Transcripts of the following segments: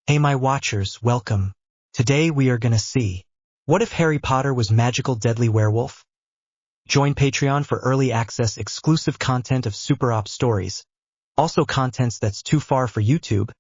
Hey my watchers, welcome. Today we are gonna see, what if Harry Potter was magical deadly werewolf? Join Patreon for early access exclusive content of Super Op stories. Also contents that's too far for YouTube.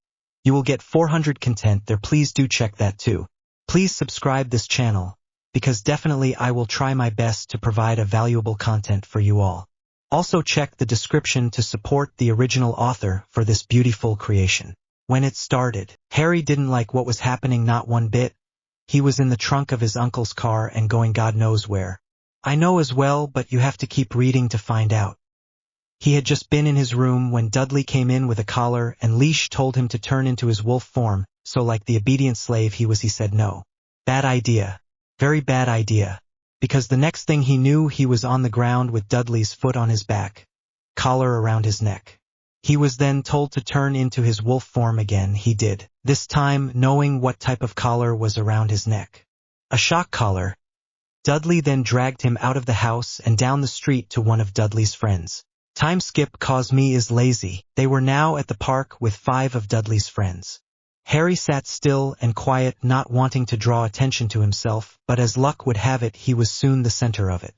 You will get 400 content there, please do check that too. Please subscribe this channel, because definitely I will try my best to provide a valuable content for you all. Also check the description to support the original author for this beautiful creation. When it started, Harry didn't like what was happening not one bit. He was in the trunk of his uncle's car and going God knows where. I know as well, but you have to keep reading to find out. He had just been in his room when Dudley came in with a collar and leash, told him to turn into his wolf form, so like the obedient slave he was, he said no. Bad idea. Very bad idea. Because the next thing he knew, he was on the ground with Dudley's foot on his back, collar around his neck. He was then told to turn into his wolf form again. He did, this time knowing what type of collar was around his neck. A shock collar. Dudley then dragged him out of the house and down the street to one of Dudley's friends. Time skip cause me is lazy. They were now at the park with 5 of Dudley's friends. Harry sat still and quiet, not wanting to draw attention to himself, but as luck would have it, he was soon the center of it.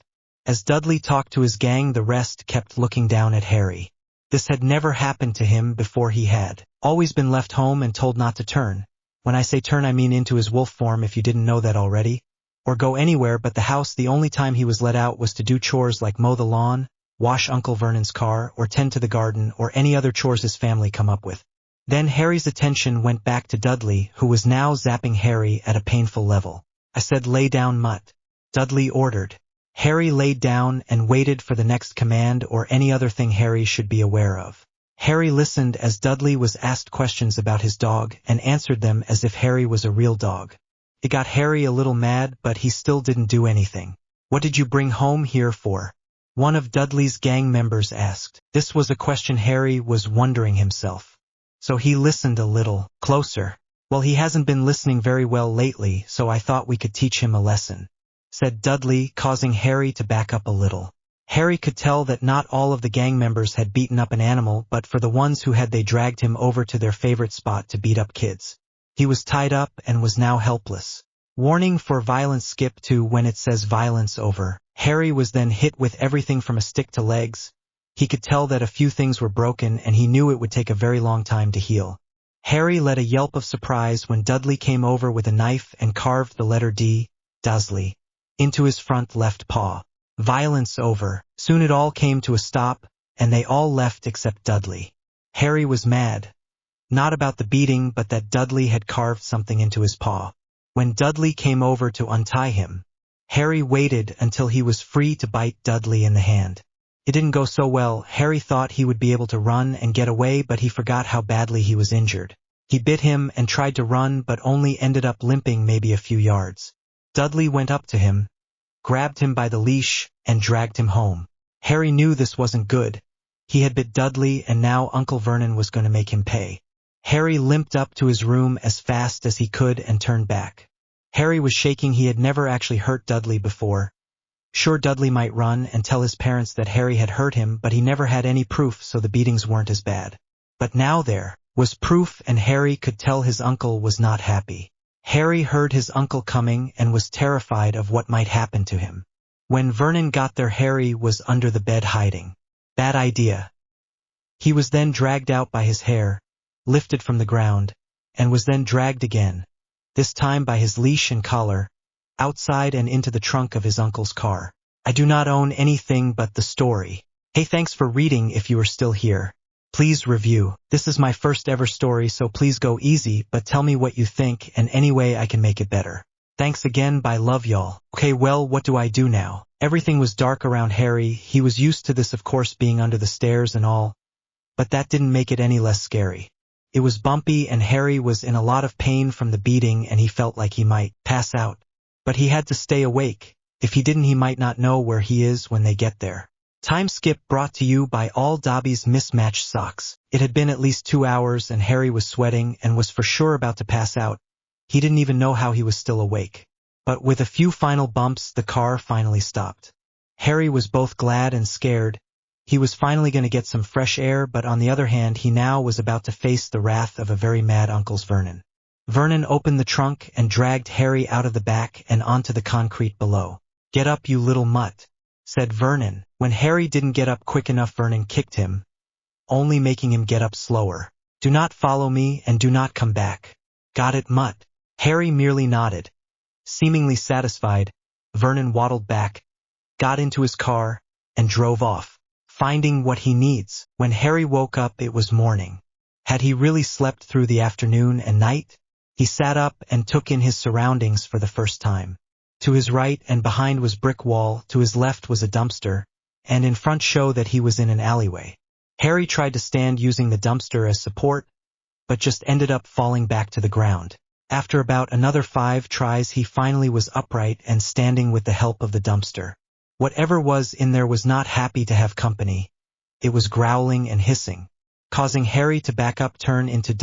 As Dudley talked to his gang, the rest kept looking down at Harry. This had never happened to him before. He had always been left home and told not to turn. When I say turn, I mean into his wolf form, if you didn't know that already. Or go anywhere but the house. The only time he was let out was to do chores like mow the lawn, wash Uncle Vernon's car, or tend to the garden, or any other chores his family come up with. Then Harry's attention went back to Dudley, who was now zapping Harry at a painful level. I said lay down, mutt. Dudley ordered. Harry laid down and waited for the next command or any other thing Harry should be aware of. Harry listened as Dudley was asked questions about his dog and answered them as if Harry was a real dog. It got Harry a little mad, but he still didn't do anything. What did you bring home here for? One of Dudley's gang members asked. This was a question Harry was wondering himself. So he listened a little closer. Well, he hasn't been listening very well lately, so I thought we could teach him a lesson, said Dudley, causing Harry to back up a little. Harry could tell that not all of the gang members had beaten up an animal, but for the ones who had, they dragged him over to their favorite spot to beat up kids. He was tied up and was now helpless. Warning for violence, skip to when it says violence over. Harry was then hit with everything from a stick to legs. He could tell that a few things were broken and he knew it would take a very long time to heal. Harry let a yelp of surprise when Dudley came over with a knife and carved the letter D, Dudley, into his front left paw. Violence over. Soon it all came to a stop, and they all left except Dudley. Harry was mad. Not about the beating, but that Dudley had carved something into his paw. When Dudley came over to untie him, Harry waited until he was free to bite Dudley in the hand. It didn't go so well. Harry thought he would be able to run and get away, but he forgot how badly he was injured. He bit him and tried to run, but only ended up limping maybe a few yards. Dudley went up to him, grabbed him by the leash, and dragged him home. Harry knew this wasn't good. He had bit Dudley, and now Uncle Vernon was going to make him pay. Harry limped up to his room as fast as he could and turned back. Harry was shaking. He had never actually hurt Dudley before. Sure, Dudley might run and tell his parents that Harry had hurt him, but he never had any proof, so the beatings weren't as bad. But now there was proof, and Harry could tell his uncle was not happy. Harry heard his uncle coming and was terrified of what might happen to him. When Vernon got there, Harry was under the bed hiding. Bad idea. He was then dragged out by his hair, lifted from the ground, and was then dragged again, this time by his leash and collar, outside and into the trunk of his uncle's car. I do not own anything but the story. Hey, thanks for reading. If you are still here, please review. This is my first ever story, so please go easy, but tell me what you think and any way I can make it better. Thanks again. Bye, love y'all. Okay, well, what do I do now? Everything was dark around Harry. He was used to this, of course, being under the stairs and all, but that didn't make it any less scary. It was bumpy and Harry was in a lot of pain from the beating and he felt like he might pass out. But he had to stay awake. If he didn't, he might not know where he is when they get there. Time skip brought to you by all Dobby's mismatched socks. It had been at least 2 hours and Harry was sweating and was for sure about to pass out. He didn't even know how he was still awake. But with a few final bumps, the car finally stopped. Harry was both glad and scared. He was finally going to get some fresh air, but on the other hand, he now was about to face the wrath of a very mad Uncle Vernon. Vernon opened the trunk and dragged Harry out of the back and onto the concrete below. "Get up, you little mutt," said Vernon. When Harry didn't get up quick enough, Vernon kicked him, only making him get up slower. "Do not follow me and do not come back. Got it, mutt?" Harry merely nodded. Seemingly satisfied, Vernon waddled back, got into his car, and drove off, finding what he needs. When Harry woke up, it was morning. Had he really slept through the afternoon and night? He sat up and took in his surroundings for the first time. To his right and behind was brick wall, to his left was a dumpster, and in front showed that he was in an alleyway. Harry tried to stand using the dumpster as support, but just ended up falling back to the ground. After about another 5 tries, he finally was upright and standing with the help of the dumpster. Whatever was in there was not happy to have company. It was growling and hissing, causing Harry to back up, turn into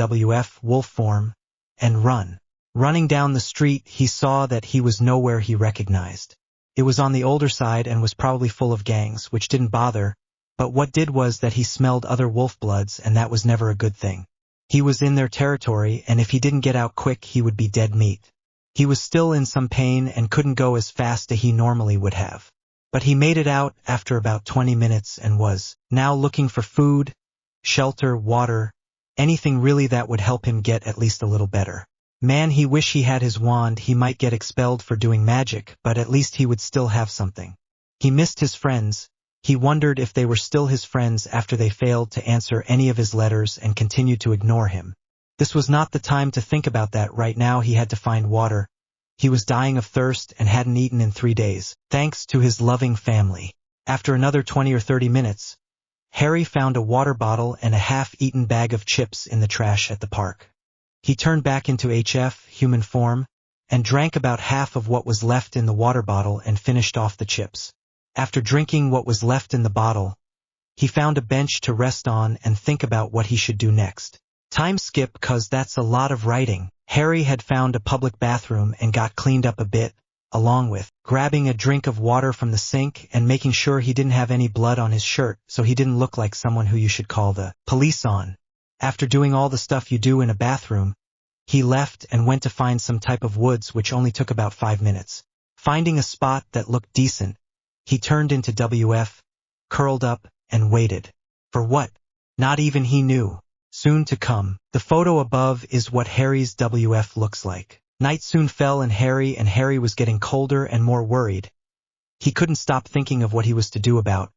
wolf form, and run. Running down the street, he saw that he was nowhere he recognized. It was on the older side and was probably full of gangs, which didn't bother, but what did was that he smelled other wolf bloods, and that was never a good thing. He was in their territory, and if he didn't get out quick, he would be dead meat. He was still in some pain and couldn't go as fast as he normally would have. But he made it out after about 20 minutes and was now looking for food, shelter, water, anything really that would help him get at least a little better. Man, he wished he had his wand. He might get expelled for doing magic, but at least he would still have something. He missed his friends. He wondered if they were still his friends after they failed to answer any of his letters and continued to ignore him. This was not the time to think about that. Right now he had to find water. He was dying of thirst and hadn't eaten in 3 days, thanks to his loving family. After another 20 or 30 minutes, Harry found a water bottle and a half-eaten bag of chips in the trash at the park. He turned back into human form, and drank about half of what was left in the water bottle and finished off the chips. After drinking what was left in the bottle, he found a bench to rest on and think about what he should do next. Time skip, 'cause that's a lot of writing. Harry had found a public bathroom and got cleaned up a bit, along with grabbing a drink of water from the sink and making sure he didn't have any blood on his shirt so he didn't look like someone who you should call the police on. After doing all the stuff you do in a bathroom, he left and went to find some type of woods, which only took about 5 minutes. Finding a spot that looked decent, he turned into curled up, and waited. For what? Not even he knew. Soon to come. The photo above is what Harry's looks like. Night soon fell and Harry was getting colder and more worried. He couldn't stop thinking of what he was to do about,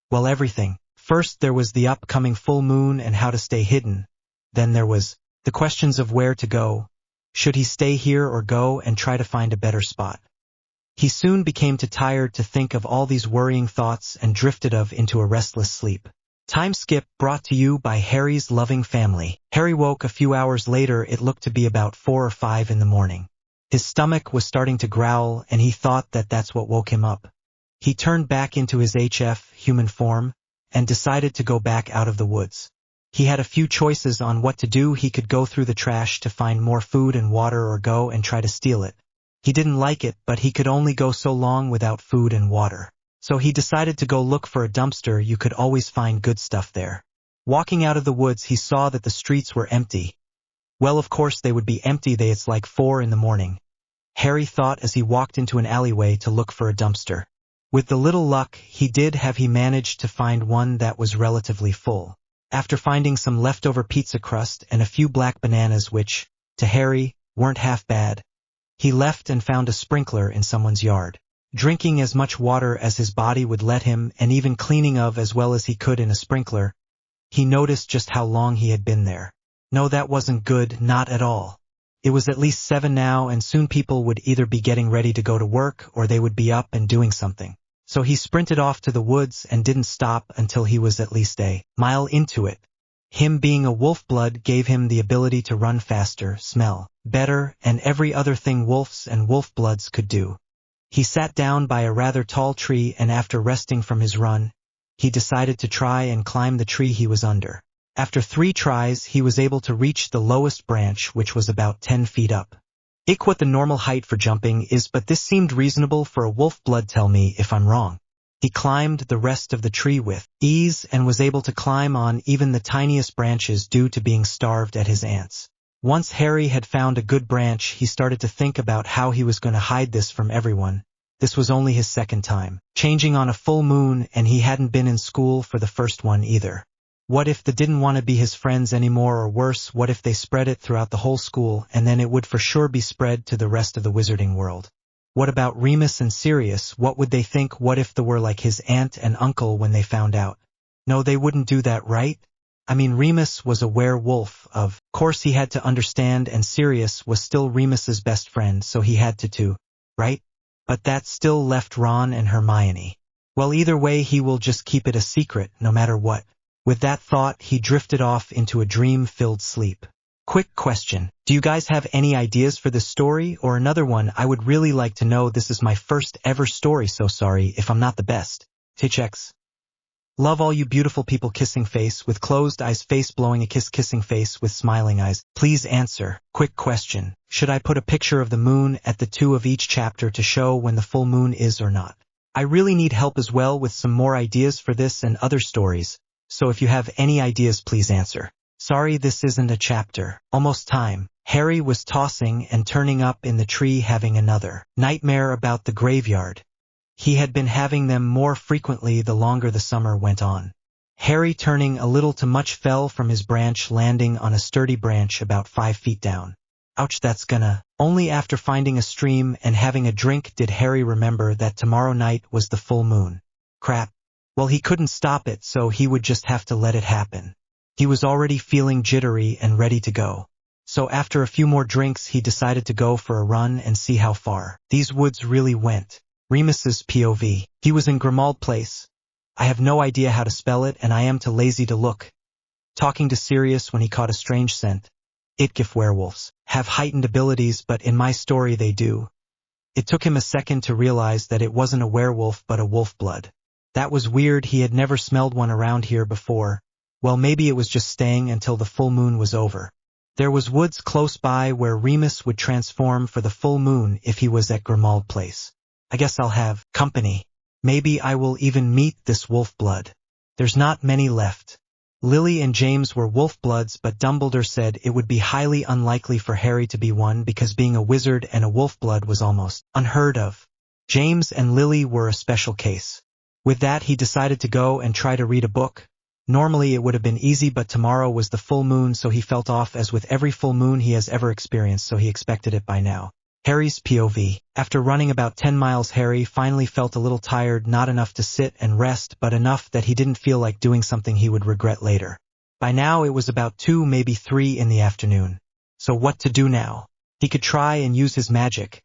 well, everything. First there was the upcoming full moon and how to stay hidden. Then there was the questions of where to go. Should he stay here or go and try to find a better spot? He soon became too tired to think of all these worrying thoughts and drifted off into a restless sleep. Time skip brought to you by Harry's loving family. Harry woke a few hours later. It looked to be about 4 or 5 in the morning. His stomach was starting to growl and he thought that that's what woke him up. He turned back into his human form and decided to go back out of the woods. He had a few choices on what to do. He could go through the trash to find more food and water or go and try to steal it. He didn't like it, but he could only go so long without food and water. So he decided to go look for a dumpster. You could always find good stuff there. Walking out of the woods, he saw that the streets were empty. Well, of course they would be empty. It's like 4 in the morning. Harry thought as he walked into an alleyway to look for a dumpster. With the little luck he managed to find one that was relatively full. After finding some leftover pizza crust and a few black bananas, which, to Harry, weren't half bad, he left and found a sprinkler in someone's yard. Drinking as much water as his body would let him and even cleaning of as well as he could in a sprinkler, he noticed just how long he had been there. No, that wasn't good, not at all. It was at least 7 now, and soon people would either be getting ready to go to work or they would be up and doing something. So he sprinted off to the woods and didn't stop until he was at least a mile into it. Him being a wolf blood gave him the ability to run faster, smell better, and every other thing wolves and wolf bloods could do. He sat down by a rather tall tree and after resting from his run, he decided to try and climb the tree he was under. After 3 tries, he was able to reach the lowest branch, which was about 10 feet up. What the normal height for jumping is, but this seemed reasonable for a wolf blood. Tell me if I'm wrong. He climbed the rest of the tree with ease and was able to climb on even the tiniest branches due to being starved at his ants. Once Harry had found a good branch, he started to think about how he was going to hide this from everyone. This was only his second time changing on a full moon, and he hadn't been in school for the first one either. What if they didn't want to be his friends anymore, or worse, what if they spread it throughout the whole school, and then it would for sure be spread to the rest of the wizarding world? What about Remus and Sirius? What would they think? What if they were like his aunt and uncle when they found out? No, they wouldn't do that, right? I mean, Remus was a werewolf, of course he had to understand, and Sirius was still Remus's best friend, so he had to too, right? But that still left Ron and Hermione. Well, either way, he will just keep it a secret, no matter what. With that thought, he drifted off into a dream-filled sleep. Quick question. Do you guys have any ideas for this story, or another one? I would really like to know. This is my first ever story, so sorry if I'm not the best. T-checks. Love all you beautiful people. Kissing face with closed eyes, face blowing a kiss, kissing face with smiling eyes. Please answer. Quick question. Should I put a picture of the moon at the 2 of each chapter to show when the full moon is or not? I really need help as well with some more ideas for this and other stories, so if you have any ideas, please answer. Sorry, this isn't a chapter. Almost time. Harry was tossing and turning up in the tree, having another nightmare about the graveyard. He had been having them more frequently the longer the summer went on. Harry, turning a little too much, fell from his branch, landing on a sturdy branch about 5 feet down. Ouch, that's gonna. Only after finding a stream and having a drink did Harry remember that tomorrow night was the full moon. Crap. Well, he couldn't stop it, so he would just have to let it happen. He was already feeling jittery and ready to go. So after a few more drinks, he decided to go for a run and see how far these woods really went. Remus's POV. He was in Grimmauld Place. I have no idea how to spell it, and I am too lazy to look. Talking to Sirius when he caught a strange scent. If werewolves have heightened abilities, but in my story they do. It took him a second to realize that it wasn't a werewolf but a wolf blood. That was weird, he had never smelled one around here before. Well, maybe it was just staying until the full moon was over. There was woods close by where Remus would transform for the full moon if he was at Grimmauld Place. I guess I'll have company. Maybe I will even meet this wolf blood. There's not many left. Lily and James were wolf bloods, but Dumbledore said it would be highly unlikely for Harry to be one because being a wizard and a wolf blood was almost unheard of. James and Lily were a special case. With that, he decided to go and try to read a book. Normally it would have been easy, but tomorrow was the full moon, so he felt off, as with every full moon he has ever experienced, so he expected it by now. Harry's POV. After running about 10 miles, Harry finally felt a little tired, not enough to sit and rest, but enough that he didn't feel like doing something he would regret later. By now it was about 2, maybe 3 in the afternoon. So what to do now? He could try and use his magic.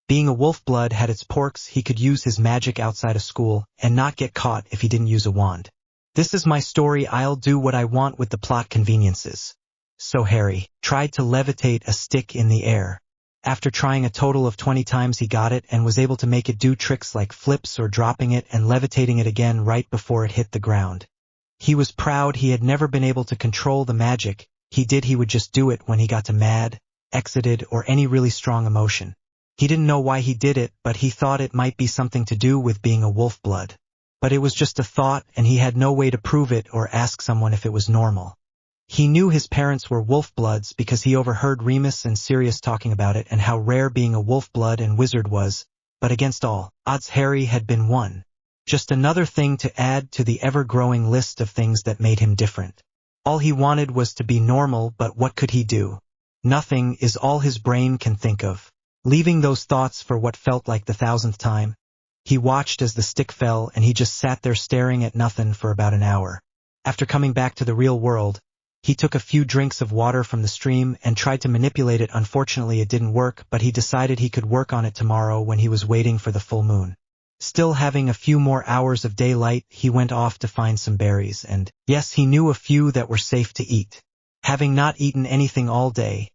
Being a wolf blood had its perks. He could use his magic outside of school and not get caught if he didn't use a wand. This is my story, I'll do what I want with the plot conveniences. So Harry tried to levitate a stick in the air. After trying a total of 20 times, he got it and was able to make it do tricks like flips or dropping it and levitating it again right before it hit the ground. He was proud. He had never been able to control the magic. He would just do it when he got to mad, excited, or any really strong emotion. He didn't know why he did it, but he thought it might be something to do with being a wolf blood. But it was just a thought, and he had no way to prove it or ask someone if it was normal. He knew his parents were wolf bloods because he overheard Remus and Sirius talking about it and how rare being a wolf blood and wizard was, but against all odds Harry had been one. Just another thing to add to the ever-growing list of things that made him different. All he wanted was to be normal, but what could he do? Nothing is all his brain can think of. Leaving those thoughts for what felt like the 1000th time, he watched as the stick fell, and he just sat there staring at nothing for about an hour. After coming back to the real world, he took a few drinks of water from the stream and tried to manipulate it. Unfortunately, it didn't work, but he decided he could work on it tomorrow when he was waiting for the full moon. Still having a few more hours of daylight, he went off to find some berries, and yes, he knew a few that were safe to eat. Having not eaten anything all day,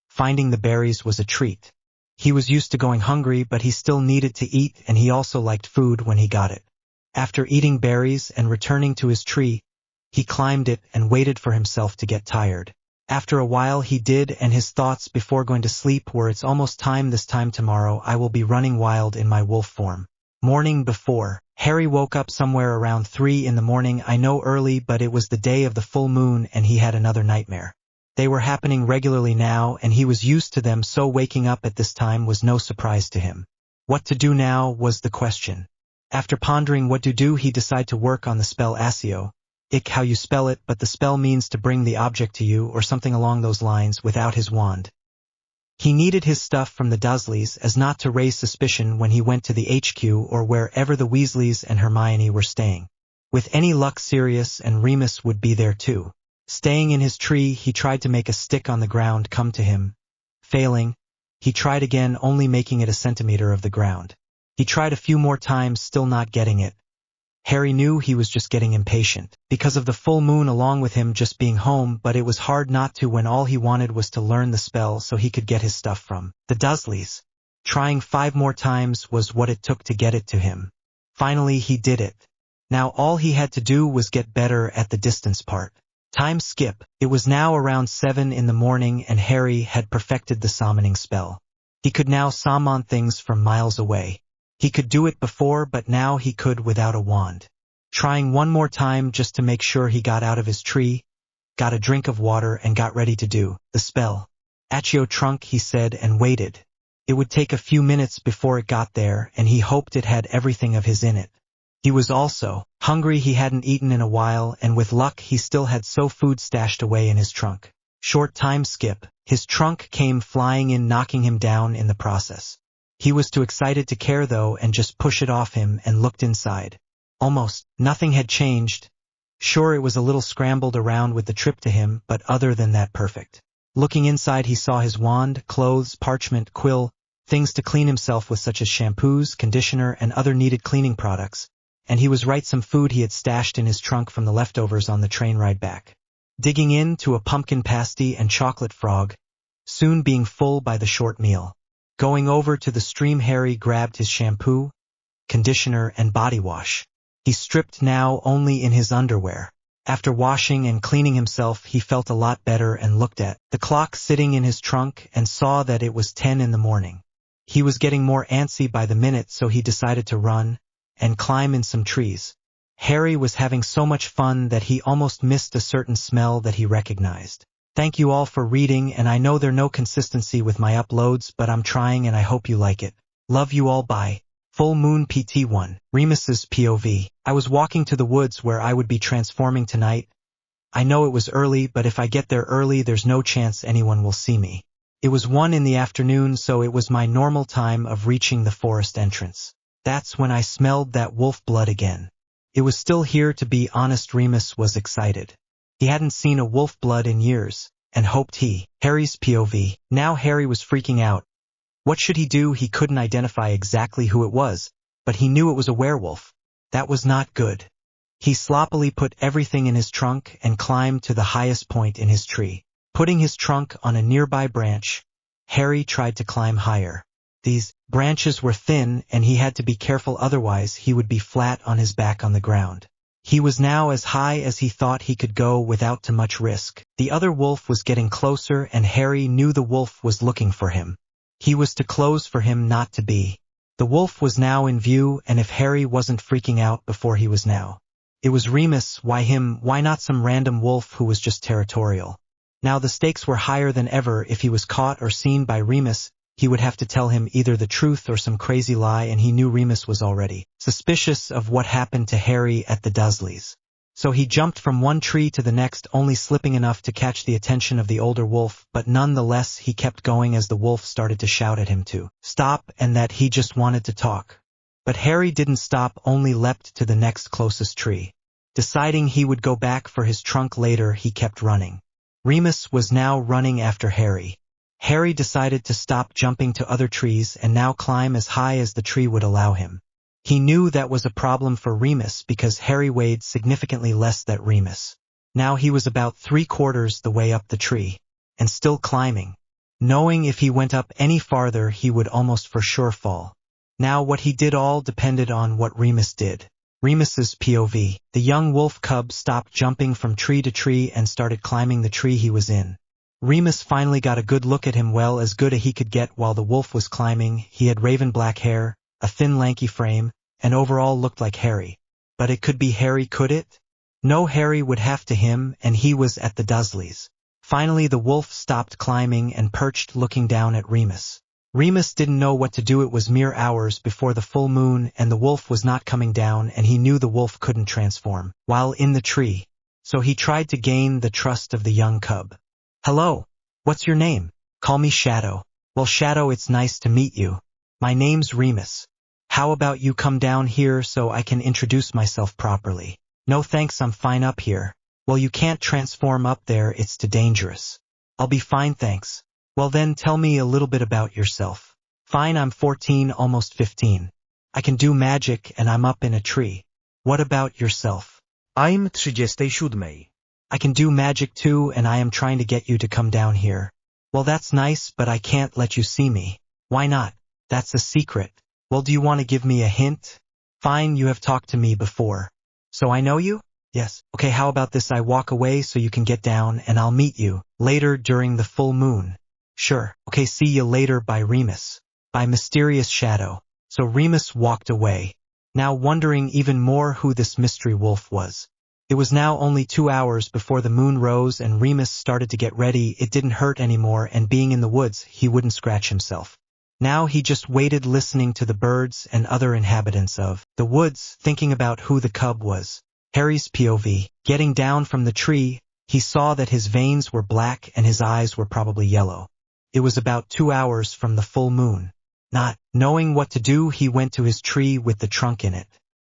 finding the berries was a treat. He was used to going hungry, but he still needed to eat, and he also liked food when he got it. After eating berries and returning to his tree, he climbed it and waited for himself to get tired. After a while he did, and his thoughts before going to sleep were, it's almost time, this time tomorrow I will be running wild in my wolf form. Morning before, Harry woke up somewhere around 3 in the morning. I know early, but it was the day of the full moon and he had another nightmare. They were happening regularly now, and he was used to them, so waking up at this time was no surprise to him. What to do now was the question. After pondering what to do, he decided to work on the spell Accio. How you spell it, but the spell means to bring the object to you or something along those lines without his wand. He needed his stuff from the Dursleys as not to raise suspicion when he went to the HQ or wherever the Weasleys and Hermione were staying. With any luck, Sirius and Remus would be there too. Staying in his tree, he tried to make a stick on the ground come to him. Failing, he tried again, only making it a centimeter of the ground. He tried a few more times, still not getting it. Harry knew he was just getting impatient, because of the full moon along with him just being home, but it was hard not to when all he wanted was to learn the spell so he could get his stuff from the Dursleys. Trying 5 more times was what it took to get it to him. Finally he did it. Now all he had to do was get better at the distance part. Time skip. It was now around 7 in the morning and Harry had perfected the summoning spell. He could now summon things from miles away. He could do it before, but now he could without a wand. Trying one more time just to make sure, he got out of his tree, got a drink of water, and got ready to do the spell. Accio trunk, he said, and waited. It would take a few minutes before it got there, and he hoped it had everything of his in it. He was also hungry. He hadn't eaten in a while, and with luck he still had so food stashed away in his trunk. Short time skip. His trunk came flying in, knocking him down in the process. He was too excited to care though, and just pushed it off him and looked inside. Almost nothing had changed. Sure, it was a little scrambled around with the trip to him, but other than that, perfect. Looking inside, he saw his wand, clothes, parchment, quill, things to clean himself with such as shampoos, conditioner, and other needed cleaning products. And he was right, some food he had stashed in his trunk from the leftovers on the train ride back. Digging into a pumpkin pasty and chocolate frog, soon being full by the short meal. Going over to the stream, Harry grabbed his shampoo, conditioner, and body wash. He stripped now only in his underwear. After washing and cleaning himself, he felt a lot better and looked at the clock sitting in his trunk and saw that it was 10 in the morning. He was getting more antsy by the minute, so he decided to run and climb in some trees. Harry was having so much fun that he almost missed a certain smell that he recognized. Thank you all for reading, and I know there's no consistency with my uploads, but I'm trying and I hope you like it. Love you all, bye. Full Moon PT1. Remus's POV. I was walking to the woods where I would be transforming tonight. I know it was early, but if I get there early, there's no chance anyone will see me. It was 1 in the afternoon, so it was my normal time of reaching the forest entrance. That's when I smelled that wolf blood again. It was still here, to be honest. Remus was excited. He hadn't seen a wolf blood in years, and hoped Harry's POV. Now Harry was freaking out. What should he do? He couldn't identify exactly who it was, but he knew it was a werewolf. That was not good. He sloppily put everything in his trunk and climbed to the highest point in his tree. Putting his trunk on a nearby branch, Harry tried to climb higher. These branches were thin, and he had to be careful, otherwise he would be flat on his back on the ground. He was now as high as he thought he could go without too much risk. The other wolf was getting closer, and Harry knew the wolf was looking for him. He was too close for him not to be. The wolf was now in view, and if Harry wasn't freaking out before, he was now. It was Remus. Why him? Why not some random wolf who was just territorial? Now the stakes were higher than ever. If he was caught or seen by Remus, he would have to tell him either the truth or some crazy lie, and he knew Remus was already suspicious of what happened to Harry at the Dursleys. So he jumped from one tree to the next, only slipping enough to catch the attention of the older wolf, but nonetheless he kept going as the wolf started to shout at him to stop and that he just wanted to talk. But Harry didn't stop, only leapt to the next closest tree. Deciding he would go back for his trunk later, he kept running. Remus was now running after Harry. Harry decided to stop jumping to other trees and now climb as high as the tree would allow him. He knew that was a problem for Remus because Harry weighed significantly less than Remus. Now he was about 3/4 the way up the tree, and still climbing, knowing if he went up any farther he would almost for sure fall. Now what he did all depended on what Remus did. Remus's POV. The young wolf cub stopped jumping from tree to tree and started climbing the tree he was in. Remus finally got a good look at him, well, as good as he could get while the wolf was climbing. He had raven black hair, a thin lanky frame, and overall looked like Harry. But it could be Harry, could it? No, Harry would have to him, and he was at the Dursleys. Finally the wolf stopped climbing and perched looking down at Remus. Remus didn't know what to do. It was mere hours before the full moon and the wolf was not coming down, and he knew the wolf couldn't transform while in the tree. So he tried to gain the trust of the young cub. "Hello, what's your name?" "Call me Shadow." "Well, Shadow, it's nice to meet you. My name's Remus. How about you come down here so I can introduce myself properly?" "No thanks, I'm fine up here." "Well, you can't transform up there, it's too dangerous." "I'll be fine, thanks." "Well then, tell me a little bit about yourself." "Fine, I'm 14, almost 15. I can do magic and I'm up in a tree." "What about yourself?" I'm 37. "I can do magic too, and I am trying to get you to come down here." "Well, that's nice, but I can't let you see me." "Why not? That's a secret." "Well, do you want to give me a hint?" "Fine, you have talked to me before." "So I know you?" "Yes." "Okay, how about this? I walk away so you can get down and I'll meet you later during the full moon." "Sure." "Okay, see you later." By Remus. By mysterious Shadow. So Remus walked away, now wondering even more who this mystery wolf was. It was now only 2 hours before the moon rose and Remus started to get ready. It didn't hurt anymore, and being in the woods, he wouldn't scratch himself. Now he just waited, listening to the birds and other inhabitants of the woods, thinking about who the cub was. Harry's POV. Getting down from the tree, he saw that his veins were black and his eyes were probably yellow. It was about 2 hours from the full moon. Not knowing what to do, he went to his tree with the trunk in it.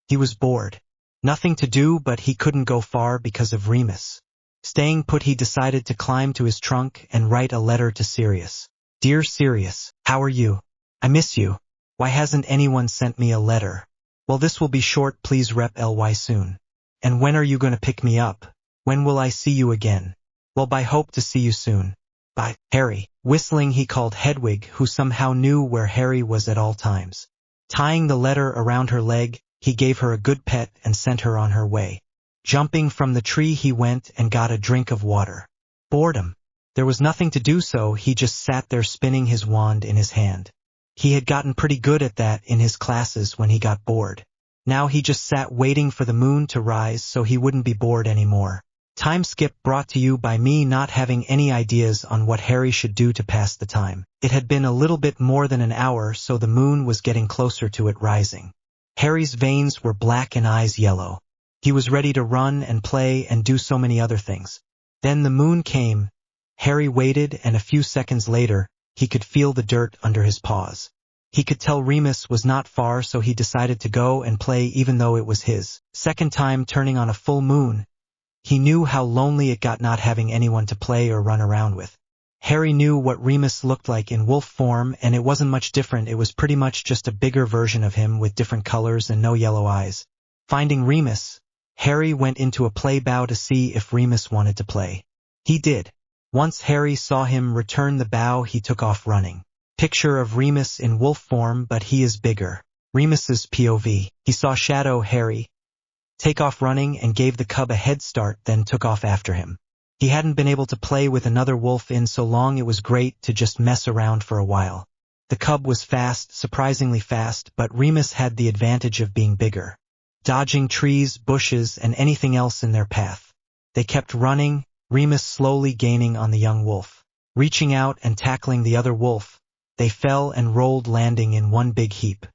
He was bored. Nothing to do, but he couldn't go far because of Remus. Staying put, he decided to climb to his trunk and write a letter to Sirius. "Dear Sirius, how are you? I miss you. Why hasn't anyone sent me a letter? Well, this will be short. Please reply soon. And when are you going to pick me up? When will I see you again? Well, I hope to see you soon. Bye." Harry. Whistling, he called Hedwig, who somehow knew where Harry was at all times. Tying the letter around her leg, he gave her a good pet and sent her on her way. Jumping from the tree, he went and got a drink of water. Boredom. There was nothing to do, so he just sat there spinning his wand in his hand. He had gotten pretty good at that in his classes when he got bored. Now he just sat waiting for the moon to rise so he wouldn't be bored anymore. Time skip brought to you by me not having any ideas on what Harry should do to pass the time. It had been a little bit more than an hour, so the moon was getting closer to it rising. Harry's veins were black and eyes yellow. He was ready to run and play and do so many other things. Then the moon came. Harry waited, and a few seconds later, he could feel the dirt under his paws. He could tell Remus was not far, so he decided to go and play even though it was his second time turning on a full moon. He knew how lonely it got not having anyone to play or run around with. Harry knew what Remus looked like in wolf form, and it wasn't much different. It was pretty much just a bigger version of him with different colors and no yellow eyes. Finding Remus, Harry went into a play bow to see if Remus wanted to play. He did. Once Harry saw him return the bow, he took off running. Picture of Remus in wolf form, but he is bigger. Remus's POV. He saw Shadow Harry take off running and gave the cub a head start, then took off after him. He hadn't been able to play with another wolf in so long. It was great to just mess around for a while. The cub was fast, surprisingly fast, but Remus had the advantage of being bigger, dodging trees, bushes, and anything else in their path. They kept running, Remus slowly gaining on the young wolf. Reaching out and tackling the other wolf, they fell and rolled, landing in one big heap.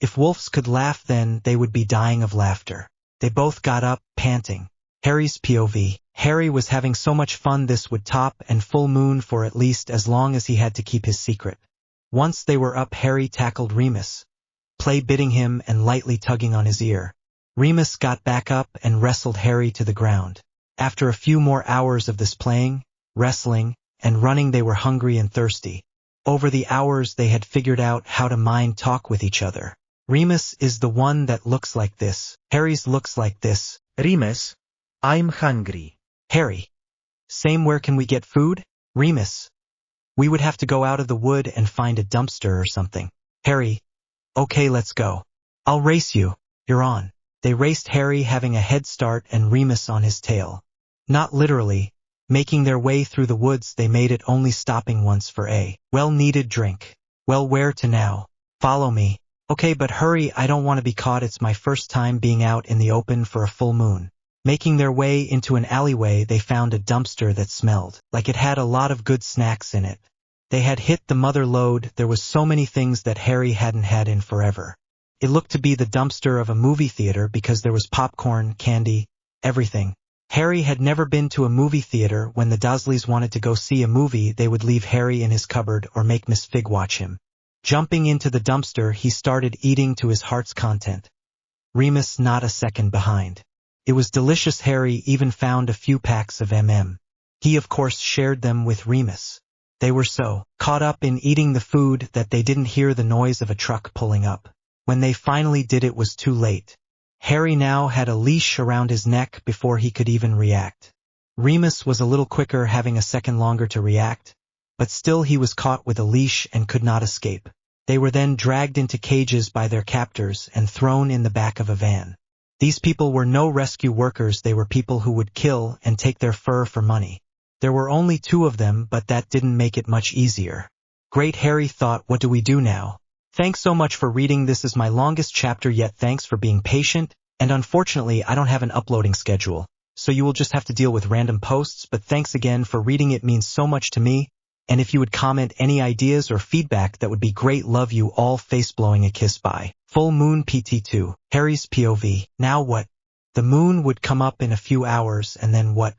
If wolves could laugh, then they would be dying of laughter. They both got up, panting. Harry's POV. Harry was having so much fun. This would top and full moon for at least as long as he had to keep his secret. Once they were up, Harry tackled Remus, biting him and lightly tugging on his ear. Remus got back up and wrestled Harry to the ground. After a few more hours of this playing, wrestling, and running, they were hungry and thirsty. Over the hours, they had figured out how to mind talk with each other. Remus is the one that looks like this. Harry's looks like this. Remus, I'm hungry. Harry. Same. Where can we get food? Remus. We would have to go out of the wood and find a dumpster or something. Harry. Okay, let's go. I'll race you. You're on. They raced, Harry having a head start and Remus on his tail. Not literally. Making their way through the woods, they made it, only stopping once for a well-needed drink. Well, where to now? Follow me. Okay, but hurry, I don't want to be caught. It's my first time being out in the open for a full moon. Making their way into an alleyway, they found a dumpster that smelled like it had a lot of good snacks in it. They had hit the mother lode. There was so many things that Harry hadn't had in forever. It looked to be the dumpster of a movie theater because there was popcorn, candy, everything. Harry had never been to a movie theater. When the Dursleys wanted to go see a movie, they would leave Harry in his cupboard or make Miss Fig watch him. Jumping into the dumpster, he started eating to his heart's content. Remus not a second behind. It was delicious. Harry even found a few packs of M&M. He of course shared them with Remus. They were so caught up in eating the food that they didn't hear the noise of a truck pulling up. When they finally did, it was too late. Harry now had a leash around his neck before he could even react. Remus was a little quicker, having a second longer to react, but still he was caught with a leash and could not escape. They were then dragged into cages by their captors and thrown in the back of a van. These people were no rescue workers. They were people who would kill and take their fur for money. There were only 2 of them, but that didn't make it much easier. Great, Harry thought, what do we do now? Thanks so much for reading. This is my longest chapter yet. Thanks for being patient, and unfortunately I don't have an uploading schedule, so you will just have to deal with random posts, but thanks again for reading. It means so much to me, and if you would comment any ideas or feedback, that would be great. Love you all. Face blowing a kiss. Bye. Full Moon PT2. Harry's POV. Now what? The moon would come up in a few hours, and then what?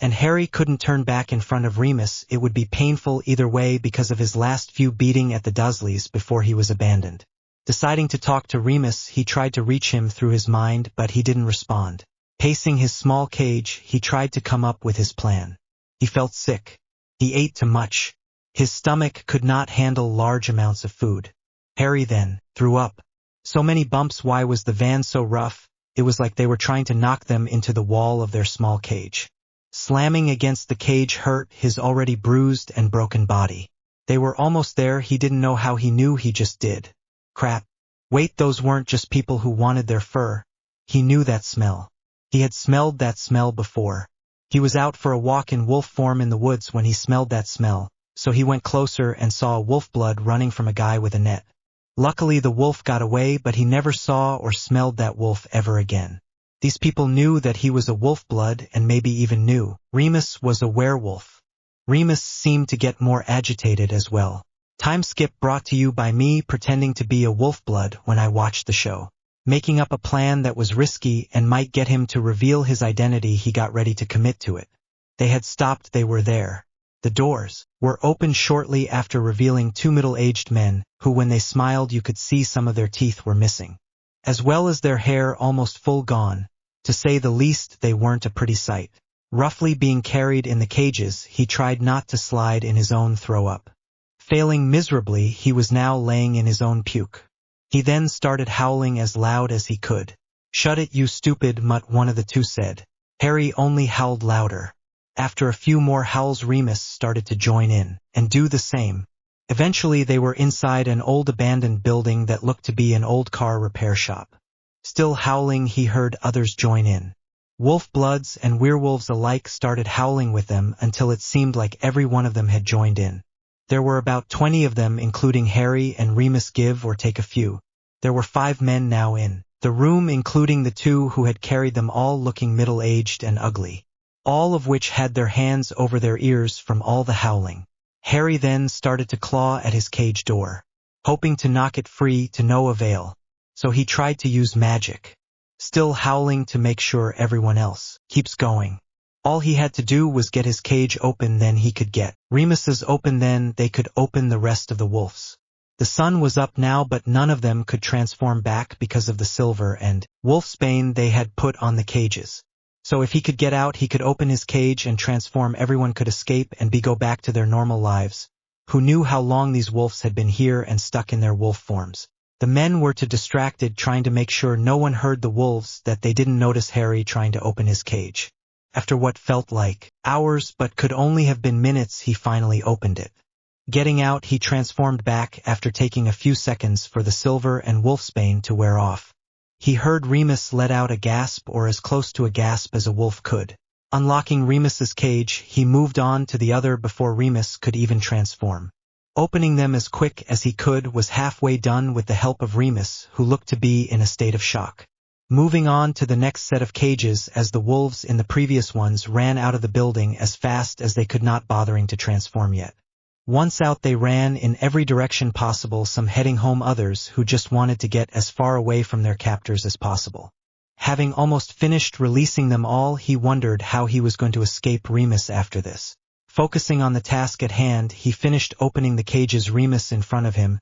And Harry couldn't turn back in front of Remus. It would be painful either way because of his last few beating at the Dursleys before he was abandoned. Deciding to talk to Remus, he tried to reach him through his mind, but he didn't respond. Pacing his small cage, he tried to come up with his plan. He felt sick. He ate too much. His stomach could not handle large amounts of food. Harry then threw up. So many bumps. Why was the van so rough? It was like they were trying to knock them into the wall of their small cage. Slamming against the cage hurt his already bruised and broken body. They were almost there. He didn't know how. He knew he just did. Crap. Wait, those weren't just people who wanted their fur. He knew that smell. He had smelled that smell before. He was out for a walk in wolf form in the woods when he smelled that smell, so he went closer and saw wolf blood running from a guy with a net. Luckily the wolf got away, but he never saw or smelled that wolf ever again. These people knew that he was a wolf blood, and maybe even knew Remus was a werewolf. Remus seemed to get more agitated as well. Time skip brought to you by me pretending to be a wolf blood when I watched the show. Making up a plan that was risky and might get him to reveal his identity, he got ready to commit to it. They had stopped. They were there. The doors were opened shortly after, revealing 2 middle-aged men who, when they smiled, you could see some of their teeth were missing, as well as their hair almost full gone. To say the least, they weren't a pretty sight. Roughly being carried in the cages, he tried not to slide in his own throw-up. Failing miserably, he was now laying in his own puke. He then started howling as loud as he could. "Shut it, you stupid mutt," one of the 2 said. Harry only howled louder. After a few more howls, Remus started to join in and do the same. Eventually they were inside an old abandoned building that looked to be an old car repair shop. Still howling, he heard others join in. Wolf bloods and werewolves alike started howling with them until it seemed like every one of them had joined in. There were about 20 of them, including Harry and Remus, give or take a few. There were 5 men now in the room, including the 2 who had carried them, all looking middle-aged and ugly, all of which had their hands over their ears from all the howling. Harry then started to claw at his cage door, hoping to knock it free, to no avail. So he tried to use magic, still howling to make sure everyone else keeps going. All he had to do was get his cage open, then he could get Remus's open, then they could open the rest of the wolves. The sun was up now, but none of them could transform back because of the silver and wolfsbane they had put on the cages. So if he could get out, he could open his cage and transform. Everyone could escape and go back to their normal lives. Who knew how long these wolves had been here and stuck in their wolf forms? The men were too distracted trying to make sure no one heard the wolves that they didn't notice Harry trying to open his cage. After what felt like hours but could only have been minutes, he finally opened it. Getting out, he transformed back after taking a few seconds for the silver and wolfsbane to wear off. He heard Remus let out a gasp, or as close to a gasp as a wolf could. Unlocking Remus's cage, he moved on to the other before Remus could even transform. Opening them as quick as he could, was halfway done with the help of Remus, who looked to be in a state of shock. moving on to the next set of cages as the wolves in the previous ones ran out of the building as fast as they could, not bothering to transform yet. Once out they ran in every direction possible, some heading home, others who just wanted to get as far away from their captors as possible. Having almost finished releasing them all, he wondered how he was going to escape Remus after this. Focusing on the task at hand, he finished opening the cages. Remus in front of him.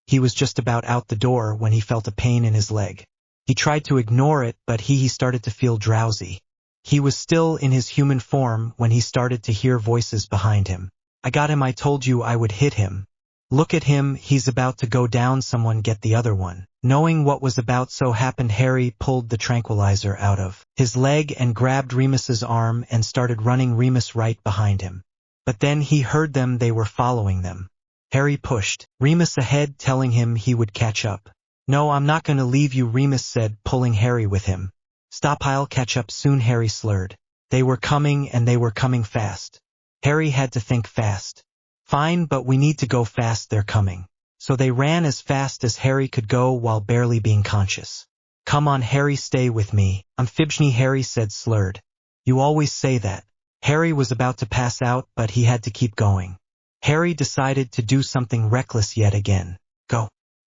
He was just about out the door when he felt a pain in his leg. He tried to ignore it, but he started to feel drowsy. He was still in his human form when he started to hear voices behind him. "I got him, I told you I would hit him. Look at him, he's about to go down, someone get the other one." Knowing what was about so happened, Harry pulled the tranquilizer out of his leg and grabbed Remus's arm and started running, Remus right behind him. But then he heard them, they were following them. Harry pushed Remus ahead, telling him he would catch up. "No, I'm not going to leave you," Remus said, pulling Harry with him. "Stop, I'll catch up soon," Harry slurred. They were coming, and they were coming fast. Harry had to think fast. "Fine, but we need to go fast, they're coming." So they ran as fast as Harry could go while barely being conscious. "Come on, Harry, stay with me." "I'm fibsny," Harry said, slurred. "You always say that." Harry was about to pass out, but he had to keep going. Harry decided to do something reckless yet again.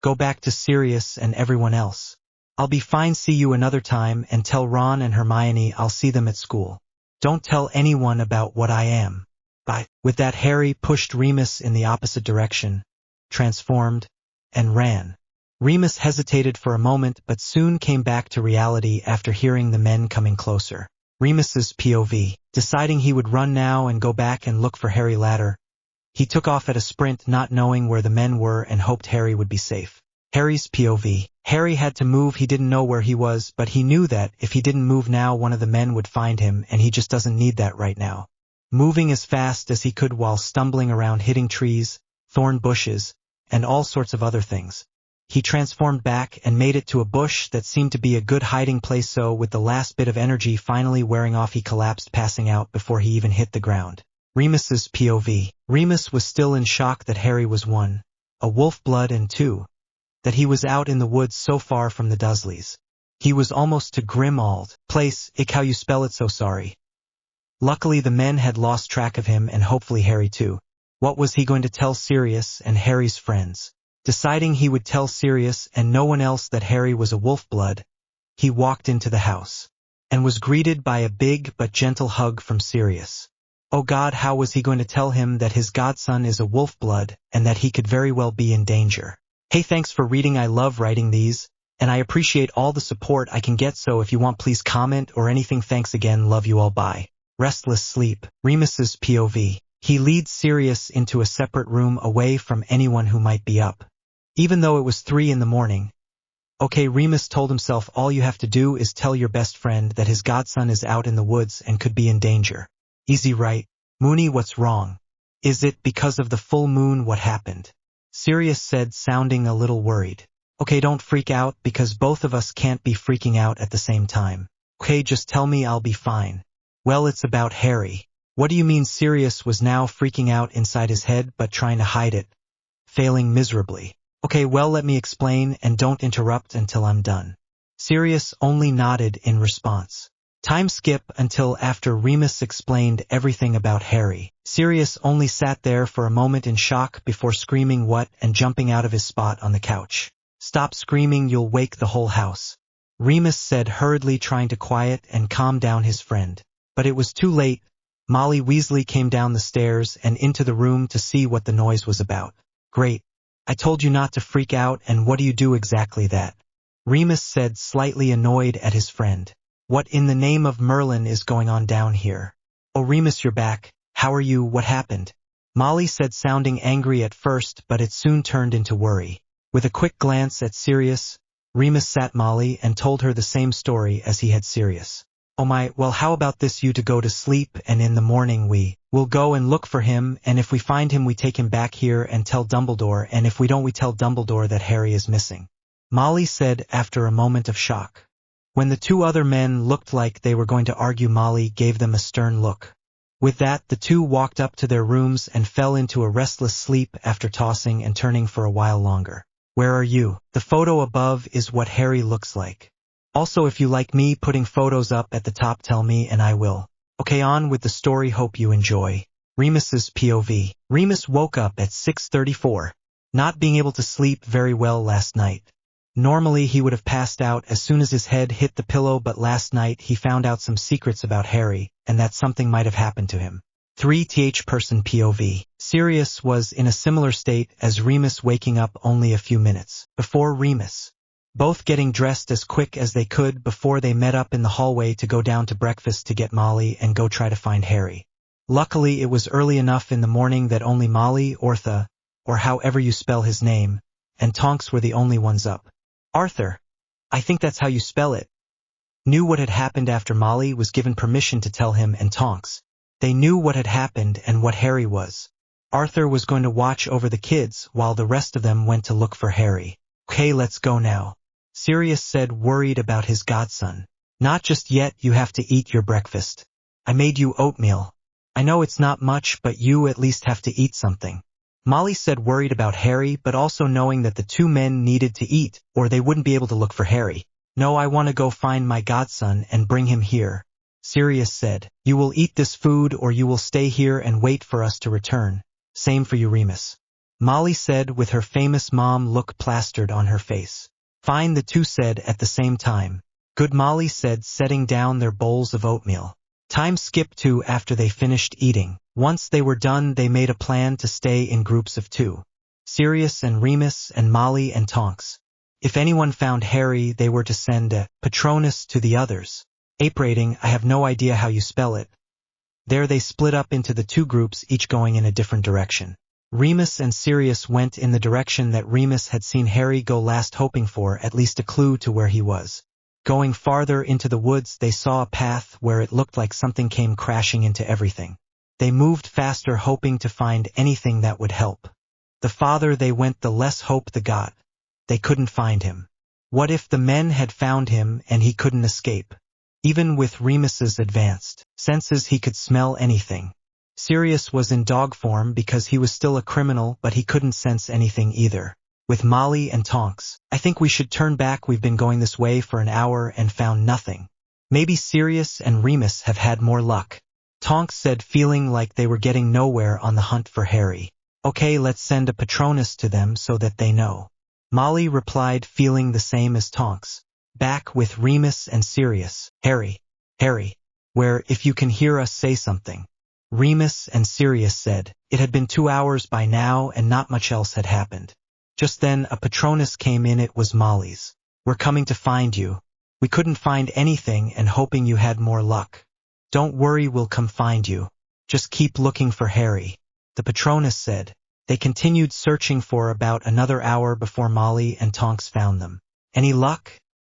Go back to Sirius and everyone else. I'll be fine, see you another time, and tell Ron and Hermione I'll see them at school. Don't tell anyone about what I am. Bye." With that, Harry pushed Remus in the opposite direction, transformed, and ran. Remus hesitated for a moment but soon came back to reality after hearing the men coming closer. Remus's POV. Deciding he would run now and go back and look for Harry later, he took off at a sprint, not knowing where the men were, and hoped Harry would be safe. Harry's POV. Harry had to move, he didn't know where he was, but he knew that if he didn't move now one of the men would find him, and he just doesn't need that right now. Moving as fast as he could while stumbling around, hitting trees, thorn bushes, and all sorts of other things. He transformed back and made it to a bush that seemed to be a good hiding place, so with the last bit of energy finally wearing off he collapsed, passing out before he even hit the ground. Remus's POV. Remus was still in shock that Harry was 1, a wolf blood, and 2, that he was out in the woods so far from the Dursleys. He was almost to Grimmauld Place. Ick, how you spell it, so sorry. Luckily the men had lost track of him, and hopefully Harry too. What was he going to tell Sirius and Harry's friends? Deciding he would tell Sirius and no one else that Harry was a wolf blood, he walked into the house and was greeted by a big but gentle hug from Sirius. Oh God, how was he going to tell him that his godson is a wolf blood and that he could very well be in danger? Hey, thanks for reading. I love writing these, and I appreciate all the support I can get, so if you want, please comment or anything. Thanks again, love you all, bye. Restless sleep. Remus's POV. He leads Sirius into a separate room away from anyone who might be up. Even though it was 3 in the morning. Okay, Remus told himself, all you have to do is tell your best friend that his godson is out in the woods and could be in danger. Easy, right? Moony, what's wrong? Is it because of the full moon? What happened? Sirius said, sounding a little worried. Okay, don't freak out, because both of us can't be freaking out at the same time. Okay, just tell me, I'll be fine. Well, it's about Harry. What do you mean? Sirius was now freaking out inside his head but trying to hide it, failing miserably. Okay, well, let me explain, and don't interrupt until I'm done. Sirius only nodded in response. Time skip until after Remus explained everything about Harry. Sirius only sat there for a moment in shock before screaming what and jumping out of his spot on the couch. Stop screaming, you'll wake the whole house. Remus said hurriedly, trying to quiet and calm down his friend. But it was too late. Molly Weasley came down the stairs and into the room to see what the noise was about. Great. I told you not to freak out, and what do you do exactly that? Remus said, slightly annoyed at his friend. What in the name of Merlin is going on down here? Oh, Remus, you're back. How are you? What happened? Molly said, sounding angry at first, but it soon turned into worry. With a quick glance at Sirius, Remus sat Molly and told her the same story as he had Sirius. Oh my, well, how about this, you to go to sleep, and in the morning we'll go and look for him, and if we find him we take him back here and tell Dumbledore, and if we don't we tell Dumbledore that Harry is missing. Molly said after a moment of shock. When the 2 other men looked like they were going to argue, Molly gave them a stern look. With that, the 2 walked up to their rooms and fell into a restless sleep after tossing and turning for a while longer. Where are you? The photo above is what Harry looks like. Also, if you like me putting photos up at the top, tell me and I will. Okay, on with the story, hope you enjoy. Remus's POV. Remus woke up at 6:34, not being able to sleep very well last night. Normally he would have passed out as soon as his head hit the pillow, but last night he found out some secrets about Harry, and that something might have happened to him. 3th person POV. Sirius was in a similar state as Remus, waking up only a few minutes before Remus. Both getting dressed as quick as they could before they met up in the hallway to go down to breakfast to get Molly and go try to find Harry. Luckily, it was early enough in the morning that only Molly, Ortha, or however you spell his name, and Tonks were the only ones up. Arthur, I think that's how you spell it, knew what had happened after Molly was given permission to tell him and Tonks. They knew what had happened and what Harry was. Arthur was going to watch over the kids while the rest of them went to look for Harry. Okay, let's go now, Sirius said, worried about his godson. Not just yet, you have to eat your breakfast. I made you oatmeal. I know it's not much, but you at least have to eat something. Molly said, worried about Harry, but also knowing that the two men needed to eat, or they wouldn't be able to look for Harry. No, I want to go find my godson and bring him here, Sirius said. You will eat this food or you will stay here and wait for us to return. Same for you, Remus, Molly said, with her famous mom look plastered on her face. Fine, the two said at the same time. Good, Molly said, setting down their bowls of oatmeal. Time skipped to after they finished eating. Once they were done, they made a plan to stay in groups of two. Sirius and Remus and Molly and Tonks. If anyone found Harry, they were to send a Patronus to the others. Ape rating, I have no idea how you spell it. There they split up into the two groups, each going in a different direction. Remus and Sirius went in the direction that Remus had seen Harry go last, hoping for at least a clue to where he was. Going farther into the woods, they saw a path where it looked like something came crashing into everything. They moved faster, hoping to find anything that would help. The farther they went, the less hope they got. They couldn't find him. What if the men had found him and he couldn't escape? Even with Remus's advanced senses, he could smell anything. Sirius was in dog form because he was still a criminal, but he couldn't sense anything either. With Molly and Tonks, I think we should turn back. We've been going this way for an hour and found nothing. Maybe Sirius and Remus have had more luck, Tonks said, feeling like they were getting nowhere on the hunt for Harry. Okay, let's send a Patronus to them so that they know, Molly replied, feeling the same as Tonks. Back with Remus and Sirius. Harry, where, if you can hear us, say something, Remus and Sirius said. It had been 2 hours by now and not much else had happened. Just then a Patronus came in. It was Molly's. We're coming to find you. We couldn't find anything and hoping you had more luck. Don't worry, we'll come find you. Just keep looking for Harry, the Patronus said. They continued searching for about another hour before Molly and Tonks found them. Any luck?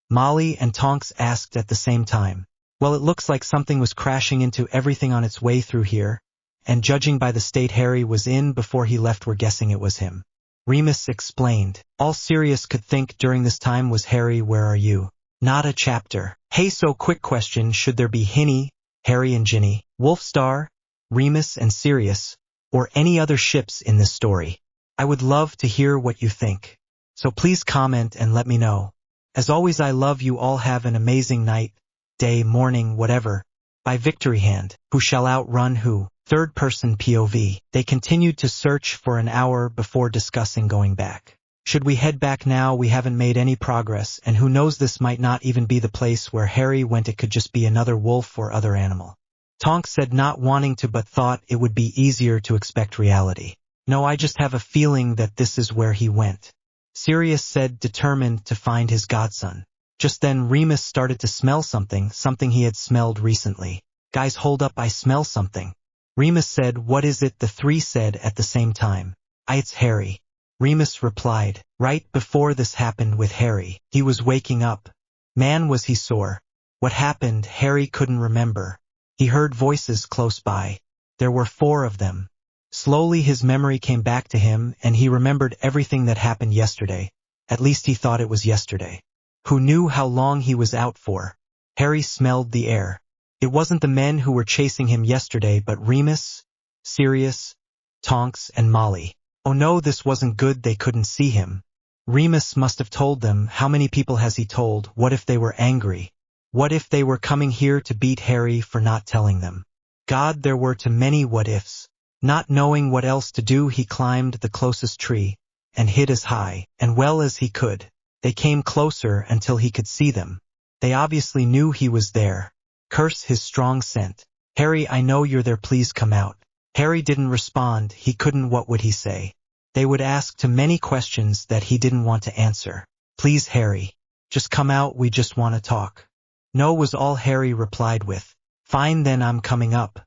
Molly and Tonks asked at the same time. Well, it looks like something was crashing into everything on its way through here, and judging by the state Harry was in before he left, we're guessing it was him, Remus explained. All Sirius could think during this time was, Harry, where are you? Not a chapter. Hey, so quick question, should there be Hinny, Harry and Ginny, Wolfstar, Remus and Sirius, or any other ships in this story? I would love to hear what you think. So please comment and let me know. As always, I love you all. Have an amazing night, day, morning, whatever. By Victory Hand. Who shall outrun who? 3rd person POV. They continued to search for an hour before discussing going back. Should we head back now? We haven't made any progress, and who knows, this might not even be the place where Harry went. It could just be another wolf or other animal. Tonks said, not wanting to, but thought it would be easier to expect reality. No, I just have a feeling that this is where he went, Sirius said, determined to find his godson. Just then Remus started to smell something he had smelled recently. Guys, hold up, I smell something, Remus said. What is it? The three said at the same time. It's Harry, Remus replied. Right before this happened with Harry, he was waking up. Man, was he sore. What happened? Harry couldn't remember. He heard voices close by. There were 4 of them. Slowly his memory came back to him and he remembered everything that happened yesterday. At least he thought it was yesterday. Who knew how long he was out for? Harry smelled the air. It wasn't the men who were chasing him yesterday, but Remus, Sirius, Tonks, and Molly. Oh no, this wasn't good. They couldn't see him. Remus must have told them. How many people has he told? What if they were angry? What if they were coming here to beat Harry for not telling them? God, there were too many what ifs. Not knowing what else to do, he climbed the closest tree and hid as high and well as he could. They came closer until he could see them. They obviously knew he was there. Curse his strong scent. Harry, I know you're there, please come out. Harry didn't respond. He couldn't. What would he say? They would ask too many questions that he didn't want to answer. Please, Harry. Just come out, we just want to talk. No was all Harry replied with. Fine then, I'm coming up,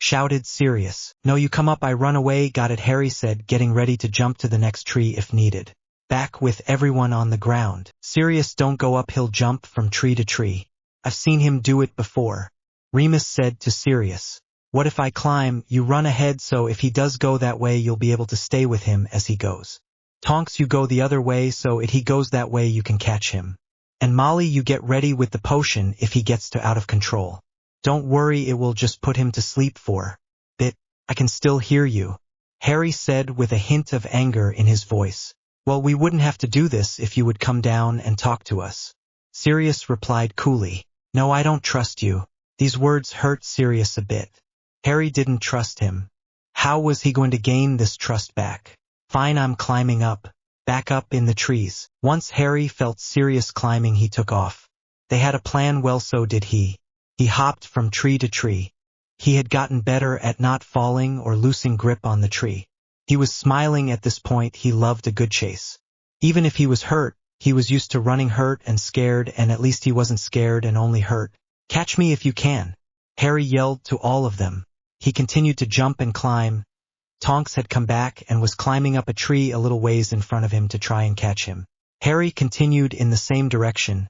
shouted Sirius. No, you come up, I run away. Got it, Harry said, getting ready to jump to the next tree if needed. Back with everyone on the ground. Sirius, don't go up, he'll jump from tree to tree. I've seen him do it before. Remus said to Sirius. What if I climb? You run ahead, so if he does go that way you'll be able to stay with him as he goes. Tonks, you go the other way, so if he goes that way you can catch him. And Molly, you get ready with the potion if he gets out of control. Don't worry, it will just put him to sleep for a bit. I can still hear you, Harry said with a hint of anger in his voice. Well, we wouldn't have to do this if you would come down and talk to us. Sirius replied coolly. No, I don't trust you. These words hurt Sirius a bit. Harry didn't trust him. How was he going to gain this trust back? Fine, I'm climbing up. Back up in the trees. Once Harry felt Sirius climbing, he took off. They had a plan, well, so did he. He hopped from tree to tree. He had gotten better at not falling or losing grip on the tree. He was smiling at this point. He loved a good chase. Even if he was hurt, he was used to running hurt and scared, and at least he wasn't scared and only hurt. Catch me if you can, Harry yelled to all of them. He continued to jump and climb. Tonks had come back and was climbing up a tree a little ways in front of him to try and catch him. Harry continued in the same direction,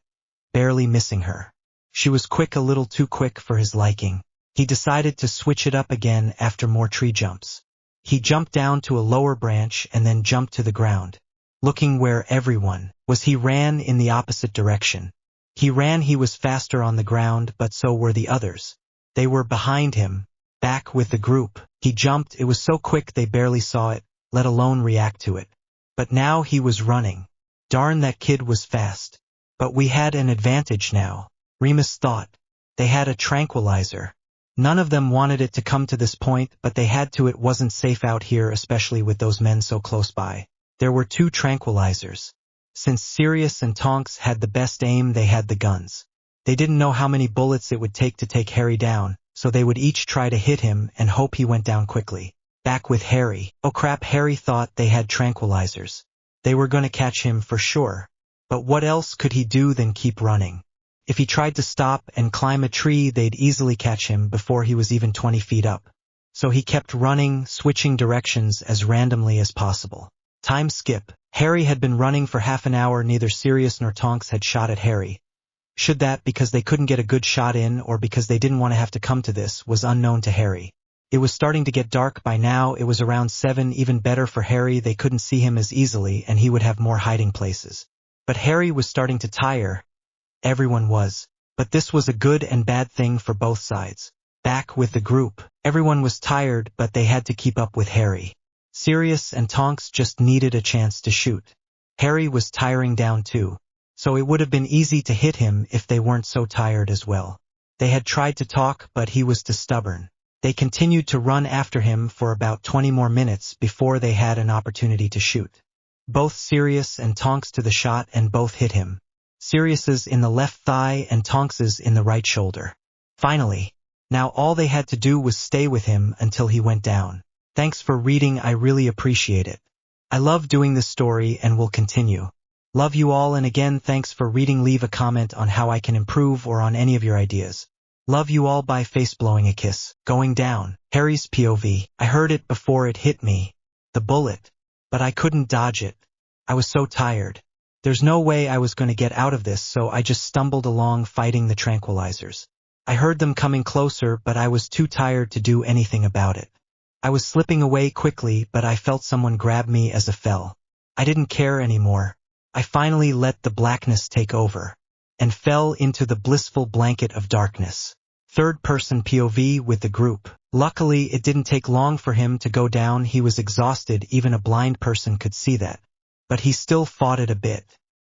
barely missing her. She was quick, a little too quick for his liking. He decided to switch it up again after more tree jumps. He jumped down to a lower branch and then jumped to the ground. Looking where everyone was, he ran in the opposite direction. He was faster on the ground, but so were the others. They were behind him, back with the group. He jumped, it was so quick they barely saw it, let alone react to it. But now he was running. Darn, that kid was fast. But we had an advantage now, Remus thought. They had a tranquilizer. None of them wanted it to come to this point, but they had to. It wasn't safe out here, especially with those men so close by. There were 2 tranquilizers. Since Sirius and Tonks had the best aim, they had the guns. They didn't know how many bullets it would take to take Harry down, so they would each try to hit him and hope he went down quickly. Back with Harry. Oh crap, Harry thought they had tranquilizers. They were going to catch him for sure. But what else could he do than keep running? If he tried to stop and climb a tree, they'd easily catch him before he was even 20 feet up. So he kept running, switching directions as randomly as possible. Time skip. Harry had been running for half an hour. Neither Sirius nor Tonks had shot at Harry. Should that because they couldn't get a good shot in or because they didn't want to have to come to this was unknown to Harry. It was starting to get dark by now. It was around 7, even better for Harry. They couldn't see him as easily and he would have more hiding places. But Harry was starting to tire. Everyone was. But this was a good and bad thing for both sides. Back with the group. Everyone was tired, but they had to keep up with Harry. Sirius and Tonks just needed a chance to shoot. Harry was tiring down too, so it would have been easy to hit him if they weren't so tired as well. They had tried to talk, but he was too stubborn. They continued to run after him for about 20 more minutes before they had an opportunity to shoot. Both Sirius and Tonks to the shot and both hit him. Sirius's in the left thigh and Tonks's in the right shoulder. Finally, now all they had to do was stay with him until he went down. Thanks for reading, I really appreciate it. I love doing this story and will continue. Love you all, and again thanks for reading. Leave a comment on how I can improve or on any of your ideas. Love you all. Bye. Face blowing a kiss. Going down. Harry's POV. I heard it before it hit me. The bullet. But I couldn't dodge it. I was so tired. There's no way I was going to get out of this, so I just stumbled along fighting the tranquilizers. I heard them coming closer, but I was too tired to do anything about it. I was slipping away quickly, but I felt someone grab me as I fell. I didn't care anymore. I finally let the blackness take over and fell into the blissful blanket of darkness. Third-person POV with the group. Luckily, it didn't take long for him to go down. He was exhausted. Even a blind person could see that. but he still fought it a bit.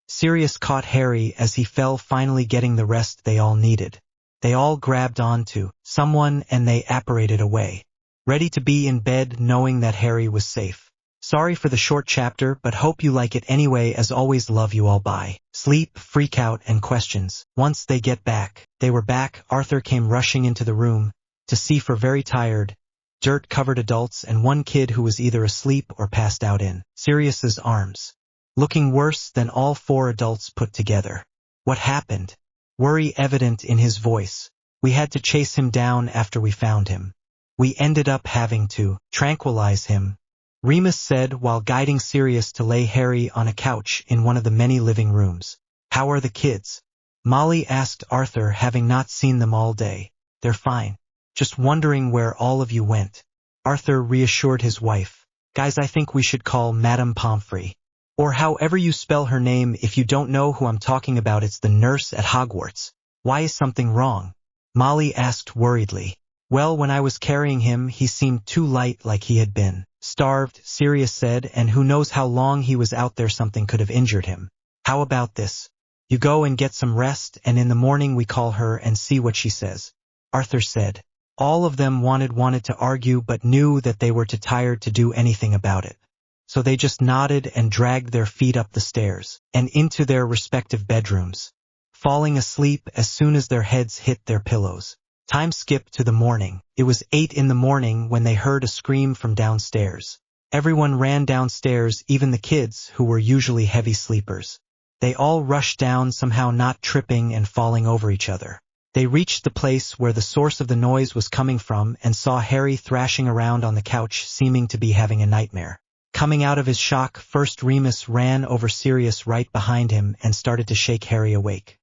Sirius caught Harry as he fell, finally getting the rest they all needed. They all grabbed onto someone and they apparated away, ready to be in bed knowing that Harry was safe. Sorry for the short chapter, but hope you like it anyway. As always, love you all. Bye. Sleep, freak out, and questions. Once they get back, they were back. Arthur came rushing into the room to see four very tired, dirt-covered adults and one kid who was either asleep or passed out in Sirius's arms, looking worse than all four adults put together. What happened? Worry evident in his voice. We had to chase him down after we found him. We ended up having to tranquilize him, Remus said while guiding Sirius to lay Harry on a couch in one of the many living rooms. How are the kids? Molly asked Arthur, having not seen them all day. They're fine. Just wondering where all of you went. Arthur reassured his wife. Guys, I think we should call Madame Pomfrey. Or however you spell her name. If you don't know who I'm talking about, it's the nurse at Hogwarts. Why, is something wrong? Molly asked worriedly. Well, when I was carrying him, he seemed too light, like he had been starved, Sirius said, and who knows how long he was out there. Something could have injured him. How about this? You go and get some rest, and in the morning we call her and see what she says, Arthur said. All of them wanted to argue but knew that they were too tired to do anything about it. So they just nodded and dragged their feet up the stairs and into their respective bedrooms, falling asleep as soon as their heads hit their pillows. Time skipped to the morning. It was 8 in the morning when they heard a scream from downstairs. Everyone ran downstairs, even the kids, who were usually heavy sleepers. They all rushed down, somehow not tripping and falling over each other. They reached the place where the source of the noise was coming from and saw Harry thrashing around on the couch, seeming to be having a nightmare. Coming out of his shock, first Remus ran over Sirius right behind him and started to shake Harry awake.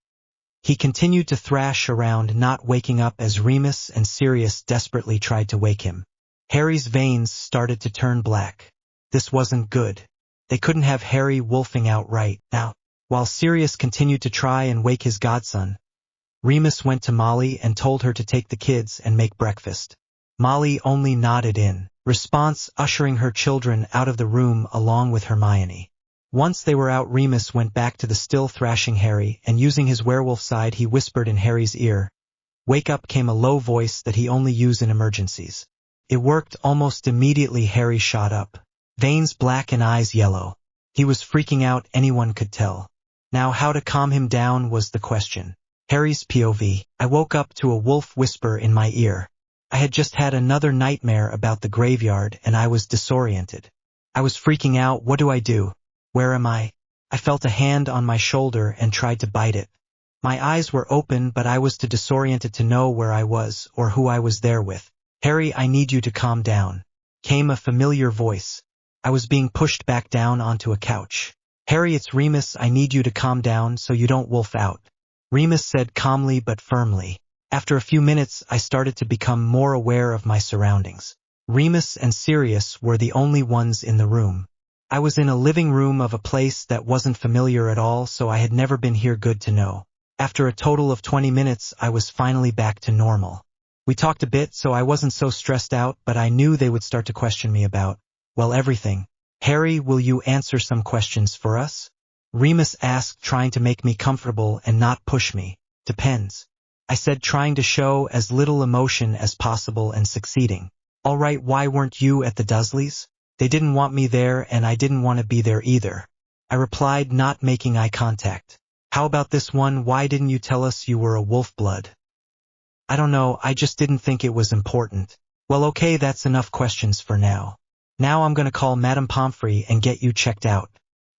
He continued to thrash around, not waking up as Remus and Sirius desperately tried to wake him. Harry's veins started to turn black. This wasn't good. They couldn't have Harry wolfing out right now. While Sirius continued to try and wake his godson, Remus went to Molly and told her to take the kids and make breakfast. Molly only nodded in response, ushering her children out of the room along with Hermione. Once they were out, Remus went back to the still thrashing Harry, and using his werewolf side, he whispered in Harry's ear. Wake up, came a low voice that he only used in emergencies. It worked almost immediately. Harry shot up, veins black and eyes yellow. He was freaking out, anyone could tell. Now how to calm him down was the question. Harry's POV. I woke up to a wolf whisper in my ear. I had just had another nightmare about the graveyard and I was disoriented. I was freaking out. What do I do? Where am I? I felt a hand on my shoulder and tried to bite it. My eyes were open, but I was too disoriented to know where I was or who I was there with. Harry, I need you to calm down, came a familiar voice. I was being pushed back down onto a couch. Harry, it's Remus. I need you to calm down so you don't wolf out, Remus said calmly but firmly. After a few minutes, I started to become more aware of my surroundings. Remus and Sirius were the only ones in the room. I was in a living room of a place that wasn't familiar at all, so I had never been here. Good to know. After a total of 20 minutes, I was finally back to normal. We talked a bit, so I wasn't so stressed out, but I knew they would start to question me about, well, everything. Harry, will you answer some questions for us? Remus asked, trying to make me comfortable and not push me. Depends, I said, trying to show as little emotion as possible and succeeding. All right, why weren't you at the Dursleys? They didn't want me there and I didn't want to be there either, I replied, not making eye contact. How about this one? Why didn't you tell us you were a wolf blood? I don't know, I just didn't think it was important. Well, okay, that's enough questions for now. Now I'm gonna call Madame Pomfrey and get you checked out,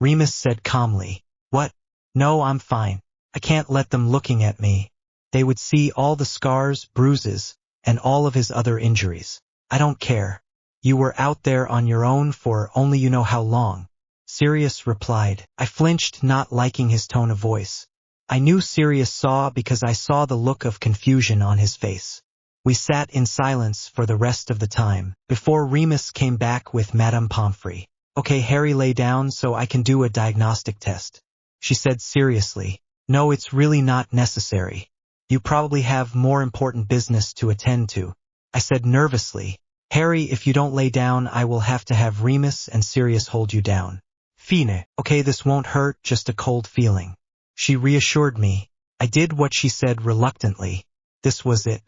Remus said calmly. What? No, I'm fine. I can't let them looking at me. They would see all the scars, bruises, and all of his other injuries. I don't care. You were out there on your own for only you know how long, Sirius replied. I flinched, not liking his tone of voice. I knew Sirius saw because I saw the look of confusion on his face. We sat in silence for the rest of the time, before Remus came back with Madame Pomfrey. Okay, Harry, lay down so I can do a diagnostic test, she said seriously. No, it's really not necessary. You probably have more important business to attend to, I said nervously. Harry, if you don't lay down, I will have to have Remus and Sirius hold you down. Fine, okay, this won't hurt, just a cold feeling. She reassured me. I did what she said reluctantly. This was it.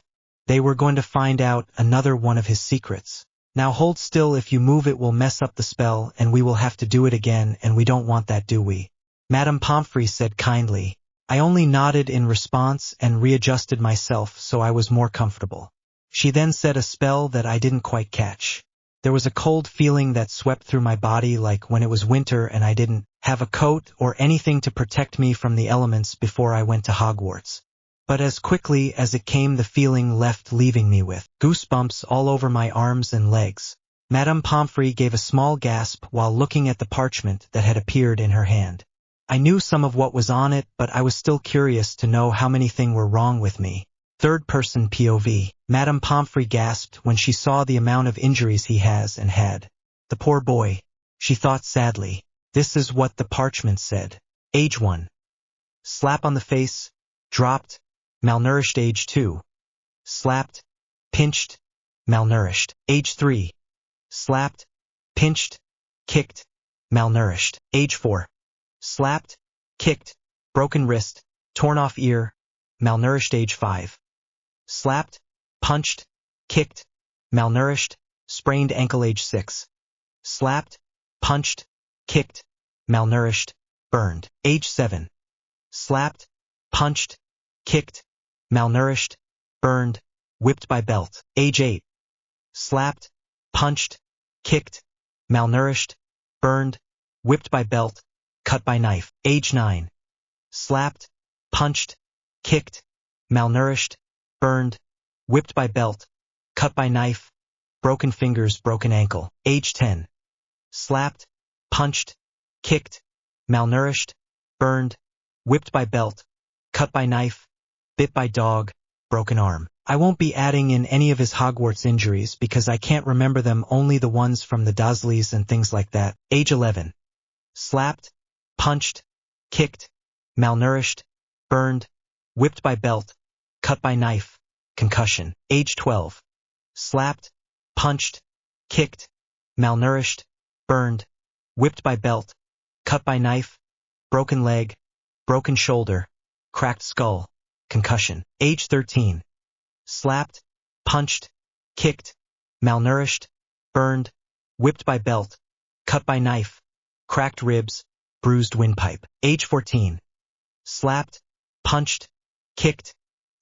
They were going to find out another one of his secrets. Now hold still, if you move it will mess up the spell and we will have to do it again, and we don't want that, do we? Madame Pomfrey said kindly. I only nodded in response and readjusted myself so I was more comfortable. She then said a spell that I didn't quite catch. There was a cold feeling that swept through my body, like when it was winter and I didn't have a coat or anything to protect me from the elements before I went to Hogwarts. But as quickly as it came, the feeling left, leaving me with goosebumps all over my arms and legs. Madame Pomfrey gave a small gasp while looking at the parchment that had appeared in her hand. I knew some of what was on it, but I was still curious to know how many things were wrong with me. Third-person POV. Madame Pomfrey gasped when she saw the amount of injuries he has and had. The poor boy. She thought sadly. This is what the parchment said. Age 1. Slap on the face. Dropped. Malnourished. Age 2. Slapped. Pinched. Malnourished. Age 3. Slapped. Pinched. Kicked. Malnourished. Age 4. Slapped. Kicked. Broken wrist. Torn off ear. Malnourished. Age 5. Slapped. Punched. Kicked. Malnourished. Sprained ankle. Age 6. Slapped. Punched. Kicked. Malnourished. Burned. Age 7. Slapped. Punched. Kicked. Malnourished. Burned. Whipped by belt. Age 8. Slapped. Punched. Kicked. Malnourished. Burned. Whipped by belt. Cut by knife. Age 9. Slapped. Punched. Kicked. Malnourished. Burned. Whipped by belt. Cut by knife. Broken fingers. Broken ankle. Age 10. Slapped. Punched. Kicked. Malnourished. Burned. Whipped by belt. Cut by knife. Bit by dog. Broken arm. I won't be adding in any of his Hogwarts injuries because I can't remember them, only the ones from the Dursleys and things like that. Age 11. Slapped. Punched. Kicked. Malnourished. Burned. Whipped by belt. Cut by knife. Concussion. Age 12. Slapped. Punched. Kicked. Malnourished. Burned. Whipped by belt. Cut by knife. Broken leg. Broken shoulder. Cracked skull. Concussion. Age 13. Slapped. Punched. Kicked. Malnourished. Burned. Whipped by belt. Cut by knife. Cracked ribs. Bruised windpipe. Age 14. Slapped. Punched. Kicked.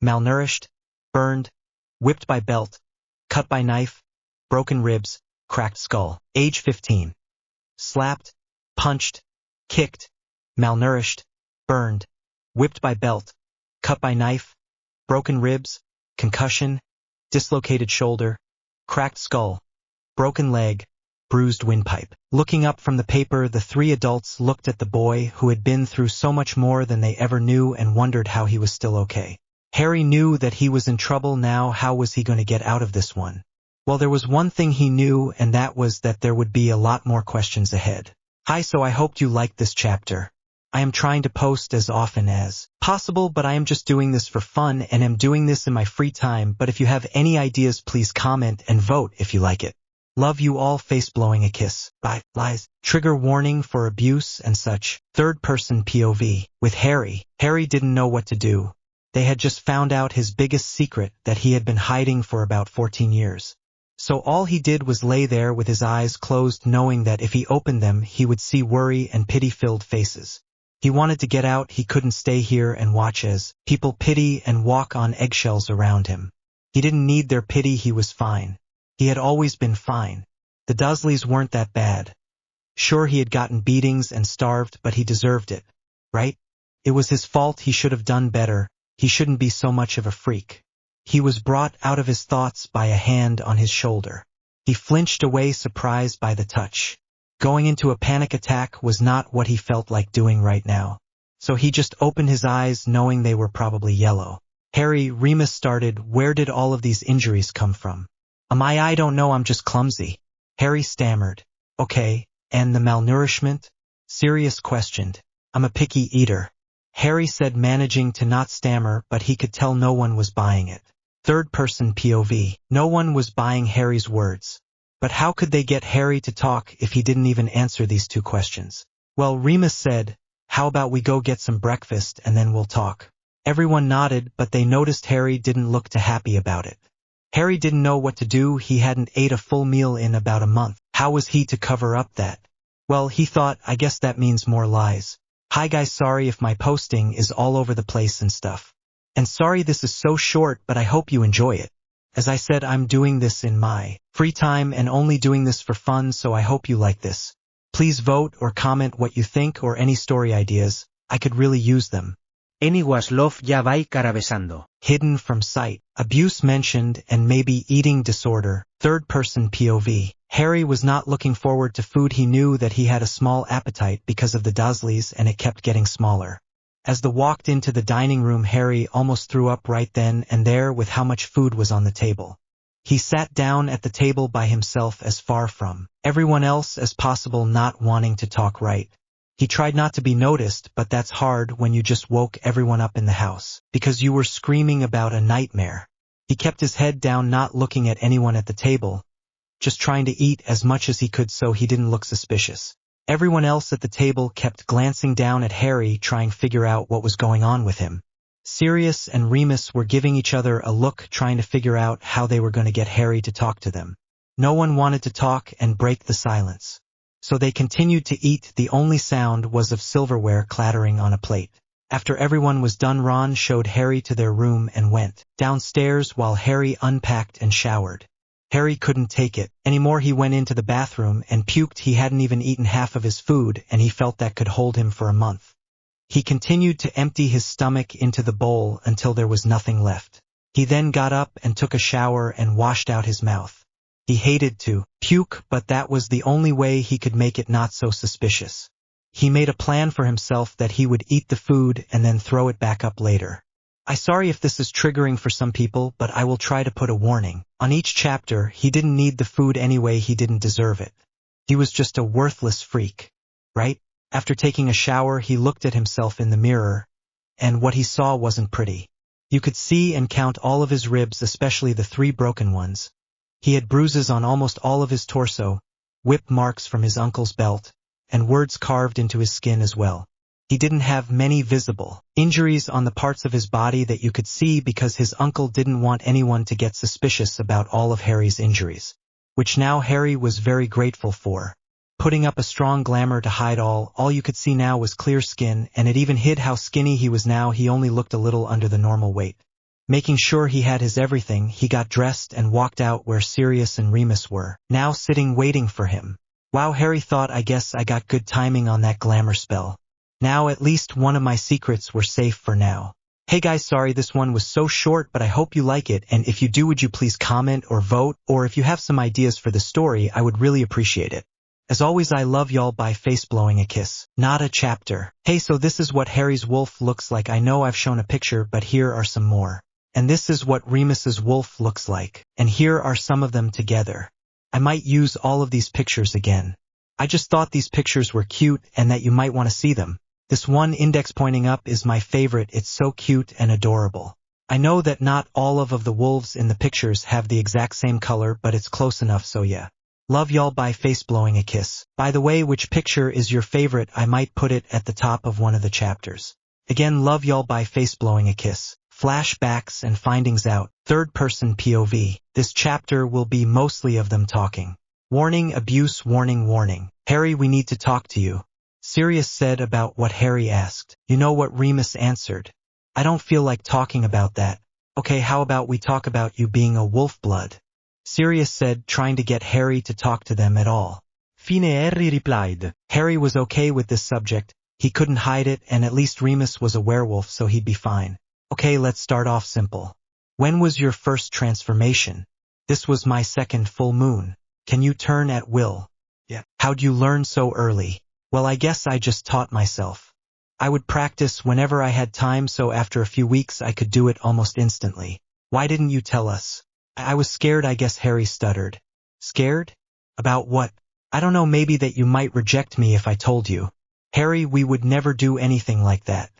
Malnourished. Burned. Whipped by belt. Cut by knife. Broken ribs. Cracked skull. Age 15. Slapped. Punched. Kicked. Malnourished. Burned. Whipped by belt. Cut by knife. Broken ribs. Concussion. Dislocated shoulder. Cracked skull. Broken leg. Bruised windpipe. Looking up from the paper, the three adults looked at the boy who had been through so much more than they ever knew and wondered how he was still okay. Harry knew that he was in trouble now. How was he going to get out of this one? Well, there was one thing he knew, and that was that there would be a lot more questions ahead. Hi, so I hoped you liked this chapter. I am trying to post as often as possible, but I am just doing this for fun and am doing this in my free time. But if you have any ideas, please comment and vote if you like it. Love you all. Face blowing a kiss. Bye. Lies. Trigger warning for abuse and such. Third person POV. With Harry. Harry didn't know what to do. They had just found out his biggest secret that he had been hiding for about 14 years. So all he did was lay there with his eyes closed, knowing that if he opened them, he would see worry and pity-filled faces. He wanted to get out. He couldn't stay here and watch as people pity and walk on eggshells around him. He didn't need their pity. He was fine. He had always been fine. The Dursleys weren't that bad. Sure, he had gotten beatings and starved, but he deserved it, right? It was his fault. He should have done better. He shouldn't be so much of a freak. He was brought out of his thoughts by a hand on his shoulder. He flinched away, surprised by the touch. Going into a panic attack was not what he felt like doing right now. So he just opened his eyes, knowing they were probably yellow. Harry, Remus started, where did all of these injuries come from? I don't know, I'm just clumsy. Harry stammered. Okay, and the malnourishment? Sirius questioned. I'm a picky eater. Harry said, managing to not stammer, but he could tell no one was buying it. Third person POV. No one was buying Harry's words. But how could they get Harry to talk if he didn't even answer these two questions? Well, Remus said, how about we go get some breakfast and then we'll talk. Everyone nodded, but they noticed Harry didn't look too happy about it. Harry didn't know what to do. He hadn't ate a full meal in about a month. How was he to cover up that? Well, he thought, I guess that means more lies. Hi guys, sorry if my posting is all over the place and stuff. And sorry this is so short, but I hope you enjoy it. As I said, I'm doing this in my free time and only doing this for fun, so I hope you like this. Please vote or comment what you think or any story ideas. I could really use them. WEREWOLF ya vai cara besando. Hidden from sight. Abuse mentioned and maybe eating disorder. Third-person POV. Harry was not looking forward to food. He knew that he had a small appetite because of the Dursleys and it kept getting smaller. As they walked into the dining room, Harry almost threw up right then and there with how much food was on the table. He sat down at the table by himself as far from everyone else as possible, not wanting to talk right. He tried not to be noticed, but that's hard when you just woke everyone up in the house because you were screaming about a nightmare. He kept his head down, not looking at anyone at the table, just trying to eat as much as he could so he didn't look suspicious. Everyone else at the table kept glancing down at Harry, trying to figure out what was going on with him. Sirius and Remus were giving each other a look, trying to figure out how they were going to get Harry to talk to them. No one wanted to talk and break the silence. So they continued to eat. The only sound was of silverware clattering on a plate. After everyone was done, Ron showed Harry to their room and went downstairs while Harry unpacked and showered. Harry couldn't take it anymore. He went into the bathroom and puked. He hadn't even eaten half of his food, and he felt that could hold him for a month. He continued to empty his stomach into the bowl until there was nothing left. He then got up and took a shower and washed out his mouth. He hated to puke, but that was the only way he could make it not so suspicious. He made a plan for himself that he would eat the food and then throw it back up later. I'm sorry if this is triggering for some people, but I will try to put a warning. On each chapter, he didn't need the food anyway. He didn't deserve it. He was just a worthless freak, right? After taking a shower, he looked at himself in the mirror, and what he saw wasn't pretty. You could see and count all of his ribs, especially the 3 broken ones. He had bruises on almost all of his torso, whip marks from his uncle's belt, and words carved into his skin as well. He didn't have many visible injuries on the parts of his body that you could see because his uncle didn't want anyone to get suspicious about all of Harry's injuries, which now Harry was very grateful for. Putting up a strong glamour to hide all you could see now was clear skin, and it even hid how skinny he was now. He only looked a little under the normal weight. Making sure he had his everything, he got dressed and walked out where Sirius and Remus were, now sitting waiting for him. Wow, Harry thought, I guess I got good timing on that glamour spell. Now at least one of my secrets were safe for now. Hey guys, sorry this one was so short, but I hope you like it, and if you do, would you please comment or vote, or if you have some ideas for the story, I would really appreciate it. As always, I love y'all. By face blowing a kiss. Not a chapter. Hey, so this is what Harry's wolf looks like. I know I've shown a picture, but here are some more. And this is what Remus's wolf looks like, and here are some of them together. I might use all of these pictures again. I just thought these pictures were cute and that you might want to see them. This one index pointing up is my favorite. It's so cute and adorable. I know that not all of the wolves in the pictures have the exact same color, but it's close enough, so yeah. Love y'all. By face blowing a kiss. By the way, which picture is your favorite? I might put it at the top of one of the chapters. Again, love y'all. By face blowing a kiss. Flashbacks and findings out. Third-person POV. This chapter will be mostly of them talking. Warning, abuse, warning, warning. Harry, we need to talk to you. Sirius said about what Harry asked. You know what Remus answered? I don't feel like talking about that. Okay, how about we talk about you being a wolf blood? Sirius said, trying to get Harry to talk to them at all. Fine. Harry replied. Harry was okay with this subject. He couldn't hide it, and at least Remus was a werewolf, so he'd be fine. Okay, let's start off simple. When was your first transformation? This was my second full moon. Can you turn at will? Yeah. How'd you learn so early? Well, I guess I just taught myself. I would practice whenever I had time, so after a few weeks I could do it almost instantly. Why didn't you tell us? I was scared, I guess. Harry stuttered. Scared? About what? I don't know, maybe that you might reject me if I told you. Harry, we would never do anything like that.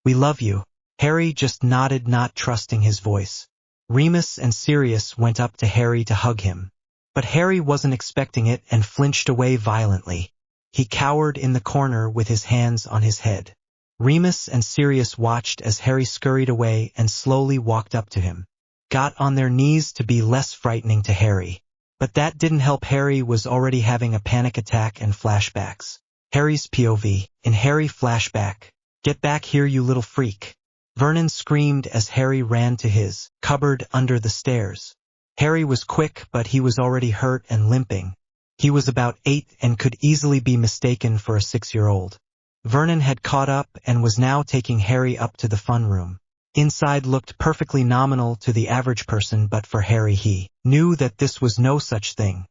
We love you. Harry just nodded, not trusting his voice. Remus and Sirius went up to Harry to hug him. But Harry wasn't expecting it and flinched away violently. He cowered in the corner with his hands on his head. Remus and Sirius watched as Harry scurried away and slowly walked up to him. Got on their knees to be less frightening to Harry. But that didn't help. Harry was already having a panic attack and flashbacks. Harry's POV. In Harry flashback. Get back here, you little freak. Vernon screamed as Harry ran to his cupboard under the stairs. Harry was quick, but he was already hurt and limping. He was about 8 and could easily be mistaken for a 6-year-old. Vernon had caught up and was now taking Harry up to the fun room. Inside looked perfectly nominal to the average person, but for Harry he knew that this was no such thing.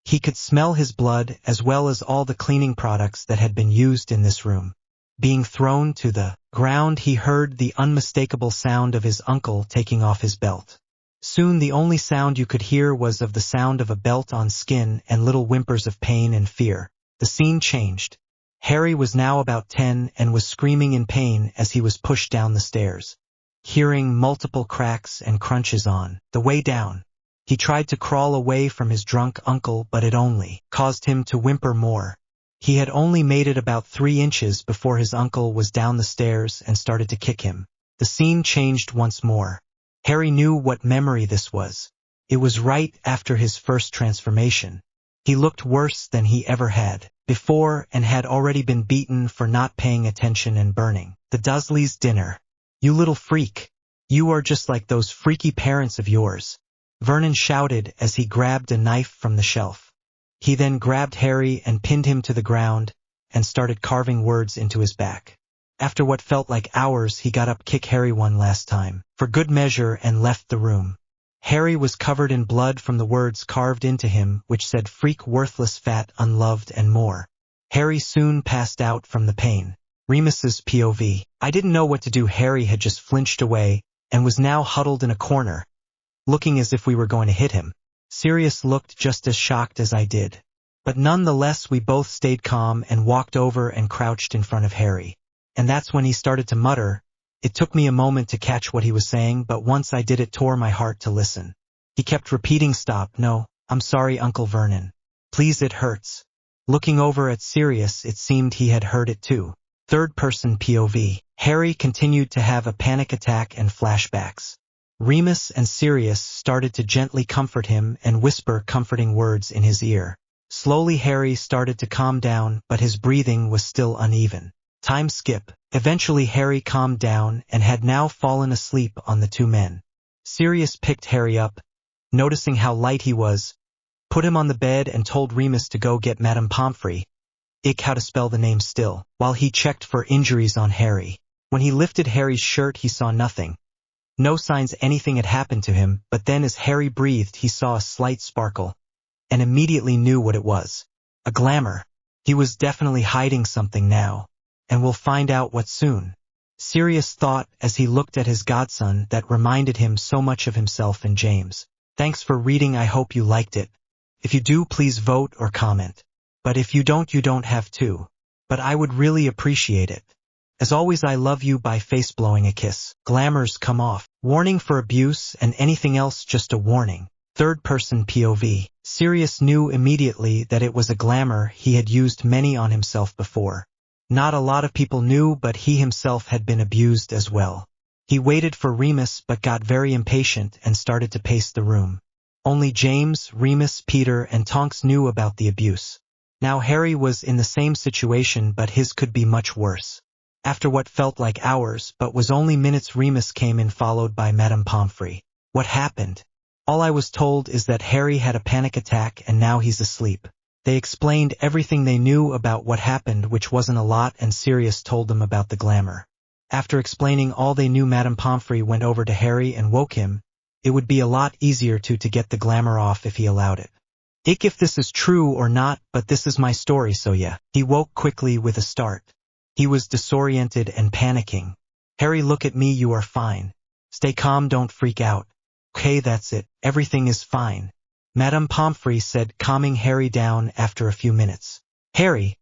He could smell his blood as well as all the cleaning products that had been used in this room. Being thrown to the ground, he heard the unmistakable sound of his uncle taking off his belt. Soon the only sound you could hear was of the sound of a belt on skin and little whimpers of pain and fear. The scene changed. Harry was now about 10 and was screaming in pain as he was pushed down the stairs. Hearing multiple cracks and crunches on the way down. He tried to crawl away from his drunk uncle, but it only caused him to whimper more. He had only made it about 3 inches before his uncle was down the stairs and started to kick him. The scene changed once more. Harry knew what memory this was. It was right after his first transformation. He looked worse than he ever had before and had already been beaten for not paying attention and burning the Dursleys' dinner. You little freak. You are just like those freaky parents of yours. Vernon shouted as he grabbed a knife from the shelf. He then grabbed Harry and pinned him to the ground and started carving words into his back. After what felt like hours, he got up, kick Harry one last time, for good measure, and left the room. Harry was covered in blood from the words carved into him, which said freak, worthless, fat, unloved, and more. Harry soon passed out from the pain. Remus's POV. I didn't know what to do. Harry had just flinched away and was now huddled in a corner, looking as if we were going to hit him. Sirius looked just as shocked as I did. But nonetheless, we both stayed calm and walked over and crouched in front of Harry. And that's when he started to mutter. It took me a moment to catch what he was saying, but once I did, it tore my heart to listen. He kept repeating, stop, no, I'm sorry, Uncle Vernon. Please, it hurts. Looking over at Sirius, it seemed he had heard it too. Third-person POV. Harry continued to have a panic attack and flashbacks. Remus and Sirius started to gently comfort him and whisper comforting words in his ear. Slowly Harry started to calm down, but his breathing was still uneven. Time skip. Eventually Harry calmed down and had now fallen asleep on the 2 men. Sirius picked Harry up, noticing how light he was, put him on the bed and told Remus to go get Madame Pomfrey, how to spell the name still, while he checked for injuries on Harry. When he lifted Harry's shirt, he saw nothing. No signs anything had happened to him, but then as Harry breathed, he saw a slight sparkle, and immediately knew what it was. A glamour. He was definitely hiding something now, and we'll find out what soon. Sirius thought as he looked at his godson that reminded him so much of himself and James. Thanks for reading. I hope you liked it. If you do, please vote or comment. But if you don't have to. But I would really appreciate it. As always, I love you. By face blowing a kiss. Glamours come off. Warning for abuse and anything else, just a warning. Third-person POV. Sirius knew immediately that it was a glamour. He had used many on himself before. Not a lot of people knew, but he himself had been abused as well. He waited for Remus but got very impatient and started to pace the room. Only James, Remus, Peter, and Tonks knew about the abuse. Now Harry was in the same situation, but his could be much worse. After what felt like hours but was only minutes, Remus came in followed by Madame Pomfrey. What happened? All I was told is that Harry had a panic attack and now he's asleep. They explained everything they knew about what happened, which wasn't a lot, and Sirius told them about the glamour. After explaining all they knew, Madame Pomfrey went over to Harry and woke him. It would be a lot easier to get the glamour off if he allowed it. If this is true or not, but this is my story, so yeah. He woke quickly with a start. He was disoriented and panicking. Harry, look at me, you are fine. Stay calm, don't freak out. Okay, that's it, everything is fine. Madame Pomfrey said, calming Harry down after a few minutes. Harry,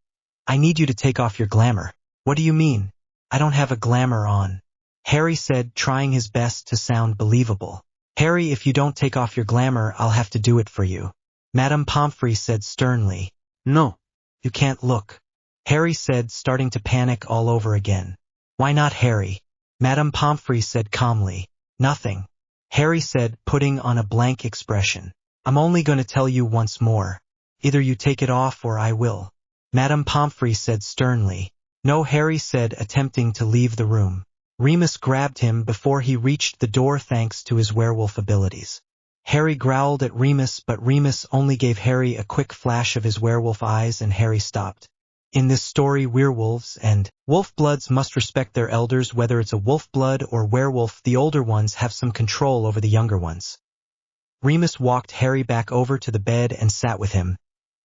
I need you to take off your glamour. What do you mean? I don't have a glamour on. Harry said, trying his best to sound believable. Harry, if you don't take off your glamour, I'll have to do it for you. Madame Pomfrey said sternly. No. You can't look. Harry said, starting to panic all over again. Why not, Harry? Madame Pomfrey said calmly. Nothing. Harry said, putting on a blank expression. I'm only going to tell you once more. Either you take it off or I will. Madame Pomfrey said sternly. No, Harry said, attempting to leave the room. Remus grabbed him before he reached the door thanks to his werewolf abilities. Harry growled at Remus, but Remus only gave Harry a quick flash of his werewolf eyes and Harry stopped. In this story, werewolves and wolf-bloods must respect their elders. Whether it's a wolf-blood or werewolf, the older ones have some control over the younger ones. Remus walked Harry back over to the bed and sat with him,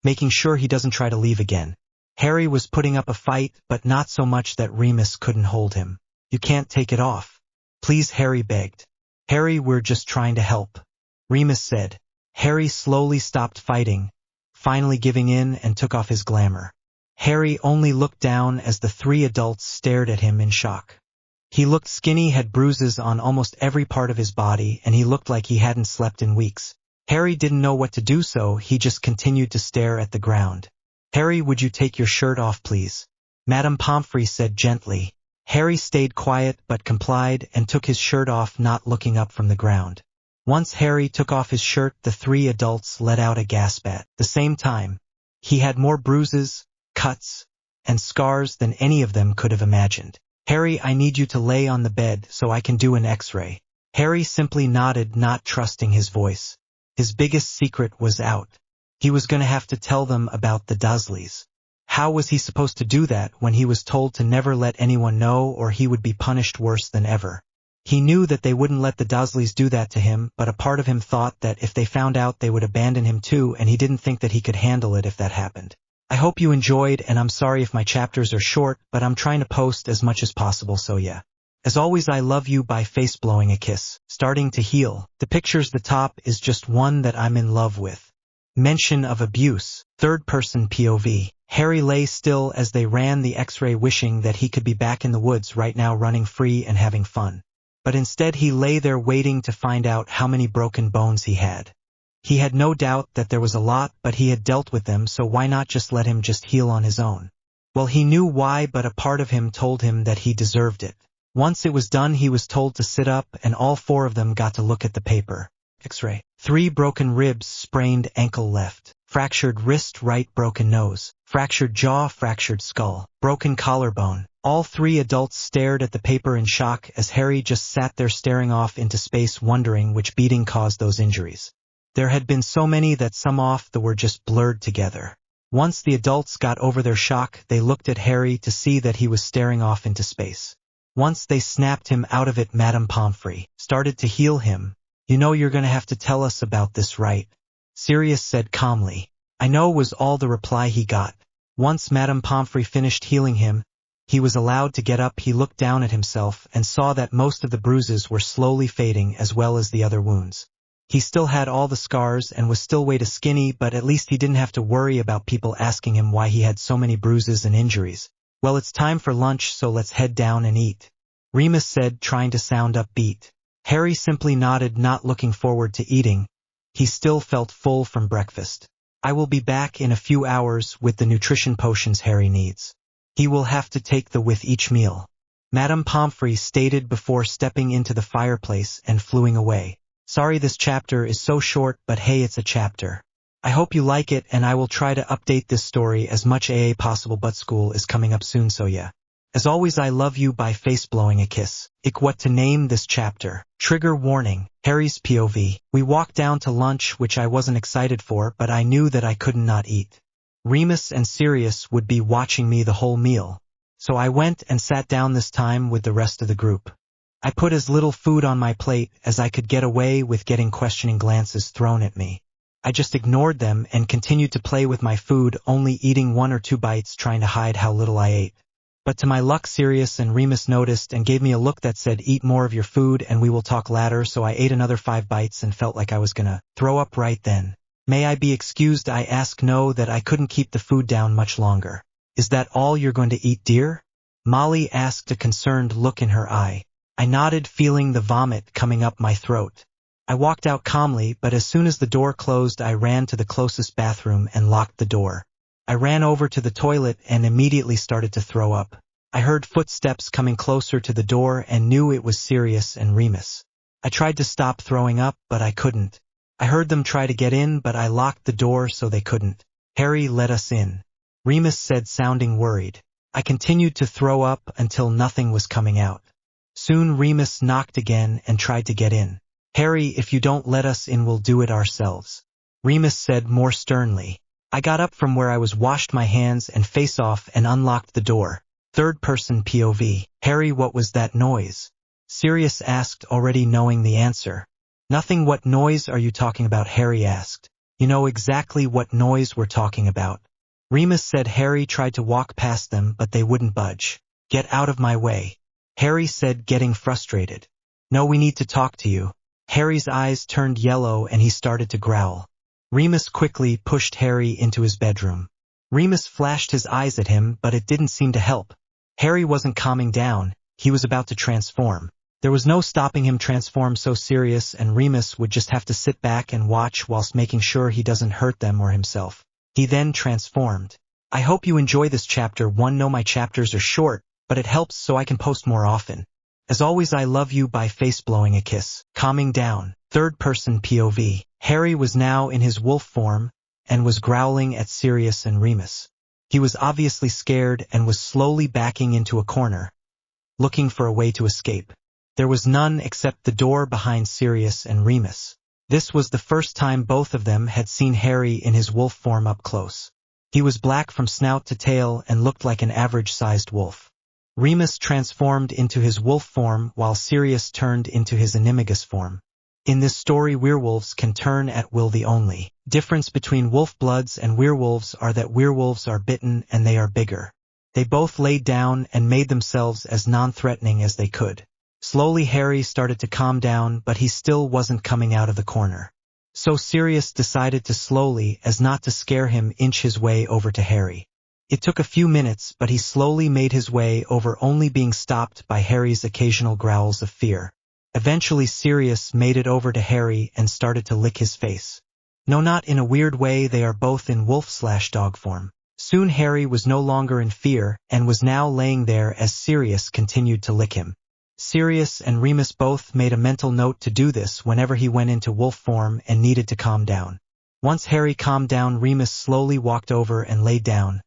making sure he doesn't try to leave again. Harry was putting up a fight, but not so much that Remus couldn't hold him. You can't take it off. Please, Harry begged. Harry, we're just trying to help. Remus said. Harry slowly stopped fighting, finally giving in and took off his glamour. Harry only looked down as the three adults stared at him in shock. He looked skinny, had bruises on almost every part of his body, and he looked like he hadn't slept in weeks. Harry didn't know what to do, so he just continued to stare at the ground. Harry, would you take your shirt off, please? Madame Pomfrey said gently. Harry stayed quiet but complied and took his shirt off, not looking up from the ground. Once Harry took off his shirt, the three adults let out a gasp at the same time. He had more bruises, cuts, and scars than any of them could have imagined. Harry, I need you to lay on the bed so I can do an X-ray. Harry simply nodded, not trusting his voice. His biggest secret was out. He was going to have to tell them about the Dursleys. How was he supposed to do that when he was told to never let anyone know or he would be punished worse than ever? He knew that they wouldn't let the Dursleys do that to him, but a part of him thought that if they found out they would abandon him too, and he didn't think that he could handle it if that happened. I hope you enjoyed, and I'm sorry if my chapters are short, but I'm trying to post as much as possible, so yeah. As always, I love you by face blowing a kiss. Starting to heal. The pictures the top is just one that I'm in love with. Mention of abuse. Third person POV. Harry lay still as they ran the X-ray, wishing that he could be back in the woods right now, running free and having fun. But instead he lay there waiting to find out how many broken bones he had. He had no doubt that there was a lot, but he had dealt with them, so why not just let him just heal on his own? Well, he knew why, but a part of him told him that he deserved it. Once it was done, he was told to sit up, and all four of them got to look at the paper. X-ray. 3 broken ribs, sprained ankle left, fractured wrist right, broken nose, fractured jaw, fractured skull, broken collarbone. All 3 adults stared at the paper in shock as Harry just sat there staring off into space, wondering which beating caused those injuries. There had been so many that some of them were just blurred together. Once the adults got over their shock, they looked at Harry to see that he was staring off into space. Once they snapped him out of it, Madame Pomfrey started to heal him. You know you're going to have to tell us about this, right? Sirius said calmly. I know, was all the reply he got. Once Madame Pomfrey finished healing him, he was allowed to get up. He looked down at himself and saw that most of the bruises were slowly fading, as well as the other wounds. He still had all the scars and was still way too skinny, but at least he didn't have to worry about people asking him why he had so many bruises and injuries. Well, it's time for lunch, so let's head down and eat, Remus said, trying to sound upbeat. Harry simply nodded, not looking forward to eating. He still felt full from breakfast. I will be back in a few hours with the nutrition potions Harry needs. He will have to take them with each meal, Madame Pomfrey stated before stepping into the fireplace and fleeing away. Sorry this chapter is so short, but hey, it's a chapter. I hope you like it, and I will try to update this story as much as possible, but school is coming up soon, so yeah. As always, I love you by face blowing a kiss. What to name this chapter? Trigger warning. Harry's POV. We walked down to lunch, which I wasn't excited for, but I knew that I couldn't not eat. Remus and Sirius would be watching me the whole meal, so I went and sat down this time with the rest of the group. I put as little food on my plate as I could get away with getting questioning glances thrown at me. I just ignored them and continued to play with my food, only eating 1 or 2 bites, trying to hide how little I ate. But to my luck, Sirius and Remus noticed and gave me a look that said, eat more of your food and we will talk later, so I ate another 5 bites and felt like I was gonna throw up right then. May I be excused, I asked. No, that I couldn't keep the food down much longer. Is that all you're going to eat, dear? Molly asked, a concerned look in her eye. I nodded, feeling the vomit coming up my throat. I walked out calmly, but as soon as the door closed, I ran to the closest bathroom and locked the door. I ran over to the toilet and immediately started to throw up. I heard footsteps coming closer to the door and knew it was Sirius and Remus. I tried to stop throwing up, but I couldn't. I heard them try to get in, but I locked the door so they couldn't. Harry let us in, Remus said, sounding worried. I continued to throw up until nothing was coming out. Soon Remus knocked again and tried to get in. Harry, if you don't let us in, we'll do it ourselves, Remus said more sternly. I got up from where I was, washed my hands and face off, and unlocked the door. Third-person POV. Harry, what was that noise? Sirius asked, already knowing the answer. Nothing. What noise are you talking about? Harry asked. You know exactly what noise we're talking about, Remus said. Harry tried to walk past them, but they wouldn't budge. Get out of my way, Harry said, getting frustrated. No, we need to talk to you. Harry's eyes turned yellow and he started to growl. Remus quickly pushed Harry into his bedroom. Remus flashed his eyes at him, but it didn't seem to help. Harry wasn't calming down. He was about to transform. There was no stopping him transform, so Sirius and Remus would just have to sit back and watch whilst making sure he doesn't hurt them or himself. He then transformed. I hope you enjoy this chapter 1. No, my chapters are short, but it helps so I can post more often. As always, I love you. By face blowing a kiss. Calming down. Third-person POV. Harry was now in his wolf form and was growling at Sirius and Remus. He was obviously scared and was slowly backing into a corner, looking for a way to escape. There was none except the door behind Sirius and Remus. This was the first time both of them had seen Harry in his wolf form up close. He was black from snout to tail and looked like an average-sized wolf. Remus transformed into his wolf form while Sirius turned into his animagus form. In this story, werewolves can turn at will. The only difference between wolf bloods and werewolves are that werewolves are bitten and they are bigger. They both laid down and made themselves as non-threatening as they could. Slowly Harry started to calm down, but he still wasn't coming out of the corner. So Sirius decided to slowly, as not to scare him, inch his way over to Harry. It took a few minutes, but he slowly made his way over, only being stopped by Harry's occasional growls of fear. Eventually Sirius made it over to Harry and started to lick his face. No, not in a weird way, they are both in wolf/dog form. Soon Harry was no longer in fear and was now laying there as Sirius continued to lick him. Sirius and Remus both made a mental note to do this whenever he went into wolf form and needed to calm down. Once Harry calmed down, Remus slowly walked over and laid down,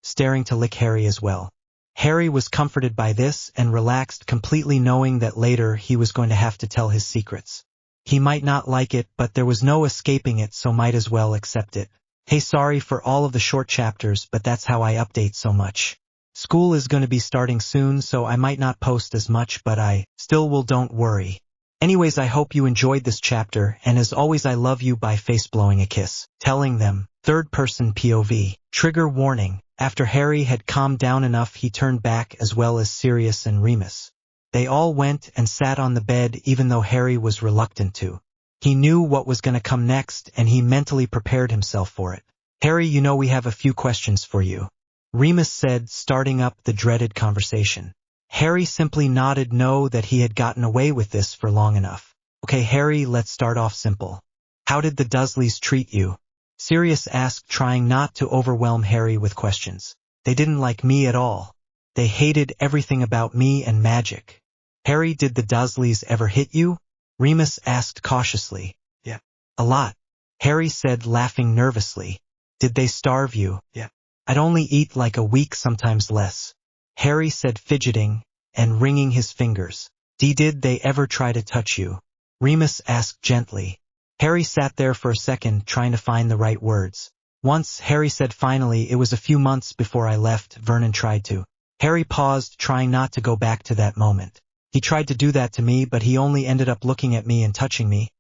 staring to lick Harry as well. Harry was comforted by this and relaxed completely, knowing that later he was going to have to tell his secrets. He might not like it, but there was no escaping it, so might as well accept it. Hey, sorry for all of the short chapters, but that's how I update so much. School is going to be starting soon, so I might not post as much, but I still will, don't worry. Anyways, I hope you enjoyed this chapter, and as always, I love you. By face blowing a kiss. Telling them. Third-person POV. Trigger warning. After Harry had calmed down enough, he turned back, as well as Sirius and Remus. They all went and sat on the bed, even though Harry was reluctant to. He knew what was going to come next, and he mentally prepared himself for it. Harry, you know, we have a few questions for you, Remus said, starting up the dreaded conversation. Harry simply nodded no, that he had gotten away with this for long enough. Okay, Harry, let's start off simple. How did the Dursleys treat you? Sirius asked, trying not to overwhelm Harry with questions. They didn't like me at all. They hated everything about me and magic. Harry, did the Dursleys ever hit you? Remus asked cautiously. Yeah. A lot, Harry said, laughing nervously. Did they starve you? Yeah. I'd only eat like a week, sometimes less, Harry said, fidgeting and wringing his fingers. Did they ever try to touch you? Remus asked gently. Harry sat there for a second, trying to find the right words. Once, Harry said finally, it was a few months before I left, Vernon tried to. Harry paused, trying not to go back to that moment. He tried to do that to me, but he only ended up looking at me and touching me.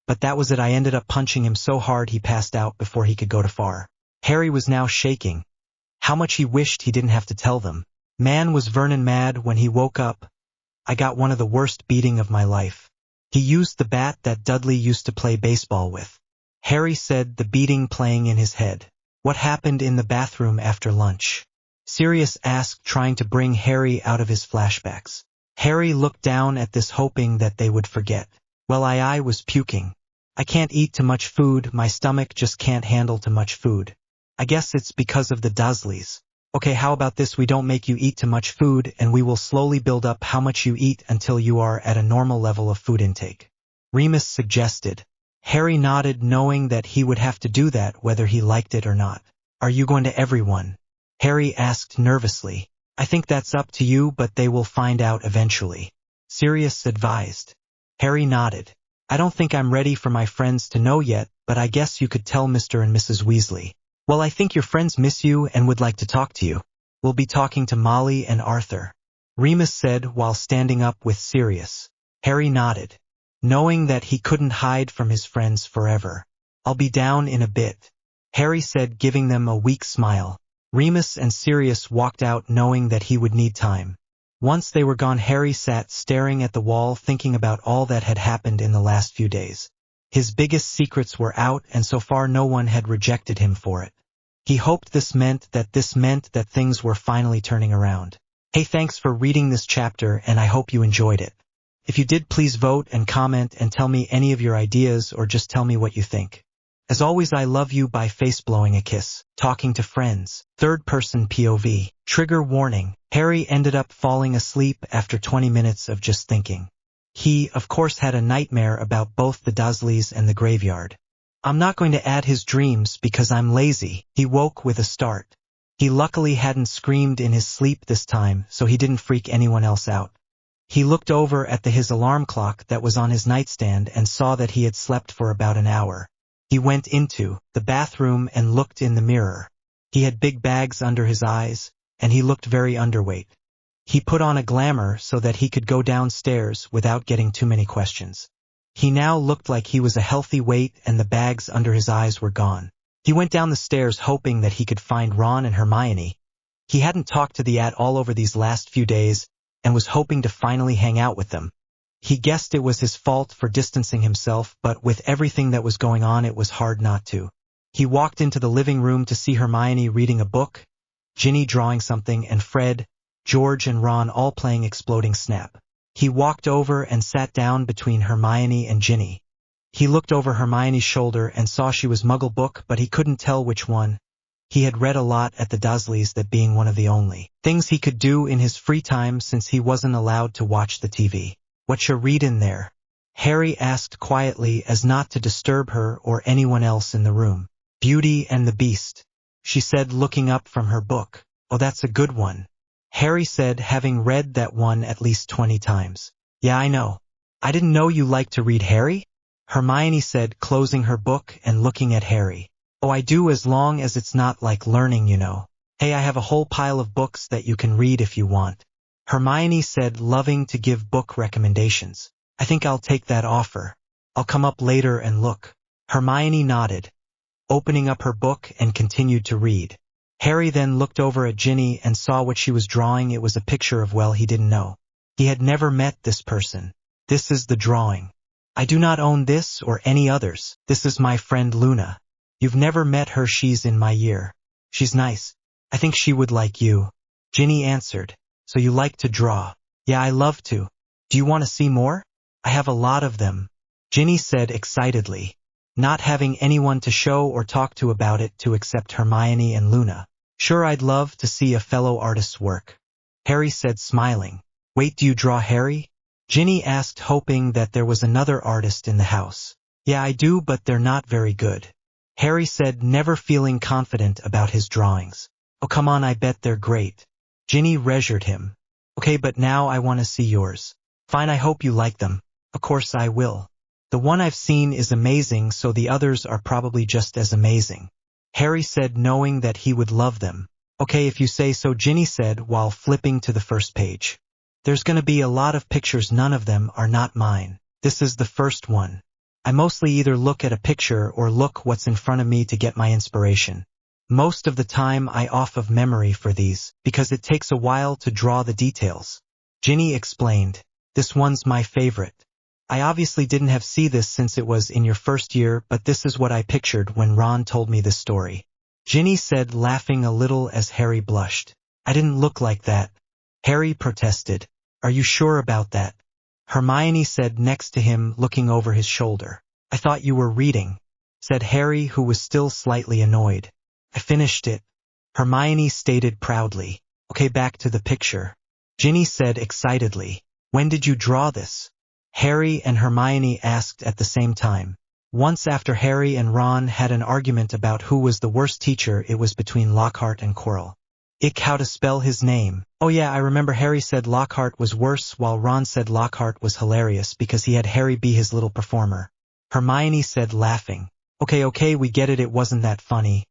But that was it. I ended up punching him so hard he passed out before he could go too far. Harry was now shaking. How much he wished he didn't have to tell them. Man, was Vernon mad when he woke up. I got one of the worst beating of my life. He used the bat that Dudley used to play baseball with, Harry said, the beating playing in his head. What happened in the bathroom after lunch? Sirius asked, trying to bring Harry out of his flashbacks. Harry looked down at this, hoping that they would forget. Well, I was puking. I can't eat too much food, my stomach just can't handle too much food. I guess it's because of the Dursleys. Okay, how about this? We don't make you eat too much food, and we will slowly build up how much you eat until you are at a normal level of food intake. Remus suggested. Harry nodded, knowing that he would have to do that whether he liked it or not. Are you going to everyone? Harry asked nervously. I think that's up to you, but they will find out eventually. Sirius advised. Harry nodded. I don't think I'm ready for my friends to know yet, but I guess you could tell Mr. and Mrs. Weasley. Well, I think your friends miss you and would like to talk to you. We'll be talking to Molly and Arthur, Remus said while standing up with Sirius. Harry nodded, knowing that he couldn't hide from his friends forever. I'll be down in a bit, Harry said, giving them a weak smile. Remus and Sirius walked out, knowing that he would need time. Once they were gone, Harry sat staring at the wall, thinking about all that had happened in the last few days. His biggest secrets were out, and so far no one had rejected him for it. He hoped this meant that things were finally turning around. Hey, thanks for reading this chapter, and I hope you enjoyed it. If you did, please vote and comment and tell me any of your ideas, or just tell me what you think. As always, I love you. By face blowing a kiss. Talking to friends. Third person POV. Trigger warning. Harry ended up falling asleep after 20 minutes of just thinking. He, of course, had a nightmare about both the Dursleys and the graveyard. I'm not going to add his dreams because I'm lazy. He woke with a start. He luckily hadn't screamed in his sleep this time, so he didn't freak anyone else out. He looked over at his alarm clock that was on his nightstand and saw that he had slept for about an hour. He went into the bathroom and looked in the mirror. He had big bags under his eyes, and he looked very underweight. He put on a glamour so that he could go downstairs without getting too many questions. He now looked like he was a healthy weight, and the bags under his eyes were gone. He went down the stairs hoping that he could find Ron and Hermione. He hadn't talked to the at all over these last few days, and was hoping to finally hang out with them. He guessed it was his fault for distancing himself, but with everything that was going on, it was hard not to. He walked into the living room to see Hermione reading a book, Ginny drawing something, and Fred, George, and Ron all playing Exploding Snap. He walked over and sat down between Hermione and Ginny. He looked over Hermione's shoulder and saw she was Muggle book, but he couldn't tell which one. He had read a lot at the Dursleys, that being one of the only things he could do in his free time since he wasn't allowed to watch the TV. What you read in there? Harry asked quietly, as not to disturb her or anyone else in the room. Beauty and the Beast, she said, looking up from her book. Oh, that's a good one, Harry said, having read that one at least 20 times. Yeah, I know. I didn't know you liked to read, Harry, Hermione said, closing her book and looking at Harry. Oh, I do, as long as it's not like learning, you know. Hey, I have a whole pile of books that you can read if you want, Hermione said, loving to give book recommendations. I think I'll take that offer. I'll come up later and look. Hermione nodded, opening up her book and continued to read. Harry then looked over at Ginny and saw what she was drawing. It was a picture of, well, he didn't know. He had never met this person. This is the drawing. I do not own this or any others. This is my friend Luna. You've never met her. She's in my year. She's nice. I think she would like you. Ginny answered. So you like to draw? Yeah, I love to. Do you want to see more? I have a lot of them, Ginny said excitedly, not having anyone to show or talk to about it to except Hermione and Luna. Sure, I'd love to see a fellow artist's work, Harry said, smiling. Wait, do you draw, Harry? Ginny asked, hoping that there was another artist in the house. Yeah, I do, but they're not very good, Harry said, never feeling confident about his drawings. Oh, come on, I bet they're great. Ginny reassured him. Okay, but now I want to see yours. Fine, I hope you like them. Of course I will. The one I've seen is amazing, so the others are probably just as amazing, Harry said, knowing that he would love them. Okay, if you say so, Ginny said while flipping to the first page. There's going to be a lot of pictures. None of them are not mine. This is the first one. I mostly either look at a picture or look what's in front of me to get my inspiration. Most of the time I off of memory for these, because it takes a while to draw the details. Ginny explained. This one's my favorite. I obviously didn't have seen this since it was in your first year, but this is what I pictured when Ron told me this story, Ginny said, laughing a little as Harry blushed. I didn't look like that, Harry protested. Are you sure about that? Hermione said next to him, looking over his shoulder. I thought you were reading, said Harry, who was still slightly annoyed. I finished it, Hermione stated proudly. Okay, back to the picture, Ginny said excitedly. When did you draw this? Harry and Hermione asked at the same time. Once after Harry and Ron had an argument about who was the worst teacher, it was between Lockhart and Quirrell. Ick, how to spell his name. Oh yeah, I remember Harry said Lockhart was worse while Ron said Lockhart was hilarious because he had Harry be his little performer. Hermione said laughing. Okay, we get it, it wasn't that funny.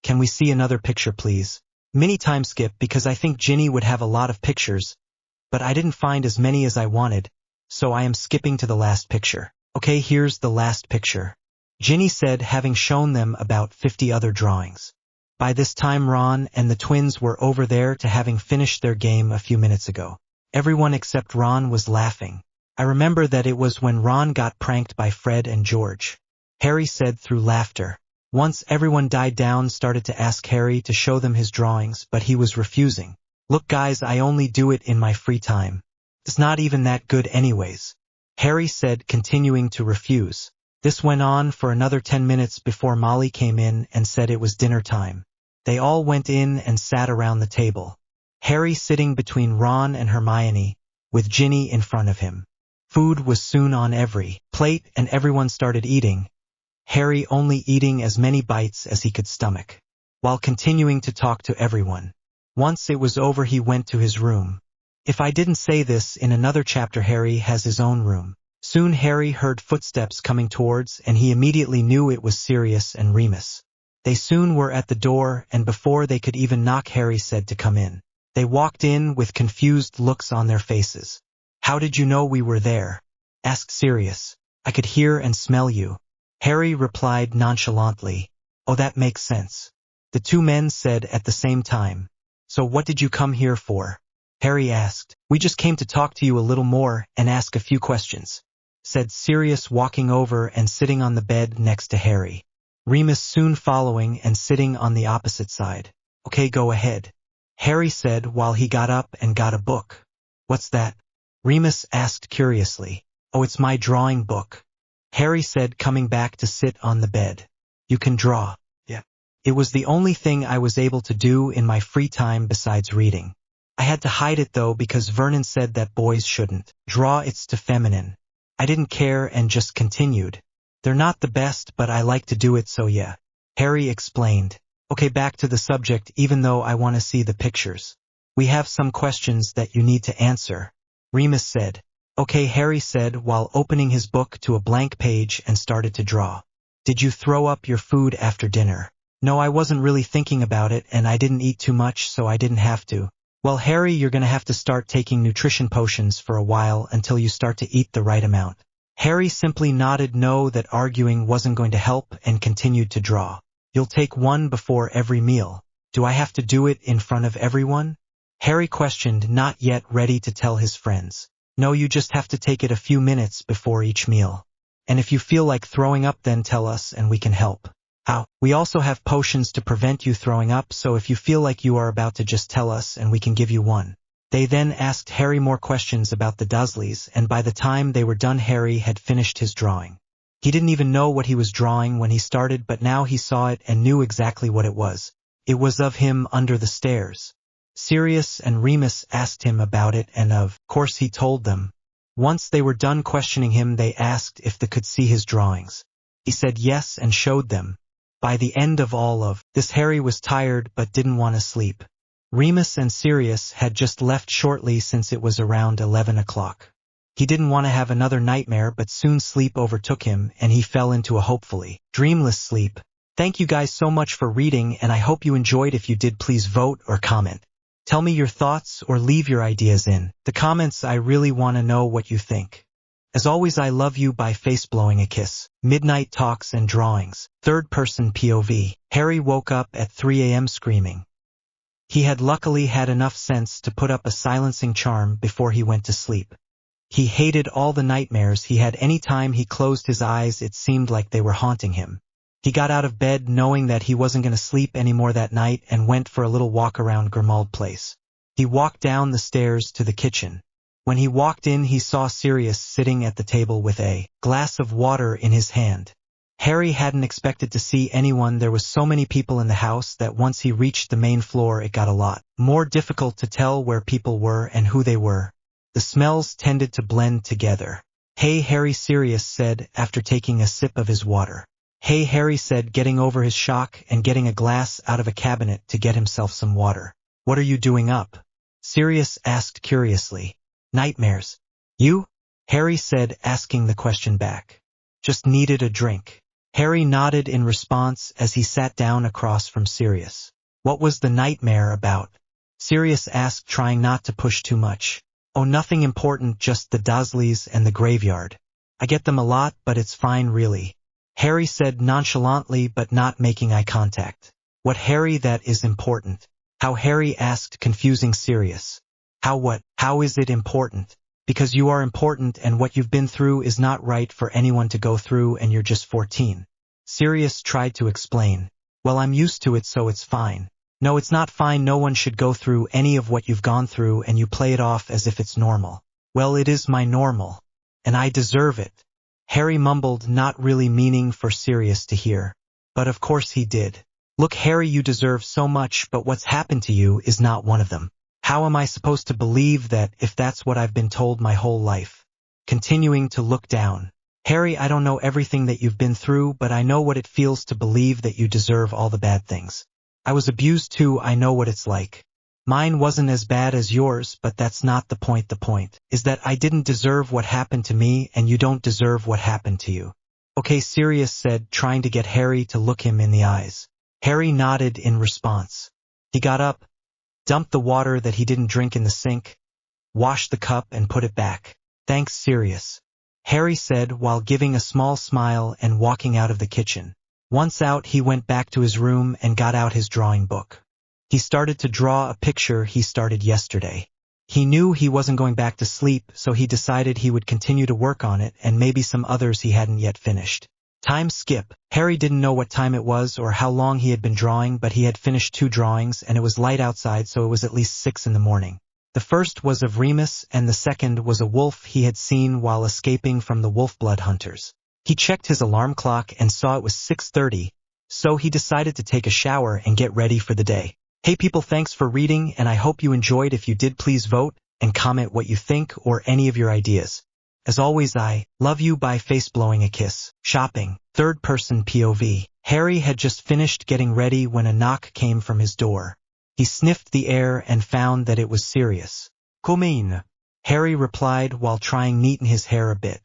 Can we see another picture please? Mini time skip because I think Ginny would have a lot of pictures, but I didn't find as many as I wanted, so I am skipping to the last picture. Okay, here's the last picture, Ginny said, having shown them about 50 other drawings. By this time Ron and the twins were over there to having finished their game a few minutes ago. Everyone except Ron was laughing. I remember that it was when Ron got pranked by Fred and George, Harry said through laughter. Once everyone died down, started to ask Harry to show them his drawings, but he was refusing. Look guys, I only do it in my free time. It's not even that good anyways, Harry said, continuing to refuse. This went on for another 10 minutes before Molly came in and said it was dinner time. They all went in and sat around the table, Harry sitting between Ron and Hermione, with Ginny in front of him. Food was soon on every plate and everyone started eating, Harry only eating as many bites as he could stomach, while continuing to talk to everyone. Once it was over, he went to his room. If I didn't say this, in another chapter Harry has his own room. Soon Harry heard footsteps coming towards, and he immediately knew it was Sirius and Remus. They soon were at the door, and before they could even knock, Harry said to come in. They walked in with confused looks on their faces. How did you know we were there? Asked Sirius. I could hear and smell you, Harry replied nonchalantly. Oh, that makes sense, the two men said at the same time. So what did you come here for? Harry asked. We just came to talk to you a little more and ask a few questions, said Sirius, walking over and sitting on the bed next to Harry. Remus soon following and sitting on the opposite side. Okay, go ahead, Harry said while he got up and got a book. What's that? Remus asked curiously. Oh, it's my drawing book, Harry said, coming back to sit on the bed. You can draw? Yeah. It was the only thing I was able to do in my free time besides reading. I had to hide it though because Vernon said that boys shouldn't draw, it's too feminine. I didn't care and just continued. They're not the best, but I like to do it, so yeah, Harry explained. Okay, back to the subject, even though I want to see the pictures. We have some questions that you need to answer, Remus said. Okay, Harry said while opening his book to a blank page and started to draw. Did you throw up your food after dinner? No, I wasn't really thinking about it and I didn't eat too much, so I didn't have to. Well, Harry, you're gonna have to start taking nutrition potions for a while until you start to eat the right amount. Harry simply nodded no, that arguing wasn't going to help, and continued to draw. You'll take one before every meal. Do I have to do it in front of everyone? Harry questioned, not yet ready to tell his friends. No, you just have to take it a few minutes before each meal. And if you feel like throwing up, then tell us and we can help. We also have potions to prevent you throwing up, so if you feel like you are about to, just tell us and we can give you one. They then asked Harry more questions about the Dursleys, and by the time they were done, Harry had finished his drawing. He didn't even know what he was drawing when he started, but now he saw it and knew exactly what it was. It was of him under the stairs. Sirius and Remus asked him about it, and of course he told them. Once they were done questioning him, they asked if they could see his drawings. He said yes and showed them. By the end of all of this, Harry was tired but didn't want to sleep. Remus and Sirius had just left shortly since it was around 11 o'clock. He didn't want to have another nightmare, but soon sleep overtook him and he fell into a hopefully dreamless sleep. Thank you guys so much for reading, and I hope you enjoyed. If you did, please vote or comment. Tell me your thoughts or leave your ideas in the comments. I really want to know what you think. As always, I love you. By face blowing a kiss. Midnight talks and drawings. Third person POV. Harry woke up at 3 a.m. screaming. He had luckily had enough sense to put up a silencing charm before he went to sleep. He hated all the nightmares he had. Any time he closed his eyes, it seemed like they were haunting him. He got out of bed knowing that he wasn't going to sleep anymore that night and went for a little walk around Grimmauld Place. He walked down the stairs to the kitchen. When he walked in, he saw Sirius sitting at the table with a glass of water in his hand. Harry hadn't expected to see anyone. There was so many people in the house that once he reached the main floor it got a lot more difficult to tell where people were and who they were. The smells tended to blend together. "Hey Harry," Sirius said after taking a sip of his water. "Hey Harry," said, getting over his shock and getting a glass out of a cabinet to get himself some water. "What are you doing up?" Sirius asked curiously. "Nightmares." "You?" Harry said, asking the question back. "Just needed a drink." Harry nodded in response as he sat down across from Sirius. "What was the nightmare about?" Sirius asked, trying not to push too much. "Oh, nothing important, just the Dursleys and the graveyard. I get them a lot, but it's fine really," Harry said nonchalantly but not making eye contact. "What, Harry, that is important?" "How?" Harry asked, confusing Sirius. "How what? How is it important?" "Because you are important and what you've been through is not right for anyone to go through and you're just 14. Sirius tried to explain. "Well, I'm used to it, so it's fine." "No, it's not fine. No one should go through any of what you've gone through and you play it off as if it's normal." "Well, it is my normal. And I deserve it," Harry mumbled, not really meaning for Sirius to hear. But of course he did. "Look, Harry, you deserve so much, but what's happened to you is not one of them. How am I supposed to believe that if that's what I've been told my whole life?" Continuing to look down. "Harry, I don't know everything that you've been through, but I know what it feels to believe that you deserve all the bad things. I was abused too, I know what it's like. Mine wasn't as bad as yours, but that's not the point. The point is that I didn't deserve what happened to me and you don't deserve what happened to you." "Okay," Sirius said, trying to get Harry to look him in the eyes. Harry nodded in response. He got up, dumped the water that he didn't drink in the sink, washed the cup and put it back. "Thanks, Sirius," Harry said while giving a small smile and walking out of the kitchen. Once out, he went back to his room and got out his drawing book. He started to draw a picture he started yesterday. He knew he wasn't going back to sleep, so he decided he would continue to work on it and maybe some others he hadn't yet finished. Time skip. Harry didn't know what time it was or how long he had been drawing, but he had finished 2 drawings and it was light outside, so it was at least 6 in the morning. The first was of Remus and the second was a wolf he had seen while escaping from the wolf blood hunters. He checked his alarm clock and saw it was 6:30, so he decided to take a shower and get ready for the day. Hey people, thanks for reading and I hope you enjoyed. If you did, please vote and comment what you think or any of your ideas. As always, I love you. By face blowing a kiss. Shopping. Third person POV. Harry had just finished getting ready when a knock came from his door. He sniffed the air and found that it was Sirius. "Come in," Harry replied while trying to neaten his hair a bit.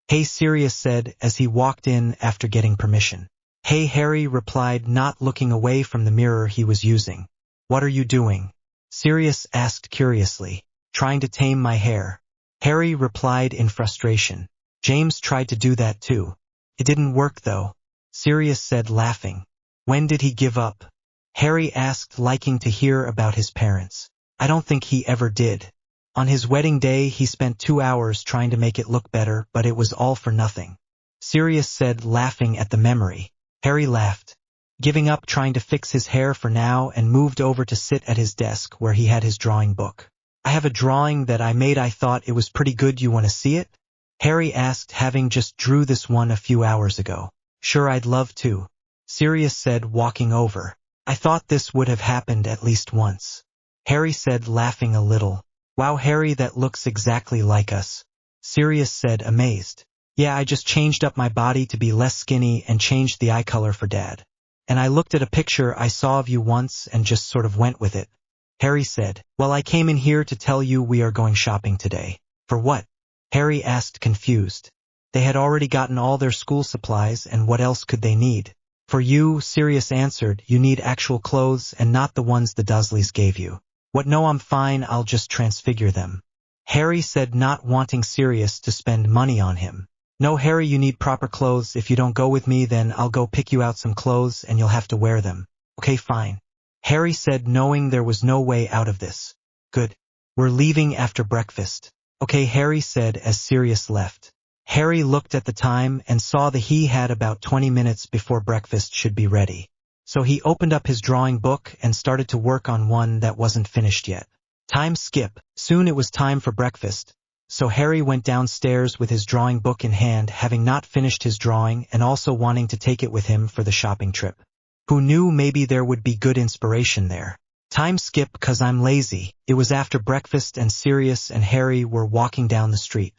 "Hey," Sirius said as he walked in after getting permission. "Hey," Harry replied, not looking away from the mirror he was using. "What are you doing?" Sirius asked curiously. "Trying to tame my hair," Harry replied in frustration. "James tried to do that too. It didn't work though," Sirius said, laughing. "When did he give up?" Harry asked, liking to hear about his parents. "I don't think he ever did. On his wedding day he spent 2 hours trying to make it look better, but it was all for nothing," Sirius said, laughing at the memory. Harry laughed, giving up trying to fix his hair for now, and moved over to sit at his desk where he had his drawing book. "I have a drawing that I made. I thought it was pretty good. You want to see it?" Harry asked, having just drew this one a few hours ago. "Sure, I'd love to," Sirius said, walking over. "I thought this would have happened at least once," Harry said, laughing a little. "Wow, Harry, that looks exactly like us," Sirius said, amazed. "Yeah, I just changed up my body to be less skinny and changed the eye color for Dad. And I looked at a picture I saw of you once and just sort of went with it," Harry said. "Well, I came in here to tell you we are going shopping today." "For what?" Harry asked, confused. They had already gotten all their school supplies, and what else could they need? "For you," Sirius answered. "You need actual clothes and not the ones the Dursleys gave you." "What? No, I'm fine. I'll just transfigure them," Harry said, not wanting Sirius to spend money on him. "No, Harry, you need proper clothes. If you don't go with me, then I'll go pick you out some clothes and you'll have to wear them." "Okay, fine," Harry said, knowing there was no way out of this. "Good. We're leaving after breakfast." "Okay," Harry said as Sirius left. Harry looked at the time and saw that he had about 20 minutes before breakfast should be ready. So he opened up his drawing book and started to work on one that wasn't finished yet. Time skip. Soon it was time for breakfast. So Harry went downstairs with his drawing book in hand, having not finished his drawing and also wanting to take it with him for the shopping trip. Who knew, maybe there would be good inspiration there. Time skip 'cause I'm lazy. It was after breakfast and Sirius and Harry were walking down the street.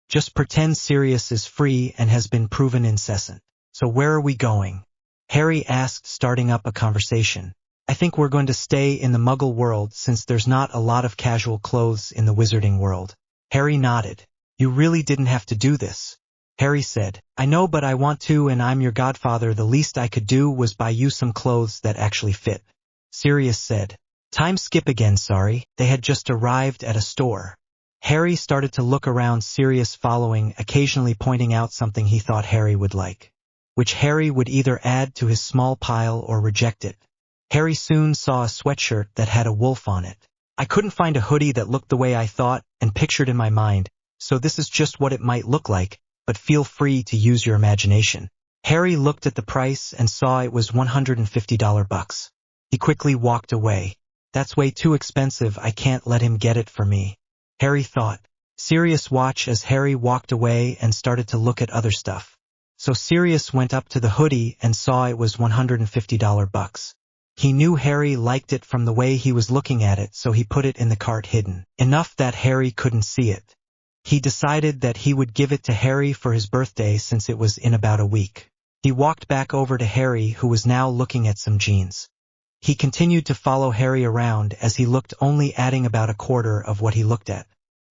Just pretend Sirius is free and has been proven incessant. So where are we going? Harry asked, starting up a conversation. I think we're going to stay in the Muggle world since there's not a lot of casual clothes in the Wizarding world. Harry nodded. You really didn't have to do this. Harry said, I know, but I want to, and I'm your godfather. The least I could do was buy you some clothes that actually fit. Sirius said. Time skip again, sorry. They had just arrived at a store. Harry started to look around, Sirius following, occasionally pointing out something he thought Harry would like, which Harry would either add to his small pile or reject it. Harry soon saw a sweatshirt that had a wolf on it. I couldn't find a hoodie that looked the way I thought and pictured in my mind, so this is just what it might look like, but feel free to use your imagination. Harry looked at the price and saw it was $150 bucks. He quickly walked away. That's way too expensive, I can't let him get it for me, Harry thought. Sirius watched as Harry walked away and started to look at other stuff. So Sirius went up to the hoodie and saw it was $150 bucks. He knew Harry liked it from the way he was looking at it, so he put it in the cart hidden, enough that Harry couldn't see it. He decided that he would give it to Harry for his birthday since it was in about a week. He walked back over to Harry, who was now looking at some jeans. He continued to follow Harry around as he looked, only adding about a quarter of what he looked at.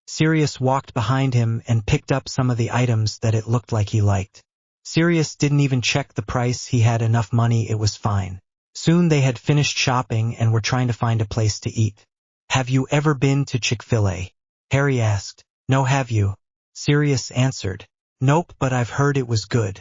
Sirius walked behind him and picked up some of the items that it looked like he liked. Sirius didn't even check the price, he had enough money, it was fine. Soon they had finished shopping and were trying to find a place to eat. Have you ever been to Chick-fil-A? Harry asked. No, have you? Sirius answered. Nope, but I've heard it was good.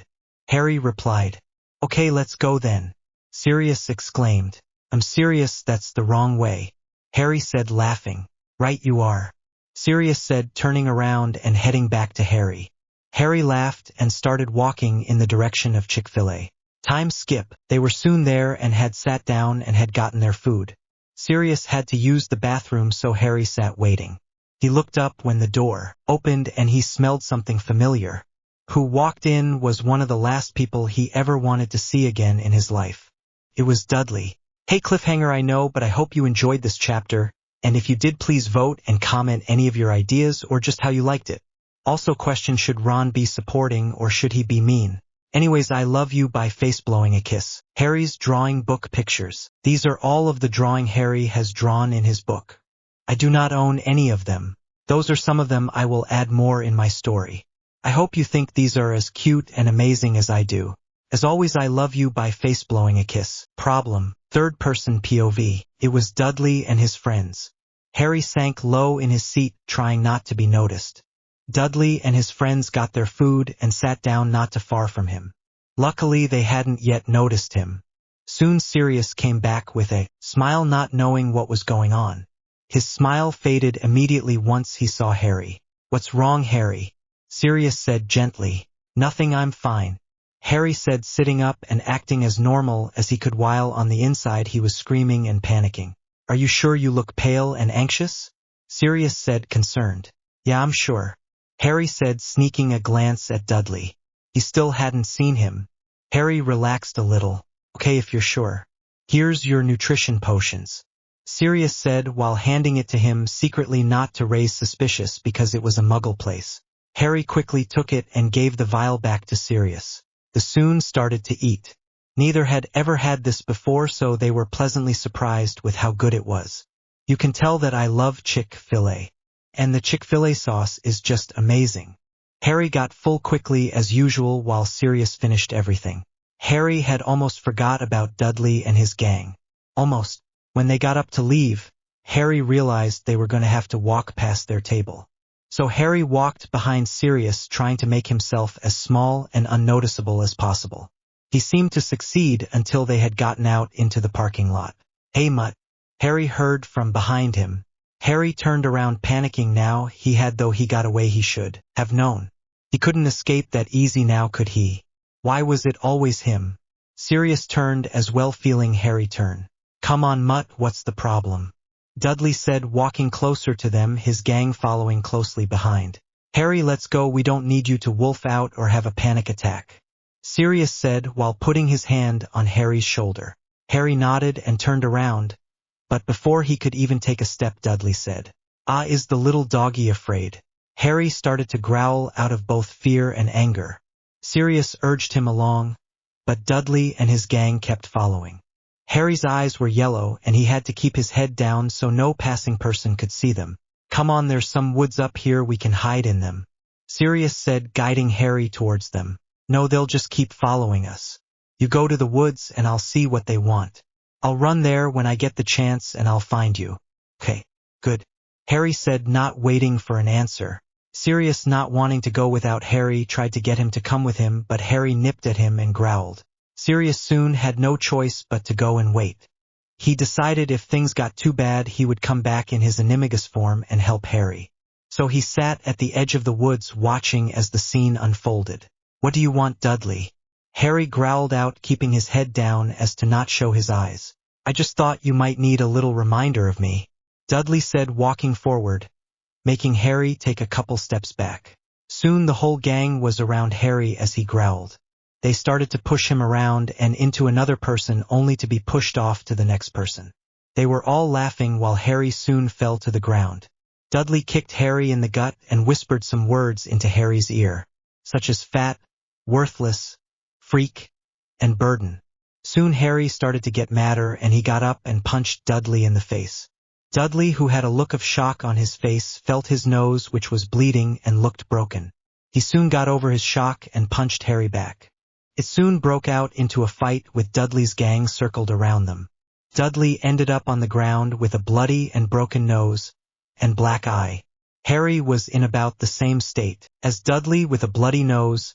Harry replied. Okay, let's go then. Sirius exclaimed. I'm serious, that's the wrong way. Harry said, laughing. Right you are. Sirius said, turning around and heading back to Harry. Harry laughed and started walking in the direction of Chick-fil-A. Time skip. They were soon there and had sat down and had gotten their food. Sirius had to use the bathroom, so Harry sat waiting. He looked up when the door opened and he smelled something familiar. Who walked in was one of the last people he ever wanted to see again in his life. It was Dudley. Hey, cliffhanger, I know, but I hope you enjoyed this chapter, and if you did, please vote and comment any of your ideas or just how you liked it. Also, question, should Ron be supporting or should he be mean? Anyways, I love you by face blowing a kiss. Harry's drawing book pictures. These are all of the drawing Harry has drawn in his book. I do not own any of them. Those are some of them. I will add more in my story. I hope you think these are as cute and amazing as I do. As always, I love you by face blowing a kiss. Problem. Third person POV. It was Dudley and his friends. Harry sank low in his seat, trying not to be noticed. Dudley and his friends got their food and sat down not too far from him. Luckily, they hadn't yet noticed him. Soon Sirius came back with a smile, not knowing what was going on. His smile faded immediately once he saw Harry. What's wrong, Harry? Sirius said gently. Nothing, I'm fine. Harry said, sitting up and acting as normal as he could, while on the inside he was screaming and panicking. Are you sure? You look pale and anxious? Sirius said, concerned. Yeah, I'm sure. Harry said, sneaking a glance at Dudley. He still hadn't seen him. Harry relaxed a little. Okay, if you're sure. Here's your nutrition potions. Sirius said while handing it to him, secretly, not to raise suspicious because it was a Muggle place. Harry quickly took it and gave the vial back to Sirius. They soon started to eat. Neither had ever had this before, so they were pleasantly surprised with how good it was. You can tell that I love Chick-fil-A. And the Chick-fil-A sauce is just amazing. Harry got full quickly as usual while Sirius finished everything. Harry had almost forgot about Dudley and his gang. Almost. When they got up to leave, Harry realized they were going to have to walk past their table. So Harry walked behind Sirius, trying to make himself as small and unnoticeable as possible. He seemed to succeed until they had gotten out into the parking lot. Hey, Mutt. Harry heard from behind him. Harry turned around, panicking now. He had, though he got away, he should have known. He couldn't escape that easy now, could he? Why was it always him? Sirius turned as well, feeling Harry turn. Come on, Mutt, what's the problem? Dudley said, walking closer to them, his gang following closely behind. Harry, let's go, we don't need you to wolf out or have a panic attack. Sirius said while putting his hand on Harry's shoulder. Harry nodded and turned around, but before he could even take a step, Dudley said, "Ah, is the little doggy afraid?" Harry started to growl out of both fear and anger. Sirius urged him along, but Dudley and his gang kept following. Harry's eyes were yellow and he had to keep his head down so no passing person could see them. "Come on, there's some woods up here, we can hide in them," Sirius said, guiding Harry towards them. "No, they'll just keep following us. You go to the woods and I'll see what they want. I'll run there when I get the chance and I'll find you." "Okay, good," Harry said, not waiting for an answer. Sirius, not wanting to go without Harry, tried to get him to come with him, but Harry nipped at him and growled. Sirius soon had no choice but to go and wait. He decided if things got too bad he would come back in his animagus form and help Harry. So he sat at the edge of the woods watching as the scene unfolded. "What do you want, Dudley?" Harry growled out, keeping his head down as to not show his eyes. "I just thought you might need a little reminder of me," Dudley said, walking forward, making Harry take a couple steps back. Soon the whole gang was around Harry as he growled. They started to push him around and into another person, only to be pushed off to the next person. They were all laughing while Harry soon fell to the ground. Dudley kicked Harry in the gut and whispered some words into Harry's ear, such as fat, worthless, freak, and burden. Soon Harry started to get madder and he got up and punched Dudley in the face. Dudley, who had a look of shock on his face, felt his nose, which was bleeding and looked broken. He soon got over his shock and punched Harry back. It soon broke out into a fight with Dudley's gang circled around them. Dudley ended up on the ground with a bloody and broken nose and black eye. Harry was in about the same state as Dudley, with a bloody nose,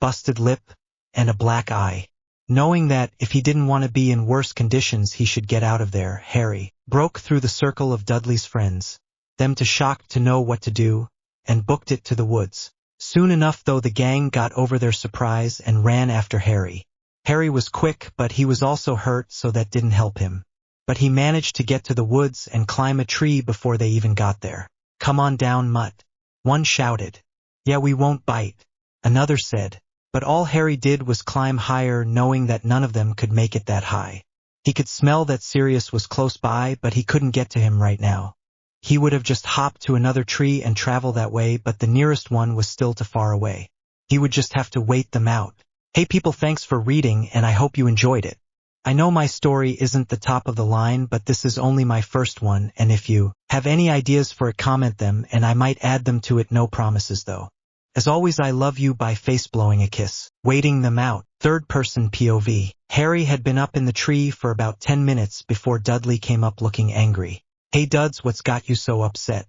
busted lip, and a black eye. Knowing that if he didn't want to be in worse conditions he should get out of there, Harry broke through the circle of Dudley's friends, them too shocked to know what to do, and booked it to the woods. Soon enough, though, the gang got over their surprise and ran after Harry. Harry was quick, but he was also hurt, so that didn't help him. But he managed to get to the woods and climb a tree before they even got there. "Come on down, Mutt," one shouted. "Yeah, we won't bite," another said. But all Harry did was climb higher, knowing that none of them could make it that high. He could smell that Sirius was close by, but he couldn't get to him right now. He would have just hopped to another tree and travel that way, but the nearest one was still too far away. He would just have to wait them out. Hey people, thanks for reading and I hope you enjoyed it. I know my story isn't the top of the line, but this is only my first one, and if you have any ideas for it, comment them and I might add them to it, no promises though. As always, I love you by face blowing a kiss. Waiting them out. Third person POV. Harry had been up in the tree for about 10 minutes before Dudley came up looking angry. "Hey Duds, what's got you so upset?"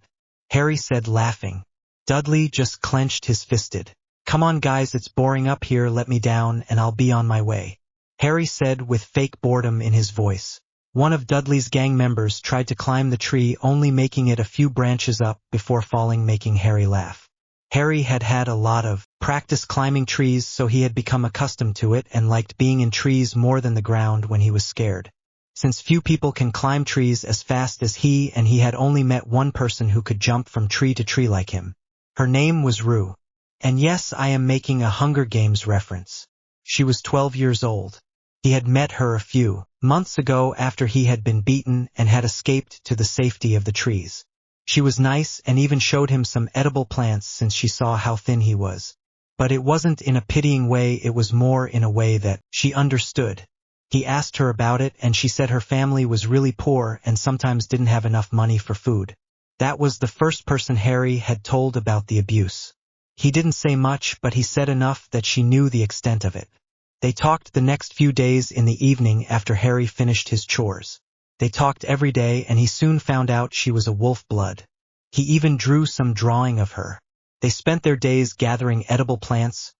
Harry said, laughing. Dudley just clenched his fisted. "Come on guys, it's boring up here, let me down and I'll be on my way," Harry said with fake boredom in his voice. One of Dudley's gang members tried to climb the tree, only making it a few branches up before falling, making Harry laugh. Harry had had a lot of practice climbing trees, so he had become accustomed to it and liked being in trees more than the ground when he was scared. Since few people can climb trees as fast as he, and he had only met one person who could jump from tree to tree like him. Her name was Rue. And yes, I am making a Hunger Games reference. She was 12 years old. He had met her a few months ago after he had been beaten and had escaped to the safety of the trees. She was nice and even showed him some edible plants since she saw how thin he was. But it wasn't in a pitying way, it was more in a way that she understood. He asked her about it and she said her family was really poor and sometimes didn't have enough money for food. That was the first person Harry had told about the abuse. He didn't say much, but he said enough that she knew the extent of it. They talked the next few days in the evening after Harry finished his chores. They talked every day and he soon found out she was a wolf blood. He even drew some drawing of her. They spent their days gathering edible plants,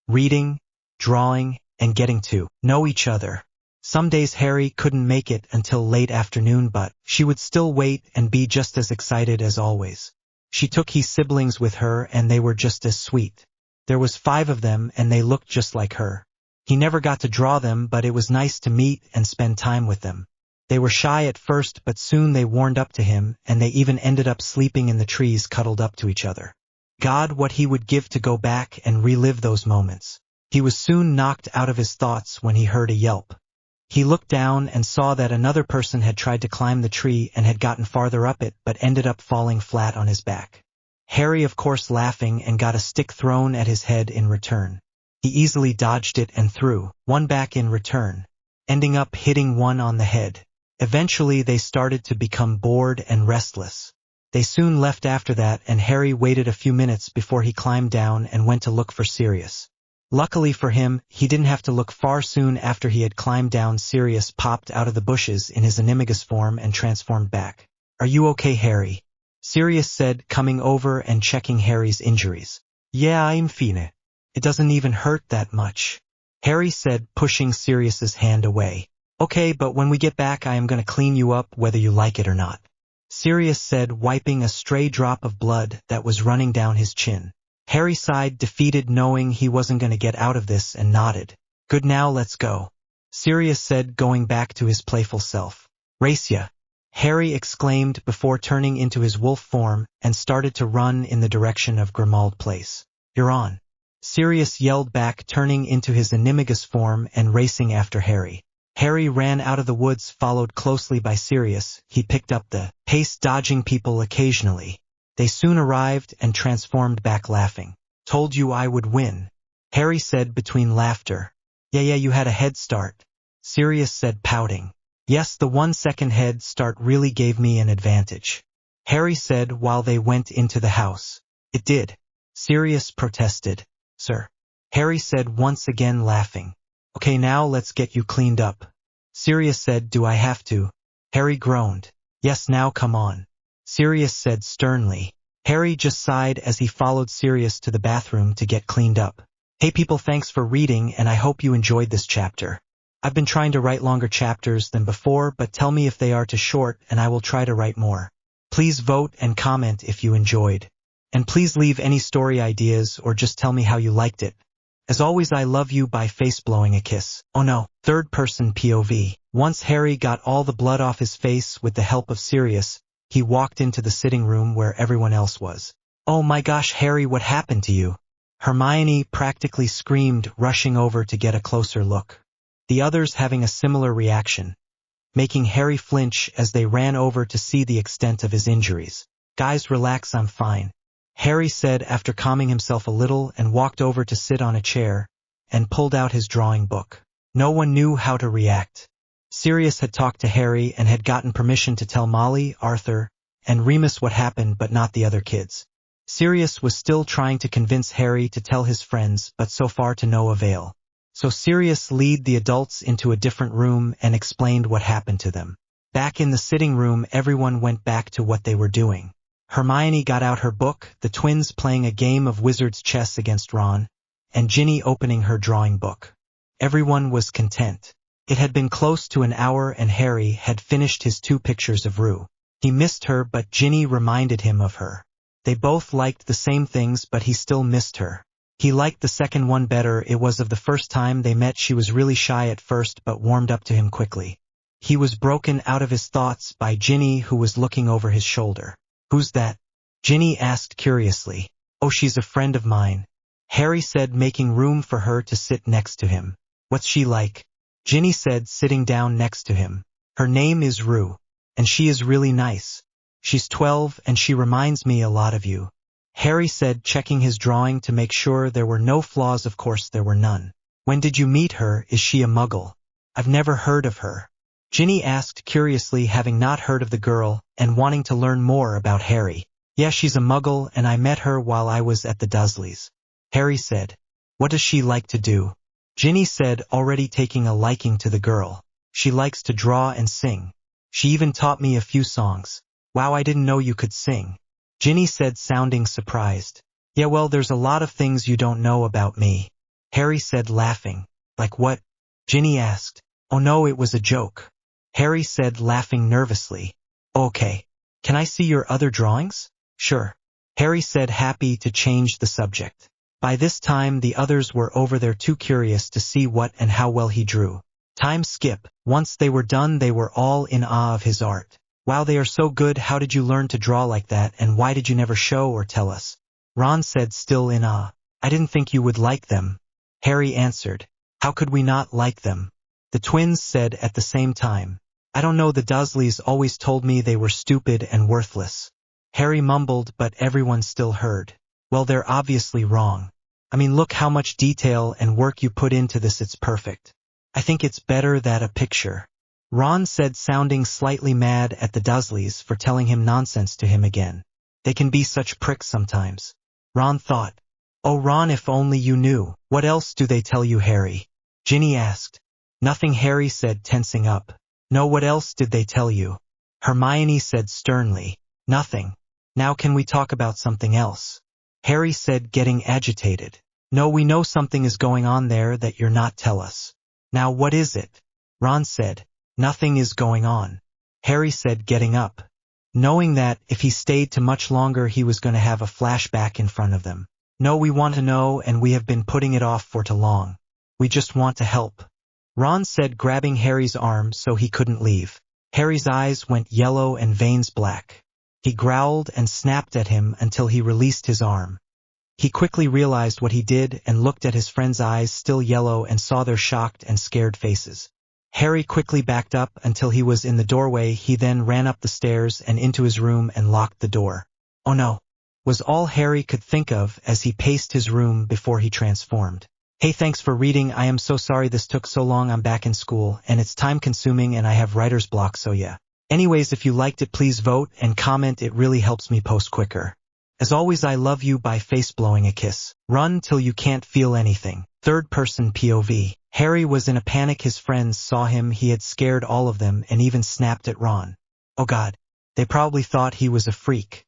reading, drawing, and getting to know each other. Some days Harry couldn't make it until late afternoon, but she would still wait and be just as excited as always. She took his siblings with her and they were just as sweet. There was 5 of them and they looked just like her. He never got to draw them, but it was nice to meet and spend time with them. They were shy at first, but soon they warmed up to him, and they even ended up sleeping in the trees cuddled up to each other. God, what he would give to go back and relive those moments. He was soon knocked out of his thoughts when he heard a yelp. He looked down and saw that another person had tried to climb the tree and had gotten farther up it but ended up falling flat on his back. Harry, of course, laughing, and got a stick thrown at his head in return. He easily dodged it and threw one back in return, ending up hitting one on the head. Eventually they started to become bored and restless. They soon left after that, and Harry waited a few minutes before he climbed down and went to look for Sirius. Luckily for him, he didn't have to look far. Soon after he had climbed down, Sirius popped out of the bushes in his animagus form and transformed back. "Are you okay, Harry?" Sirius said, coming over and checking Harry's injuries. "Yeah, I'm fine. It doesn't even hurt that much," Harry said, pushing Sirius's hand away. "Okay, but when we get back I am going to clean you up whether you like it or not," Sirius said, wiping a stray drop of blood that was running down his chin. Harry sighed, defeated, knowing he wasn't going to get out of this, and nodded. "Good, now let's go," Sirius said, going back to his playful self. "Race ya!" Harry exclaimed before turning into his wolf form and started to run in the direction of Grimmauld Place. "You're on," Sirius yelled back, turning into his animagus form and racing after Harry. Harry ran out of the woods, followed closely by Sirius. He picked up the pace, dodging people occasionally. They soon arrived and transformed back, laughing. "Told you I would win," Harry said between laughter. Yeah, you had a head start," Sirius said, pouting. "Yes, the 1 second head start really gave me an advantage," Harry said while they went into the house. "It did," Sirius protested. "Sir," Harry said, once again laughing. "Okay, now let's get you cleaned up," Sirius said. "Do I have to?" Harry groaned. "Yes, now come on," Sirius said sternly. Harry just sighed as he followed Sirius to the bathroom to get cleaned up. Hey people, thanks for reading, and I hope you enjoyed this chapter. I've been trying to write longer chapters than before, but tell me if they are too short and I will try to write more. Please vote and comment if you enjoyed. And please leave any story ideas or just tell me how you liked it. As always, I love you. By face blowing a kiss. Oh no, third person POV. Once Harry got all the blood off his face with the help of Sirius, he walked into the sitting room where everyone else was. "Oh my gosh, Harry, what happened to you?" Hermione practically screamed, rushing over to get a closer look. The others having a similar reaction, making Harry flinch as they ran over to see the extent of his injuries. "Guys, relax, I'm fine," Harry said after calming himself a little, and walked over to sit on a chair and pulled out his drawing book. No one knew how to react. Sirius had talked to Harry and had gotten permission to tell Molly, Arthur, and Remus what happened, but not the other kids. Sirius was still trying to convince Harry to tell his friends, but so far to no avail. So Sirius led the adults into a different room and explained what happened to them. Back in the sitting room, everyone went back to what they were doing. Hermione got out her book, the twins playing a game of wizard's chess against Ron, and Ginny opening her drawing book. Everyone was content. It had been close to an hour and Harry had finished his 2 pictures of Rue. He missed her, but Ginny reminded him of her. They both liked the same things, but he still missed her. He liked the second one better. It was of the first time they met. She was really shy at first, but warmed up to him quickly. He was broken out of his thoughts by Ginny, who was looking over his shoulder. "Who's that?" Ginny asked curiously. "Oh, she's a friend of mine," Harry said, making room for her to sit next to him. "What's she like?" Ginny said, sitting down next to him. "Her name is Rue, and she is really nice. She's 12 and she reminds me a lot of you," Harry said, checking his drawing to make sure there were no flaws. Of course there were none. "When did you meet her? Is she a muggle?" "I've never heard of her," Ginny asked curiously, having not heard of the girl and wanting to learn more about Harry. "Yeah, she's a muggle and I met her while I was at the Dursleys," Harry said. "What does she like to do?" Ginny said, already taking a liking to the girl. "She likes to draw and sing. She even taught me a few songs." "Wow, I didn't know you could sing," Ginny said, sounding surprised. "Yeah, well, there's a lot of things you don't know about me," Harry said, laughing. "Like what?" Ginny asked. "Oh no, it was a joke," Harry said, laughing nervously. "Okay. Can I see your other drawings?" "Sure," Harry said, happy to change the subject. By this time the others were over there, too curious to see what and how well he drew. Time skip. Once they were done, they were all in awe of his art. Wow, they are so good. How did you learn to draw like that, and why did you never show or tell us? Ron said, still in awe. I didn't think you would like them. Harry answered. How could we not like them? The twins said at the same time. I don't know, the Dursleys always told me they were stupid and worthless. Harry mumbled, but everyone still heard. Well, they're obviously wrong. I mean, look how much detail and work you put into this, it's perfect. I think it's better than a picture. Ron said, sounding slightly mad at the Dursleys for telling him nonsense to him again. They can be such pricks sometimes. Ron thought. Oh, Ron, if only you knew. What else do they tell you, Harry? Ginny asked. Nothing, Harry said, tensing up. No, what else did they tell you? Hermione said sternly. Nothing. Now can we talk about something else? Harry said, getting agitated. No, we know something is going on there that you're not tell us. Now what is it? Ron said. Nothing is going on. Harry said, getting up. Knowing that, if he stayed too much longer he was going to have a flashback in front of them. No, we want to know, and we have been putting it off for too long. We just want to help. Ron said, grabbing Harry's arm so he couldn't leave. Harry's eyes went yellow and veins black. He growled and snapped at him until he released his arm. He quickly realized what he did and looked at his friend's eyes still yellow and saw their shocked and scared faces. Harry quickly backed up until he was in the doorway. He then ran up the stairs and into his room and locked the door. Oh no, was all Harry could think of as he paced his room before he transformed. Hey, thanks for reading. I am so sorry this took so long. I'm back in school and it's time consuming and I have writer's block, so yeah. Anyways, if you liked it, please vote and comment. It really helps me post quicker. As always, I love you. By face blowing a kiss. Run till you can't feel anything. Third person POV. Harry was in a panic. His friends saw him. He had scared all of them and even snapped at Ron. Oh God. They probably thought he was a freak.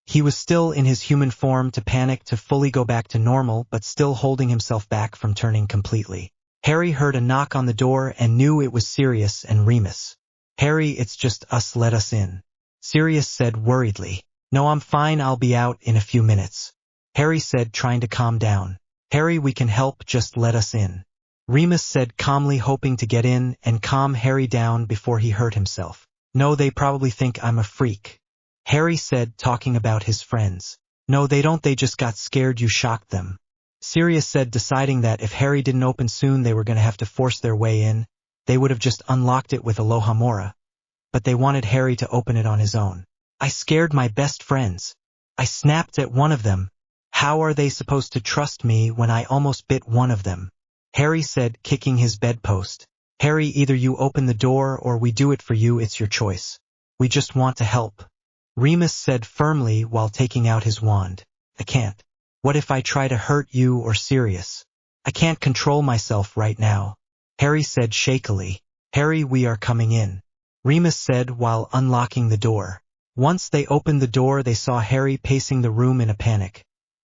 He was still in his human form, to panic, to fully go back to normal, but still holding himself back from turning completely. Harry heard a knock on the door and knew it was Sirius and Remus. Harry, it's just us, let us in. Sirius said worriedly. No, I'm fine, I'll be out in a few minutes. Harry said, trying to calm down. Harry, we can help, just let us in. Remus said calmly, hoping to get in and calm Harry down before he hurt himself. No, they probably think I'm a freak. Harry said, talking about his friends. No, they don't, they just got scared you shocked them. Sirius said, deciding that if Harry didn't open soon they were going to have to force their way in. They would have just unlocked it with Alohomora. But they wanted Harry to open it on his own. I scared my best friends. I snapped at one of them. How are they supposed to trust me when I almost bit one of them? Harry said, kicking his bedpost. Harry, either you open the door or we do it for you, it's your choice. We just want to help. Remus said firmly while taking out his wand. I can't. What if I try to hurt you or Sirius? I can't control myself right now. Harry said shakily. Harry, we are coming in. Remus said while unlocking the door. Once they opened the door they saw Harry pacing the room in a panic.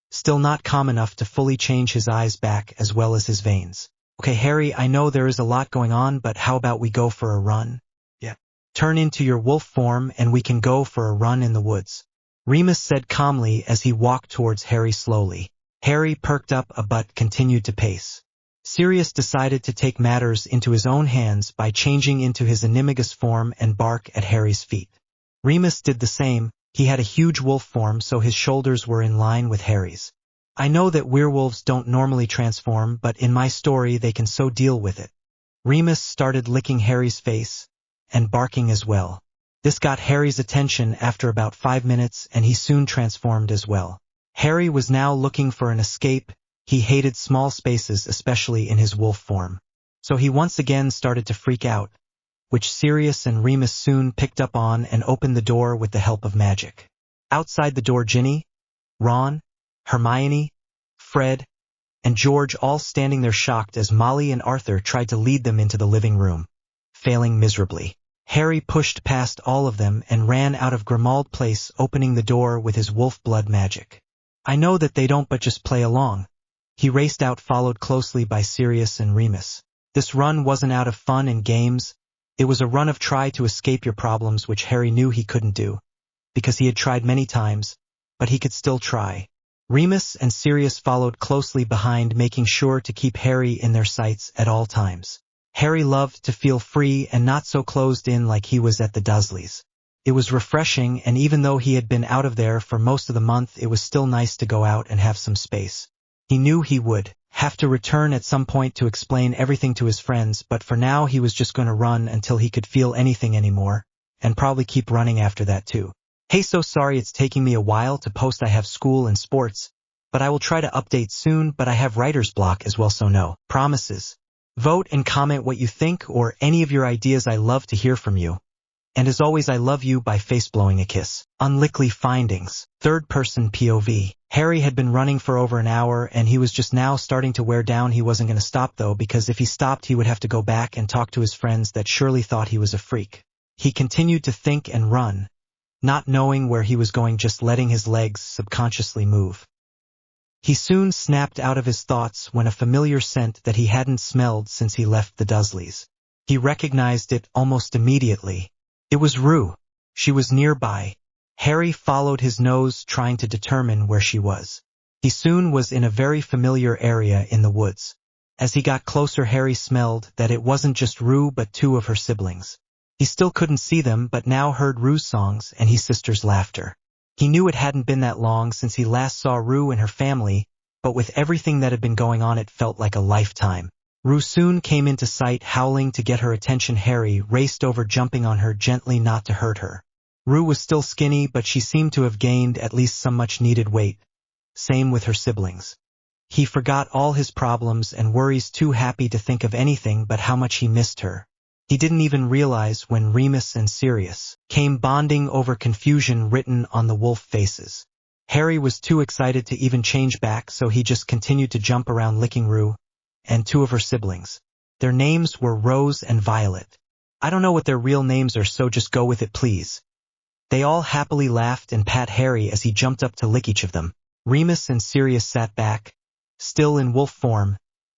Still not calm enough to fully change his eyes back as well as his veins. Okay, Harry, I know there is a lot going on, but how about we go for a run? Yeah. Turn into your wolf form and we can go for a run in the woods. Remus said calmly as he walked towards Harry slowly. Harry perked up but continued to pace. Sirius decided to take matters into his own hands by changing into his animagus form and bark at Harry's feet. Remus did the same. He had a huge wolf form, so his shoulders were in line with Harry's. I know that werewolves don't normally transform, but in my story they can so deal with it. Remus started licking Harry's face and barking as well. This got Harry's attention after about 5 minutes and he soon transformed as well. Harry was now looking for an escape. He hated small spaces, especially in his wolf form. So he once again started to freak out, which Sirius and Remus soon picked up on and opened the door with the help of magic. Outside the door, Ginny, Ron, Hermione, Fred, and George all standing there shocked as Molly and Arthur tried to lead them into the living room, failing miserably. Harry pushed past all of them and ran out of Grimmauld Place, opening the door with his wolf blood magic. I know that they don't, but just play along. He raced out, followed closely by Sirius and Remus. This run wasn't out of fun and games. It was a run of try to escape your problems, which Harry knew he couldn't do, because he had tried many times, but he could still try. Remus and Sirius followed closely behind, making sure to keep Harry in their sights at all times. Harry loved to feel free and not so closed in like he was at the Dursleys. It was refreshing, and even though he had been out of there for most of the month, it was still nice to go out and have some space. He knew he would have to return at some point to explain everything to his friends, but for now he was just going to run until he could feel anything anymore, and probably keep running after that too. Hey, so sorry it's taking me a while to post. I have school and sports, but I will try to update soon, but I have writer's block as well, so no promises. Vote and comment what you think or any of your ideas. I love to hear from you. And as always, I love you by face blowing a kiss. Unlikely findings. Third person POV. Harry had been running for over an hour and he was just now starting to wear down. He wasn't going to stop though, because if he stopped he would have to go back and talk to his friends that surely thought he was a freak. He continued to think and run, not knowing where he was going, just letting his legs subconsciously move. He soon snapped out of his thoughts when a familiar scent that he hadn't smelled since he left the Dursleys. He recognized it almost immediately. It was Rue. She was nearby. Harry followed his nose, trying to determine where she was. He soon was in a very familiar area in the woods. As he got closer, Harry smelled that it wasn't just Rue but two of her siblings. He still couldn't see them, but now heard Rue's songs and his sister's laughter. He knew it hadn't been that long since he last saw Rue and her family, but with everything that had been going on it felt like a lifetime. Rue soon came into sight, howling to get her attention. Harry raced over, jumping on her gently not to hurt her. Rue was still skinny, but she seemed to have gained at least some much-needed weight. Same with her siblings. He forgot all his problems and worries, too happy to think of anything but how much he missed her. He didn't even realize when Remus and Sirius came, bonding over confusion written on the wolf faces. Harry was too excited to even change back, so he just continued to jump around, licking Rue and two of her siblings. Their names were Rose and Violet. I don't know what their real names are, so just go with it, please. They all happily laughed and pat Harry as he jumped up to lick each of them. Remus and Sirius sat back, still in wolf form,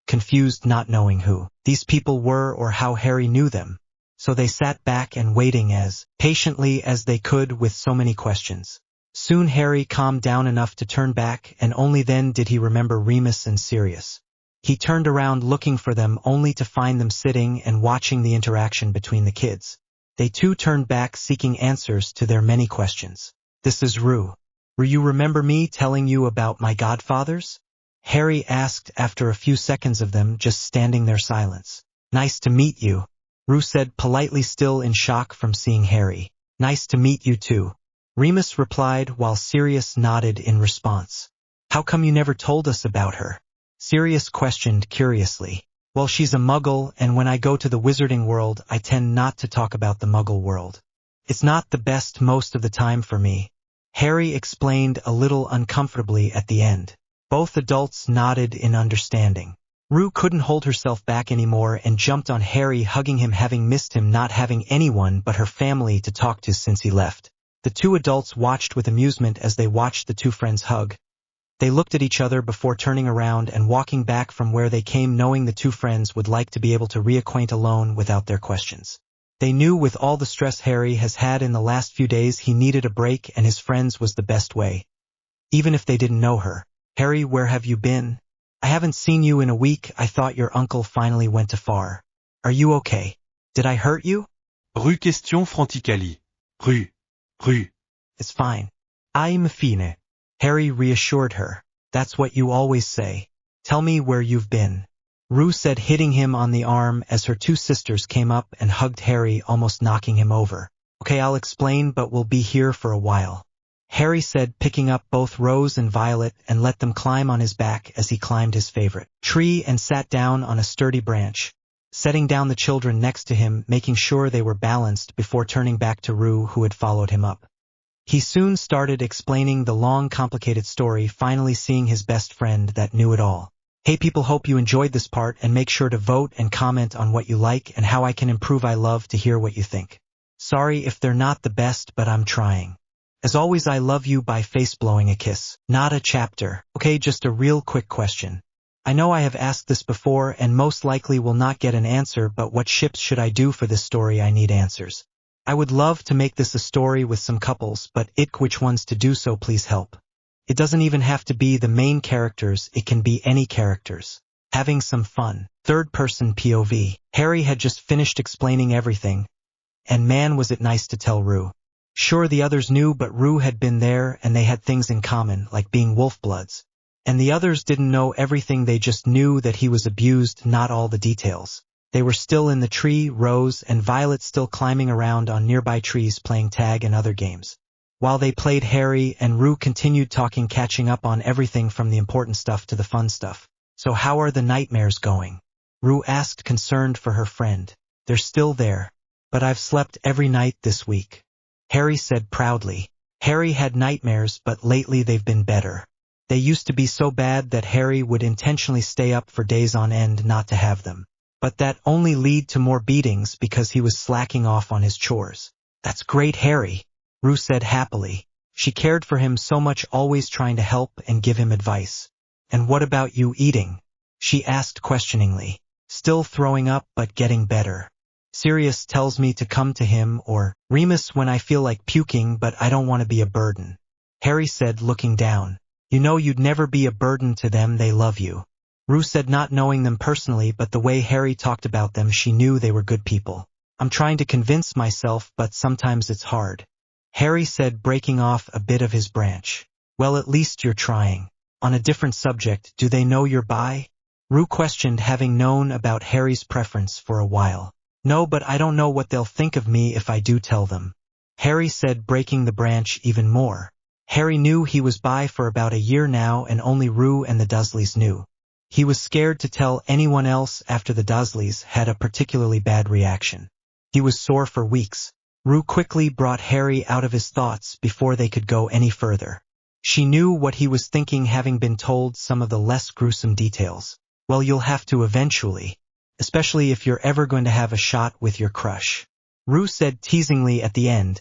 confused, not knowing who these people were or how Harry knew them. So they sat back and waiting as patiently as they could with so many questions. Soon Harry calmed down enough to turn back, and only then did he remember Remus and Sirius. He turned around looking for them, only to find them sitting and watching the interaction between the kids. They too turned back, seeking answers to their many questions. This is Rue. Rue, you remember me telling you about my godfathers? Harry asked after a few seconds of them just standing there silence. Nice to meet you, Rue said politely, still in shock from seeing Harry. Nice to meet you too, Remus replied, while Sirius nodded in response. How come you never told us about her? Sirius questioned curiously. Well, she's a muggle, and when I go to the wizarding world, I tend not to talk about the muggle world. It's not the best most of the time for me, Harry explained a little uncomfortably at the end. Both adults nodded in understanding. Rue couldn't hold herself back anymore and jumped on Harry, hugging him, having missed him, not having anyone but her family to talk to since he left. The two adults watched with amusement as they watched the two friends hug. They looked at each other before turning around and walking back from where they came, knowing the two friends would like to be able to reacquaint alone without their questions. They knew with all the stress Harry has had in the last few days, he needed a break, and his friends was the best way. Even if they didn't know her. Harry, where have you been? I haven't seen you in a week. I thought your uncle finally went too far. Are you okay? Did I hurt you? Rue question Fronticali. Rue. It's fine. I'm fine. Harry reassured her. That's what you always say. Tell me where you've been. Rue said, hitting him on the arm as her two sisters came up and hugged Harry, almost knocking him over. Okay, I'll explain, but we'll be here for a while, Harry said, picking up both Rose and Violet and let them climb on his back as he climbed his favorite tree and sat down on a sturdy branch, setting down the children next to him, making sure they were balanced before turning back to Rue, who had followed him up. He soon started explaining the long, complicated story, finally seeing his best friend that knew it all. Hey people, hope you enjoyed this part, and make sure to vote and comment on what you like and how I can improve. I love to hear what you think. Sorry if they're not the best, but I'm trying. As always, I love you by face blowing a kiss. Not a chapter. Okay, just a real quick question. I know I have asked this before and most likely will not get an answer, but what ships should I do for this story? I need answers. I would love to make this a story with some couples, but which ones to do so, please help. It doesn't even have to be the main characters, it can be any characters. Having some fun. Third-person POV. Harry had just finished explaining everything, and man was it nice to tell Rue. Sure, the others knew, but Rue had been there and they had things in common, like being wolf-bloods. And the others didn't know everything, they just knew that he was abused, not all the details. They were still in the tree, Rose and Violet still climbing around on nearby trees playing tag and other games. While they played, Harry and Rue continued talking, catching up on everything from the important stuff to the fun stuff. So how are the nightmares going? Rue asked, concerned for her friend. They're still there, but I've slept every night this week, Harry said proudly. Harry had nightmares, but lately they've been better. They used to be so bad that Harry would intentionally stay up for days on end not to have them. But that only lead to more beatings because he was slacking off on his chores. That's great, Harry, Rue said happily. She cared for him so much, always trying to help and give him advice. And what about you eating? She asked questioningly. Still throwing up but getting better. Sirius tells me to come to him or Remus when I feel like puking, but I don't want to be a burden, Harry said, looking down. You know you'd never be a burden to them, they love you. Rue said, not knowing them personally, but the way Harry talked about them, she knew they were good people. I'm trying to convince myself, but sometimes it's hard, Harry said, breaking off a bit of his branch. Well, at least you're trying. On a different subject, do they know you're bi? Rue questioned, having known about Harry's preference for a while. No, but I don't know what they'll think of me if I do tell them, Harry said, breaking the branch even more. Harry knew he was bi for about a year now, and only Rue and the Dursleys knew. He was scared to tell anyone else after the Dursleys had a particularly bad reaction. He was sore for weeks. Rue quickly brought Harry out of his thoughts before they could go any further. She knew what he was thinking, having been told some of the less gruesome details. Well, you'll have to eventually, especially if you're ever going to have a shot with your crush, Rue said teasingly at the end,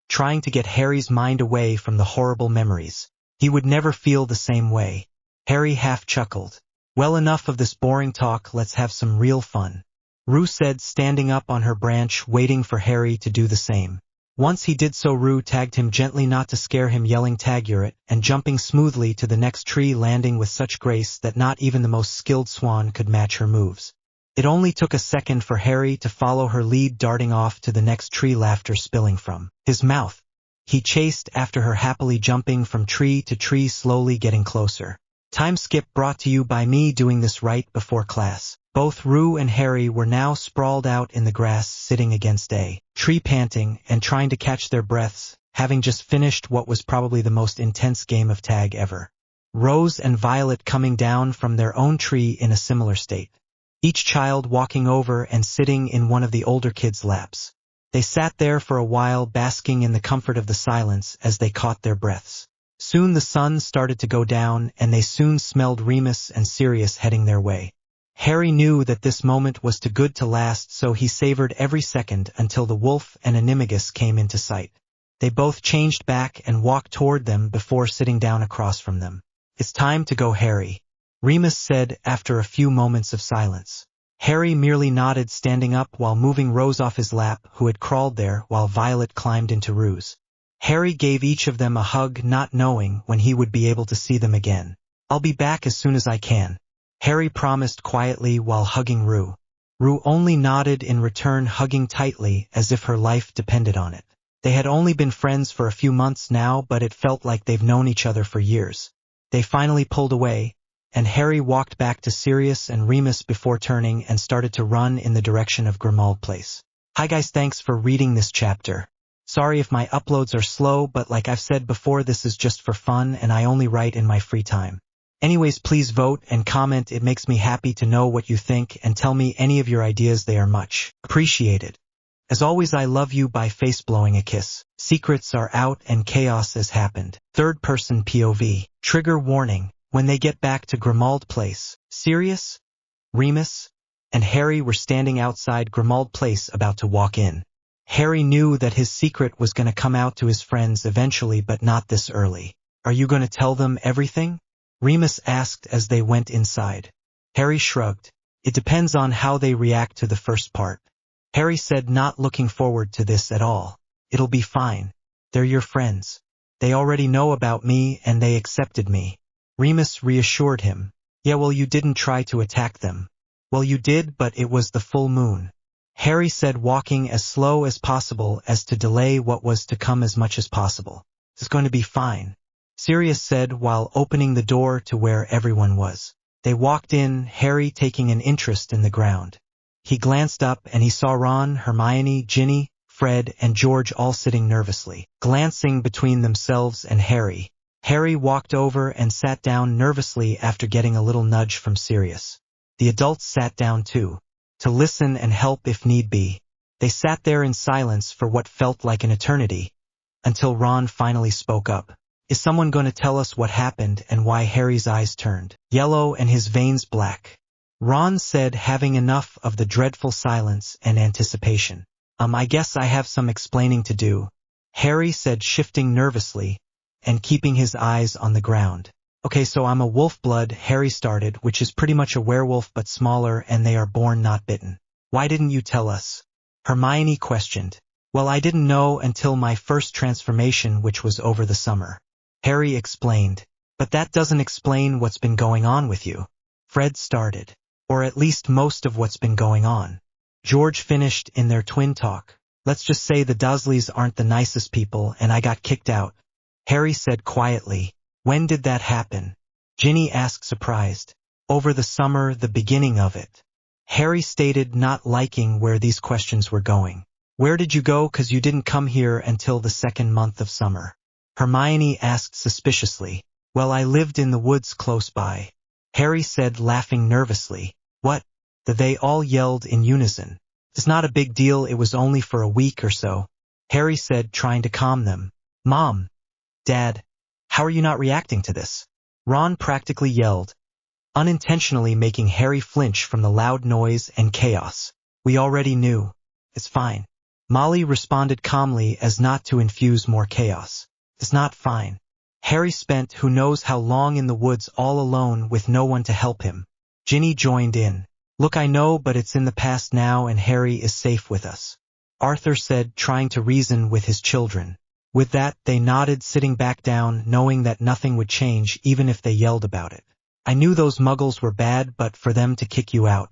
trying to get Harry's mind away from the horrible memories. He would never feel the same way. Harry half chuckled. Well, enough of this boring talk, let's have some real fun, Rue said, standing up on her branch, waiting for Harry to do the same. Once he did so, Rue tagged him gently, not to scare him, yelling "Tag, you're it," and jumping smoothly to the next tree, landing with such grace that not even the most skilled swan could match her moves. It only took a second for Harry to follow her lead, darting off to the next tree, laughter spilling from his mouth. He chased after her, happily jumping from tree to tree, slowly getting closer. Time skip brought to you by me doing this right before class. Both Rue and Harry were now sprawled out in the grass, sitting against a tree, panting and trying to catch their breaths, having just finished what was probably the most intense game of tag ever. Rose and Violet coming down from their own tree in a similar state. Each child walking over and sitting in one of the older kids' laps. They sat there for a while, basking in the comfort of the silence as they caught their breaths. Soon the sun started to go down, and they soon smelled Remus and Sirius heading their way. Harry knew that this moment was too good to last, so he savored every second until the wolf and Animagus came into sight. They both changed back and walked toward them before sitting down across from them. It's time to go, Harry, Remus said after a few moments of silence. Harry merely nodded, standing up while moving Rose off his lap, who had crawled there, while Violet climbed into Rue's. Harry gave each of them a hug, not knowing when he would be able to see them again. I'll be back as soon as I can, Harry promised quietly while hugging Rue. Rue only nodded in return, hugging tightly as if her life depended on it. They had only been friends for a few months now, but it felt like they've known each other for years. They finally pulled away, and Harry walked back to Sirius and Remus before turning and started to run in the direction of Grimmauld Place. Hi guys, thanks for reading this chapter. Sorry if my uploads are slow, but like I've said before, this is just for fun and I only write in my free time. Anyways, please vote and comment, it makes me happy to know what you think, and tell me any of your ideas, they are much appreciated. As always, I love you. By face blowing a kiss. Secrets are out and chaos has happened. Third person POV. Trigger warning. When they get back to Grimmauld Place, Sirius, Remus, and Harry were standing outside Grimmauld Place about to walk in. Harry knew that his secret was going to come out to his friends eventually, but not this early. Are you going to tell them everything? Remus asked as they went inside. Harry shrugged. It depends on how they react to the first part. Harry said, not looking forward to this at all. It'll be fine. They're your friends. They already know about me and they accepted me. Remus reassured him. Yeah, well, you didn't try to attack them. Well, you did, but it was the full moon. Harry said, walking as slow as possible as to delay what was to come as much as possible. It's going to be fine, Sirius said while opening the door to where everyone was. They walked in, Harry taking an interest in the ground. He glanced up and he saw Ron, Hermione, Ginny, Fred, and George all sitting nervously, glancing between themselves and Harry. Harry walked over and sat down nervously after getting a little nudge from Sirius. The adults sat down too, to listen and help if need be. They sat there in silence for what felt like an eternity, until Ron finally spoke up. Is someone going to tell us what happened and why Harry's eyes turned yellow and his veins black? Ron said, having enough of the dreadful silence and anticipation. I guess I have some explaining to do, Harry said, shifting nervously and keeping his eyes on the ground. Okay, so I'm a wolf blood, Harry started, which is pretty much a werewolf but smaller, and they are born not bitten. Why didn't you tell us? Hermione questioned. Well, I didn't know until my first transformation, which was over the summer, Harry explained. But that doesn't explain what's been going on with you. Fred started. Or at least most of what's been going on. George finished in their twin talk. Let's just say the Dursleys aren't the nicest people and I got kicked out, Harry said quietly. When did that happen? Ginny asked, surprised. Over the summer, the beginning of it. Harry stated, not liking where these questions were going. Where did you go, 'cause you didn't come here until the second month of summer? Hermione asked suspiciously. Well, I lived in the woods close by, Harry said, laughing nervously. What? They all yelled in unison. It's not a big deal, it was only for a week or so, Harry said, trying to calm them. Mom, Dad, how are you not reacting to this? Ron practically yelled, unintentionally making Harry flinch from the loud noise and chaos. We already knew. It's fine. Molly responded calmly as not to infuse more chaos. It's not fine. Harry spent who knows how long in the woods all alone with no one to help him. Ginny joined in. Look, I know, but it's in the past now and Harry is safe with us, Arthur said, trying to reason with his children. With that, they nodded, sitting back down, knowing that nothing would change even if they yelled about it. I knew those muggles were bad, but for them to kick you out,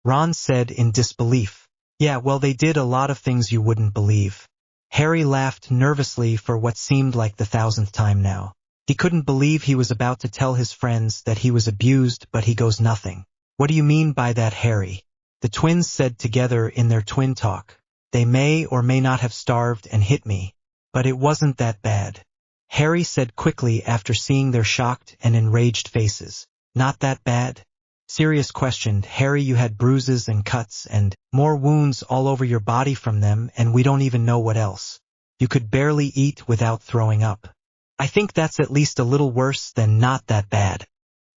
Ron said in disbelief. Yeah, well, they did a lot of things you wouldn't believe. Harry laughed nervously for what seemed like the 1000th time now. He couldn't believe he was about to tell his friends that he was abused, but he goes nothing. What do you mean by that, Harry? The twins said together in their twin talk. They may or may not have starved and hit me, but it wasn't that bad, Harry said quickly after seeing their shocked and enraged faces. Not that bad? Sirius questioned. Harry, you had bruises and cuts and more wounds all over your body from them, and we don't even know what else. You could barely eat without throwing up. I think that's at least a little worse than not that bad,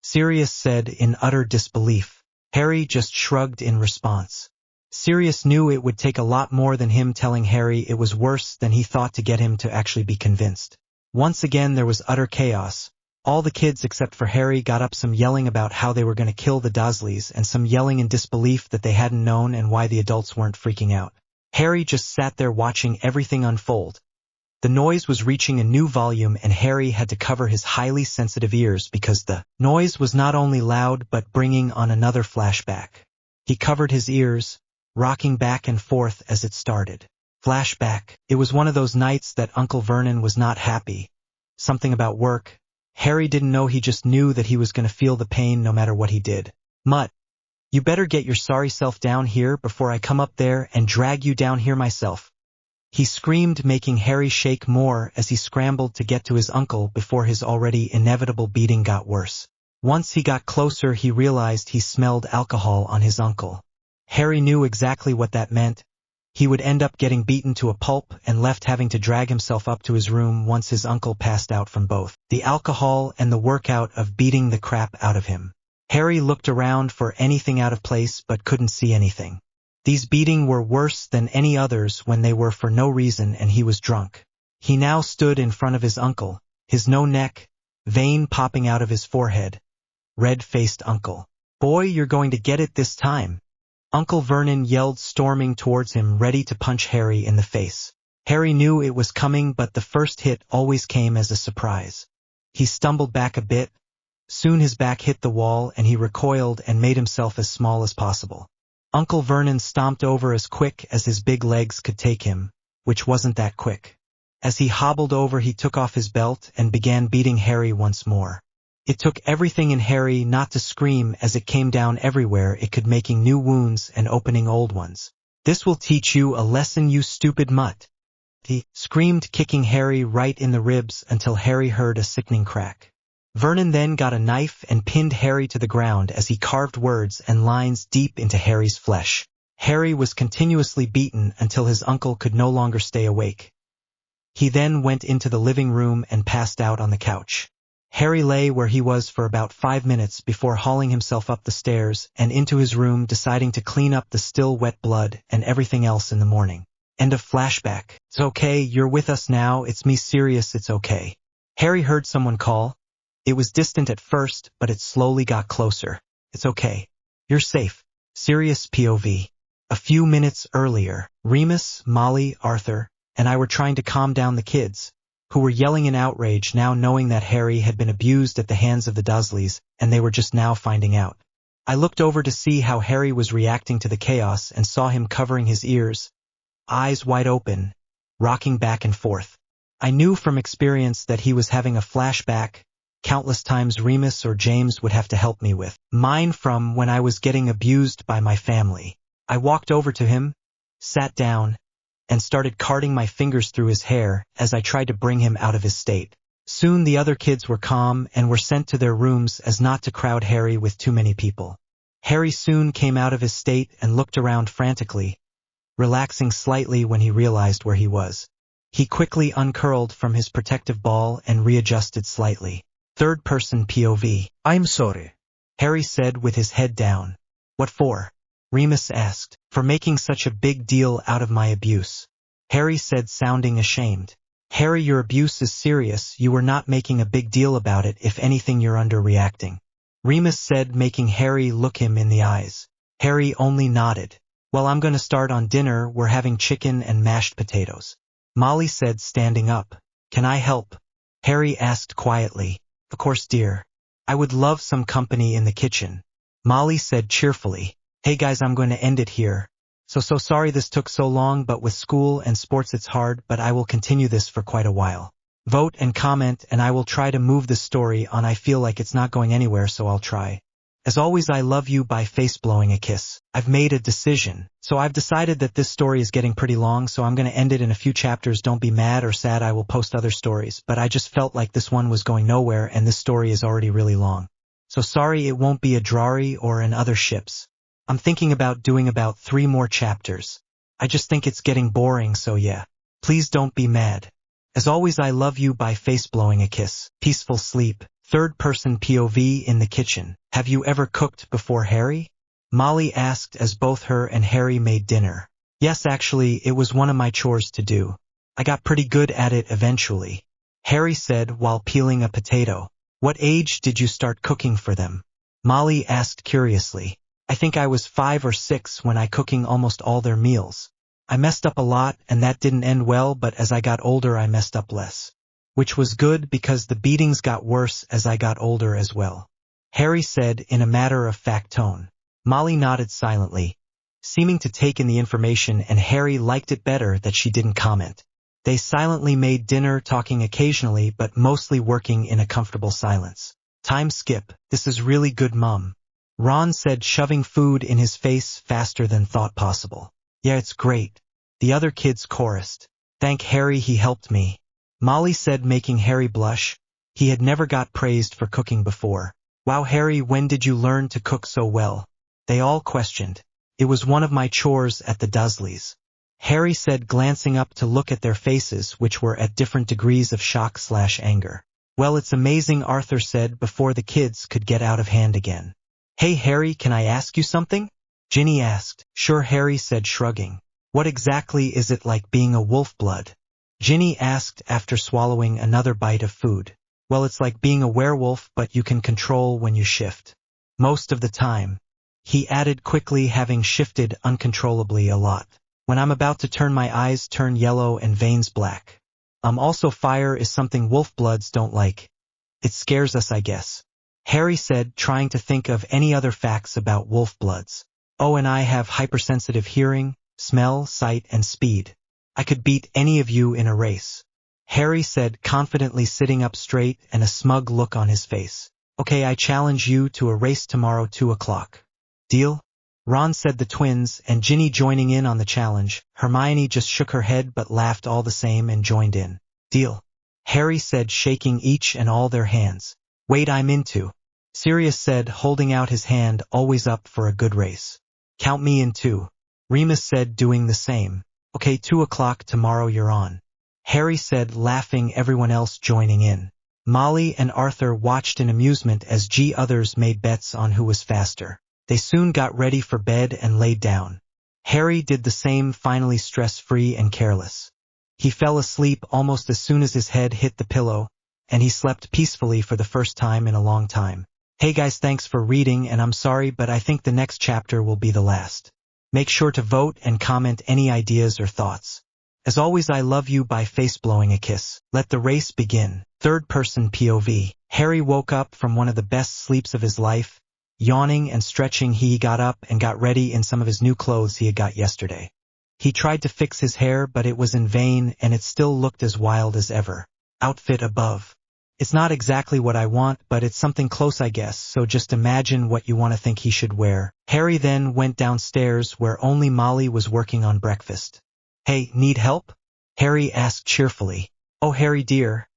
Sirius said in utter disbelief. Harry just shrugged in response. Sirius knew it would take a lot more than him telling Harry it was worse than he thought to get him to actually be convinced. Once again there was utter chaos. All the kids except for Harry got up, some yelling about how they were going to kill the Dursleys and some yelling in disbelief that they hadn't known and why the adults weren't freaking out. Harry just sat there watching everything unfold. The noise was reaching a new volume and Harry had to cover his highly sensitive ears because the noise was not only loud but bringing on another flashback. He covered his ears, rocking back and forth as it started. Flashback. It was one of those nights that Uncle Vernon was not happy. Something about work. Harry didn't know, he just knew that he was going to feel the pain no matter what he did. Mutt, you better get your sorry self down here before I come up there and drag you down here myself, he screamed, making Harry shake more as he scrambled to get to his uncle before his already inevitable beating got worse. Once he got closer, he realized he smelled alcohol on his uncle. Harry knew exactly what that meant. He would end up getting beaten to a pulp and left having to drag himself up to his room once his uncle passed out from both the alcohol and the workout of beating the crap out of him. Harry looked around for anything out of place but couldn't see anything. These beatings were worse than any others when they were for no reason and he was drunk. He now stood in front of his uncle, his no neck, vein popping out of his forehead. Red-faced uncle. Boy, you're going to get it this time, Uncle Vernon yelled, storming towards him, ready to punch Harry in the face. Harry knew it was coming, but the first hit always came as a surprise. He stumbled back a bit, Soon his back hit the wall and he recoiled and made himself as small as possible. Uncle Vernon stomped over as quick as his big legs could take him, which wasn't that quick. As he hobbled over, he took off his belt and began beating Harry once more. It took everything in Harry not to scream as it came down everywhere it could, making new wounds and opening old ones. "This will teach you a lesson, you stupid mutt," he screamed, kicking Harry right in the ribs until Harry heard a sickening crack. Vernon then got a knife and pinned Harry to the ground as he carved words and lines deep into Harry's flesh. Harry was continuously beaten until his uncle could no longer stay awake. He then went into the living room and passed out on the couch. Harry lay where he was for about 5 minutes before hauling himself up the stairs and into his room, deciding to clean up the still wet blood and everything else in the morning. End of flashback. "It's okay, you're with us now, it's me, Sirius, it's okay." Harry heard someone call. It was distant at first, but it slowly got closer. "It's okay. You're safe. Sirius POV. A few minutes earlier, Remus, Molly, Arthur, and I were trying to calm down the kids, who were yelling in outrage now knowing that Harry had been abused at the hands of the Dursleys, and they were just now finding out. I looked over to see how Harry was reacting to the chaos and saw him covering his ears, eyes wide open, rocking back and forth. I knew from experience that he was having a flashback, countless times Remus or James would have to help me with. Mine from when I was getting abused by my family. I walked over to him, sat down, and started carting my fingers through his hair as I tried to bring him out of his state. Soon the other kids were calm and were sent to their rooms as not to crowd Harry with too many people. Harry soon came out of his state and looked around frantically, relaxing slightly when he realized where he was. He quickly uncurled from his protective ball and readjusted slightly. Third person POV. "I'm sorry," Harry said with his head down. "What for?" Remus asked. "For making such a big deal out of my abuse," Harry said, sounding ashamed. "Harry, your abuse is serious, you were not making a big deal about it, if anything you're underreacting," Remus said, making Harry look him in the eyes. Harry only nodded. "Well, I'm gonna start on dinner, we're having chicken and mashed potatoes," Molly said, standing up. "Can I help?" Harry asked quietly. "Of course, dear. I would love some company in the kitchen," Molly said cheerfully. "Hey guys, I'm going to end it here. So sorry this took so long, but with school and sports it's hard, but I will continue this for quite a while. Vote and comment and I will try to move the story on. I feel like it's not going anywhere, so I'll try. As always, I love you by face blowing a kiss." I've made a decision. So I've decided that this story is getting pretty long, so I'm going to end it in a few chapters. Don't be mad or sad, I will post other stories, but I just felt like this one was going nowhere and this story is already really long. So sorry it won't be a Drari or in other ships. I'm thinking about doing about 3 more chapters. I just think it's getting boring, so yeah. Please don't be mad. As always, I love you by face blowing a kiss. Peaceful sleep. Third person POV in the kitchen. Have you ever cooked before, Harry? Molly asked as both her and Harry made dinner. Yes, actually, it was one of my chores to do. I got pretty good at it eventually, Harry said while peeling a potato. What age did you start cooking for them? Molly asked curiously. I think I was 5 or 6 when I cooking almost all their meals. I messed up a lot and that didn't end well, but as I got older I messed up less. Which was good because the beatings got worse as I got older as well, Harry said in a matter-of-fact tone. Molly nodded silently, seeming to take in the information, and Harry liked it better that she didn't comment. They silently made dinner, talking occasionally but mostly working in a comfortable silence. Time skip. This is really good, Mum, Ron said, shoving food in his face faster than thought possible. Yeah, it's great, the other kids chorused. Thank Harry, he helped me, Molly said, making Harry blush. He had never got praised for cooking before. Wow, Harry, when did you learn to cook so well? They all questioned. It was one of my chores at the Dursleys, Harry said, glancing up to look at their faces, which were at different degrees of shock/anger. Well, it's amazing, Arthur said before the kids could get out of hand again. Hey Harry, can I ask you something? Ginny asked. Sure, Harry said, shrugging. What exactly is it like being a wolf blood? Ginny asked after swallowing another bite of food. Well, it's like being a werewolf, but you can control when you shift. Most of the time, he added quickly, having shifted uncontrollably a lot. When I'm about to turn, my eyes turn yellow and veins black. Also, fire is something wolf bloods don't like. It scares us, I guess. Harry said, trying to think of any other facts about wolf bloods. Oh, and I have hypersensitive hearing, smell, sight, and speed. I could beat any of you in a race. Harry said, confidently sitting up straight and a smug look on his face. Okay, I challenge you to a race tomorrow 2 o'clock. Deal? Ron said, the twins, and Ginny joining in on the challenge. Hermione just shook her head but laughed all the same and joined in. Deal? Harry said, shaking each and all their hands. Wait, I'm into. Sirius said, holding out his hand, always up for a good race. Count me in too. Remus said, doing the same. Okay, 2 o'clock tomorrow, you're on. Harry said, laughing, everyone else joining in. Molly and Arthur watched in amusement as others made bets on who was faster. They soon got ready for bed and laid down. Harry did the same, finally stress-free and careless. He fell asleep almost as soon as his head hit the pillow, and he slept peacefully for the first time in a long time. Hey guys, thanks for reading, and I'm sorry, but I think the next chapter will be the last. Make sure to vote and comment any ideas or thoughts. As always, I love you. By face blowing a kiss. Let the race begin. Third person POV. Harry woke up from one of the best sleeps of his life. Yawning and stretching, he got up and got ready in some of his new clothes he had got yesterday. He tried to fix his hair, but it was in vain, and it still looked as wild as ever. Outfit above. It's not exactly what I want, but it's something close, I guess, so just imagine what you want to think he should wear. Harry then went downstairs where only Molly was working on breakfast. Hey, need help? Harry asked cheerfully. Oh, Harry dear.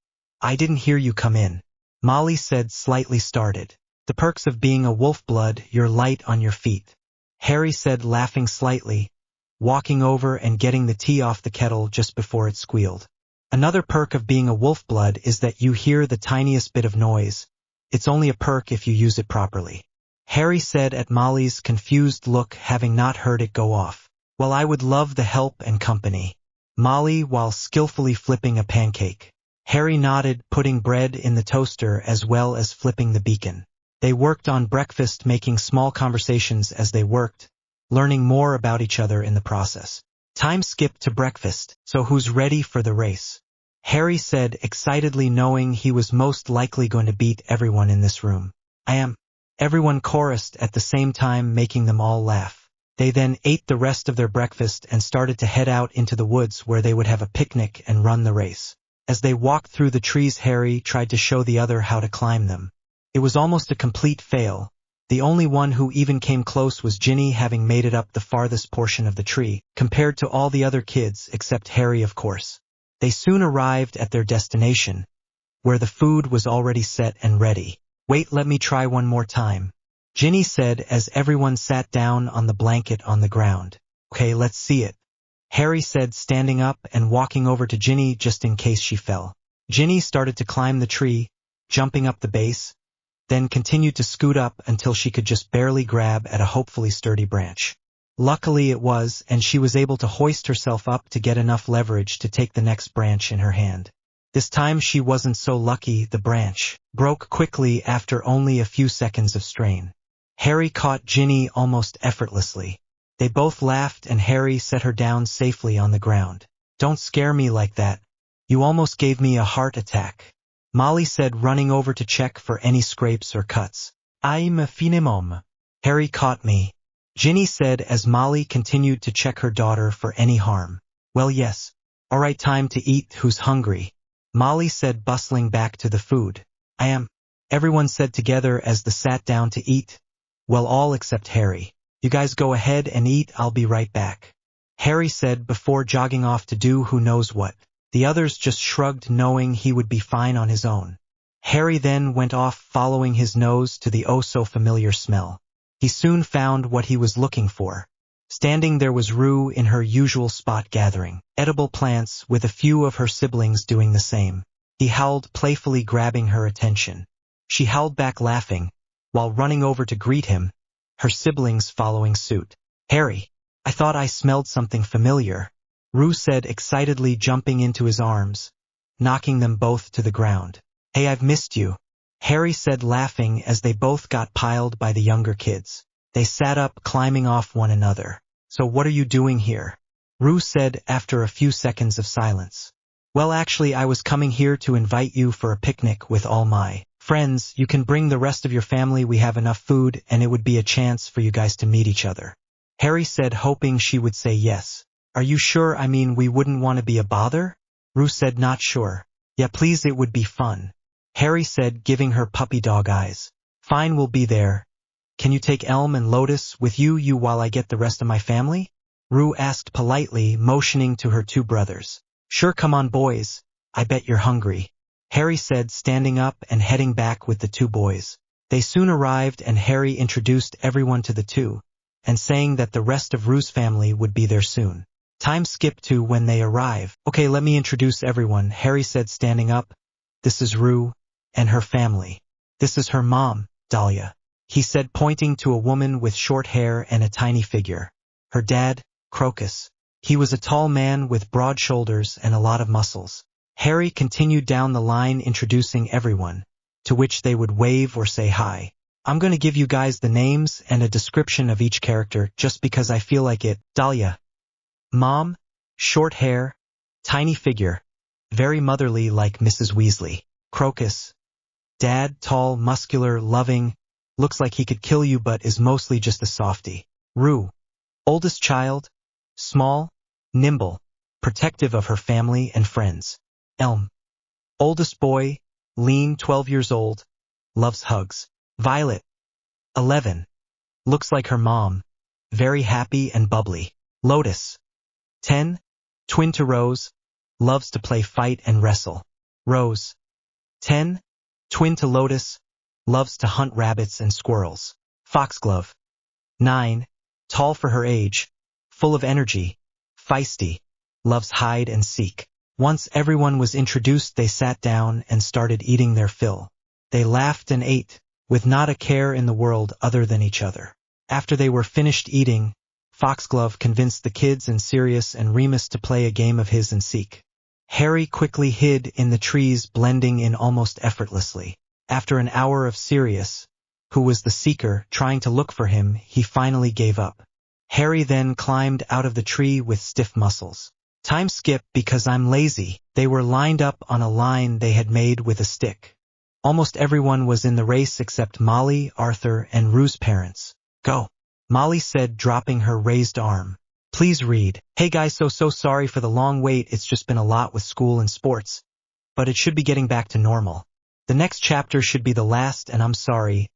I didn't hear you come in. Molly said, slightly startled. The perks of being a wolf blood, you're light on your feet. Harry said, laughing slightly, walking over and getting the tea off the kettle just before it squealed. Another perk of being a wolf blood is that you hear the tiniest bit of noise. It's only a perk if you use it properly. Harry said at Molly's confused look, having not heard it go off. Well, I would love the help and company. Molly, while skillfully flipping a pancake. Harry nodded, putting bread in the toaster as well as flipping the beacon. They worked on breakfast, making small conversations as they worked, learning more about each other in the process. Time skipped to breakfast, so who's ready for the race? Harry said excitedly, knowing he was most likely going to beat everyone in this room. I am. Everyone chorused at the same time, making them all laugh. They then ate the rest of their breakfast and started to head out into the woods where they would have a picnic and run the race. As they walked through the trees, Harry tried to show the other how to climb them. It was almost a complete fail. The only one who even came close was Ginny, having made it up the farthest portion of the tree, compared to all the other kids except Harry, of course. They soon arrived at their destination, where the food was already set and ready. Wait, let me try one more time, Ginny said as everyone sat down on the blanket on the ground. Okay, let's see it, Harry said, standing up and walking over to Ginny just in case she fell. Ginny started to climb the tree, jumping up the base, then continued to scoot up until she could just barely grab at a hopefully sturdy branch. Luckily it was, and she was able to hoist herself up to get enough leverage to take the next branch in her hand. This time she wasn't so lucky. The branch broke quickly after only a few seconds of strain. Harry caught Ginny almost effortlessly. They both laughed and Harry set her down safely on the ground. Don't scare me like that. You almost gave me a heart attack, Molly said, running over to check for any scrapes or cuts. I'm a fine mom. Harry caught me, Ginny said as Molly continued to check her daughter for any harm. Well, yes. All right, time to eat. Who's hungry? Molly said, bustling back to the food. I am, everyone said together as they sat down to eat. Well, all except Harry. You guys go ahead and eat, I'll be right back, Harry said before jogging off to do who knows what. The others just shrugged, knowing he would be fine on his own. Harry then went off, following his nose to the oh-so-familiar smell. He soon found what he was looking for. Standing there was Rue in her usual spot, gathering edible plants, with a few of her siblings doing the same. He howled, playfully grabbing her attention. She howled back, laughing, while running over to greet him, her siblings following suit. Harry, I thought I smelled something familiar, Rue said excitedly, jumping into his arms, knocking them both to the ground. Hey, I've missed you, Harry said, laughing as they both got piled by the younger kids. They sat up, climbing off one another. So what are you doing here? Rue said after a few seconds of silence. Well, actually, I was coming here to invite you for a picnic with all my Friends, you can bring the rest of your family, we have enough food, and it would be a chance for you guys to meet each other. Harry said, hoping she would say yes. Are you sure? I mean, we wouldn't want to be a bother? Rue said, not sure. Yeah, please, it would be fun. Harry said, giving her puppy dog eyes. Fine, we'll be there. Can you take Elm and Lotus with you while I get the rest of my family? Rue asked politely, motioning to her two brothers. Sure, come on boys. I bet you're hungry. Harry said, standing up and heading back with the two boys. They soon arrived and Harry introduced everyone to the two, and saying that the rest of Rue's family would be there soon. Time skipped to when they arrive. Okay, let me introduce everyone, Harry said, standing up. This is Rue and her family. This is her mom, Dahlia. He said, pointing to a woman with short hair and a tiny figure. Her dad, Crocus. He was a tall man with broad shoulders and a lot of muscles. Harry continued down the line introducing everyone, to which they would wave or say hi. I'm going to give you guys the names and a description of each character just because I feel like it. Dahlia. Mom, short hair, tiny figure, very motherly like Mrs. Weasley. Crocus. Dad, tall, muscular, loving, looks like he could kill you but is mostly just a softie. Rue. Oldest child, small, nimble, protective of her family and friends. Elm. Oldest boy, lean, 12 years old, loves hugs. Violet. 11. Looks like her mom, very happy and bubbly. Lotus. 10. Twin to Rose, loves to play fight and wrestle. Rose. 10. Twin to Lotus, loves to hunt rabbits and squirrels. Foxglove. 9. Tall for her age, full of energy, feisty, loves hide and seek. Once everyone was introduced, they sat down and started eating their fill. They laughed and ate, with not a care in the world other than each other. After they were finished eating, Foxglove convinced the kids and Sirius and Remus to play a game of his and seek. Harry quickly hid in the trees, blending in almost effortlessly. After an hour of Sirius, who was the seeker, trying to look for him, he finally gave up. Harry then climbed out of the tree with stiff muscles. Time skip because I'm lazy. They were lined up on a line they had made with a stick. Almost everyone was in the race except Molly, Arthur, and Rue's parents. Go. Molly said, dropping her raised arm. Please read. Hey guys, so sorry for the long wait, it's just been a lot with school and sports. But it should be getting back to normal. The next chapter should be the last and I'm sorry,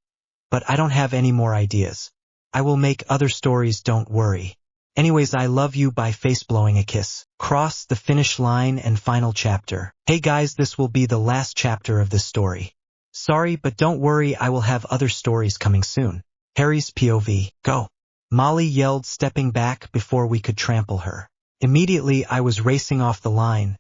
but I don't have any more ideas. I will make other stories, don't worry. Anyways, I love you by face blowing a kiss. Cross the finish line and final chapter. Hey guys, this will be the last chapter of this story. Sorry, but don't worry, I will have other stories coming soon. Harry's POV. Go. Molly yelled, stepping back before we could trample her. Immediately I was racing off the line,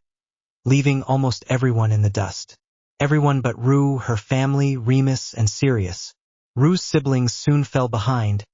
leaving almost everyone in the dust. Everyone but Rue, her family, Remus, and Sirius. Rue's siblings soon fell behind,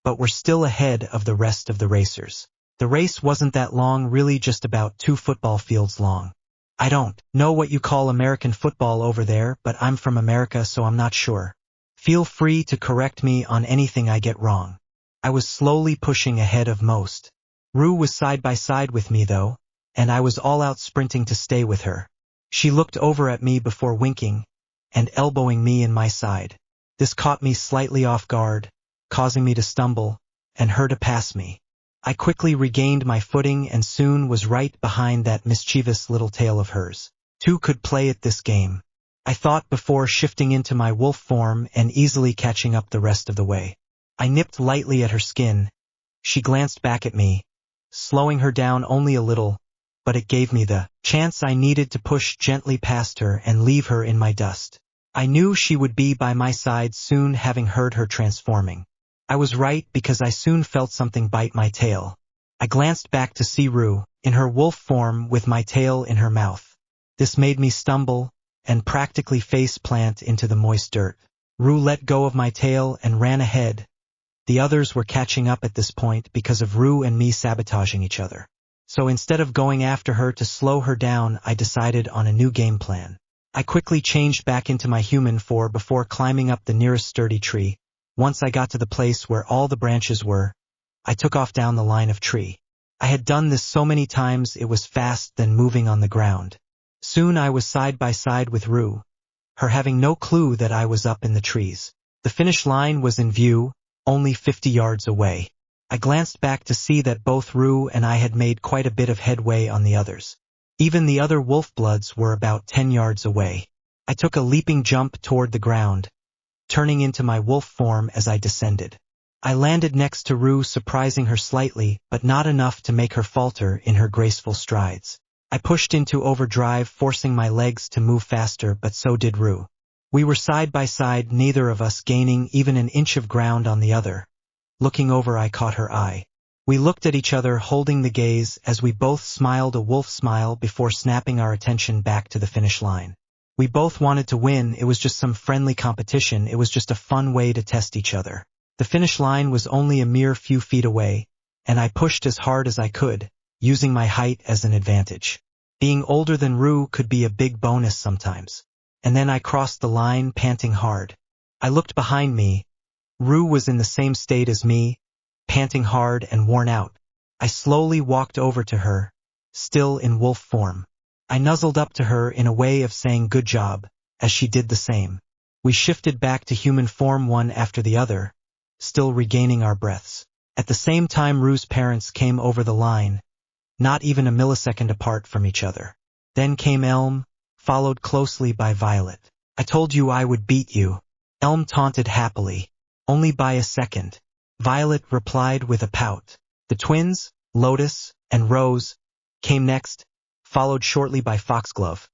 but were still ahead of the rest of the racers. The race wasn't that long, really just about 2 football fields long. I don't know what you call American football over there, but I'm from America, so I'm not sure. Feel free to correct me on anything I get wrong. I was slowly pushing ahead of most. Rue was side by side with me though, and I was all out sprinting to stay with her. She looked over at me before winking and elbowing me in my side. This caught me slightly off guard, causing me to stumble and her to pass me. I quickly regained my footing and soon was right behind that mischievous little tail of hers. 2 could play at this game, I thought, before shifting into my wolf form and easily catching up the rest of the way. I nipped lightly at her skin. She glanced back at me, slowing her down only a little, but it gave me the chance I needed to push gently past her and leave her in my dust. I knew she would be by my side soon, having heard her transforming. I was right because I soon felt something bite my tail. I glanced back to see Rue, in her wolf form with my tail in her mouth. This made me stumble and practically face plant into the moist dirt. Rue let go of my tail and ran ahead. The others were catching up at this point because of Rue and me sabotaging each other. So instead of going after her to slow her down, I decided on a new game plan. I quickly changed back into my human form before climbing up the nearest sturdy tree. Once I got to the place where all the branches were, I took off down the line of tree. I had done this so many times it was fast then moving on the ground. Soon I was side by side with Rue, her having no clue that I was up in the trees. The finish line was in view, only 50 yards away. I glanced back to see that both Rue and I had made quite a bit of headway on the others. Even the other wolf-bloods were about 10 yards away. I took a leaping jump toward the ground, turning into my wolf form as I descended. I landed next to Rue, surprising her slightly, but not enough to make her falter in her graceful strides. I pushed into overdrive, forcing my legs to move faster, but so did Rue. We were side by side, neither of us gaining even an inch of ground on the other. Looking over, I caught her eye. We looked at each other, holding the gaze, as we both smiled a wolf smile before snapping our attention back to the finish line. We both wanted to win. It was just some friendly competition. It was just a fun way to test each other. The finish line was only a mere few feet away, and I pushed as hard as I could, using my height as an advantage. Being older than Rue could be a big bonus sometimes. And then I crossed the line, panting hard. I looked behind me. Rue was in the same state as me, panting hard and worn out. I slowly walked over to her, still in wolf form. I nuzzled up to her in a way of saying good job, as she did the same. We shifted back to human form one after the other, still regaining our breaths. At the same time, Rue's parents came over the line, not even a millisecond apart from each other. Then came Elm, followed closely by Violet. I told you I would beat you, Elm taunted happily. Only by a second, Violet replied with a pout. The twins, Lotus and Rose, came next, followed shortly by Foxglove,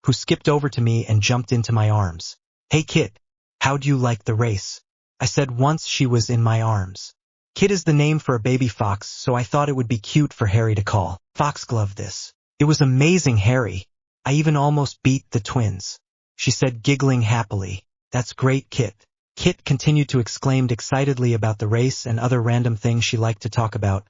who skipped over to me and jumped into my arms. Hey Kit, how'd you like the race? I said once she was in my arms. Kit is the name for a baby fox, so I thought it would be cute for Harry to call Foxglove this. It was amazing, Harry. I even almost beat the twins, she said, giggling happily. That's great, Kit. Kit continued to exclaim excitedly about the race and other random things she liked to talk about,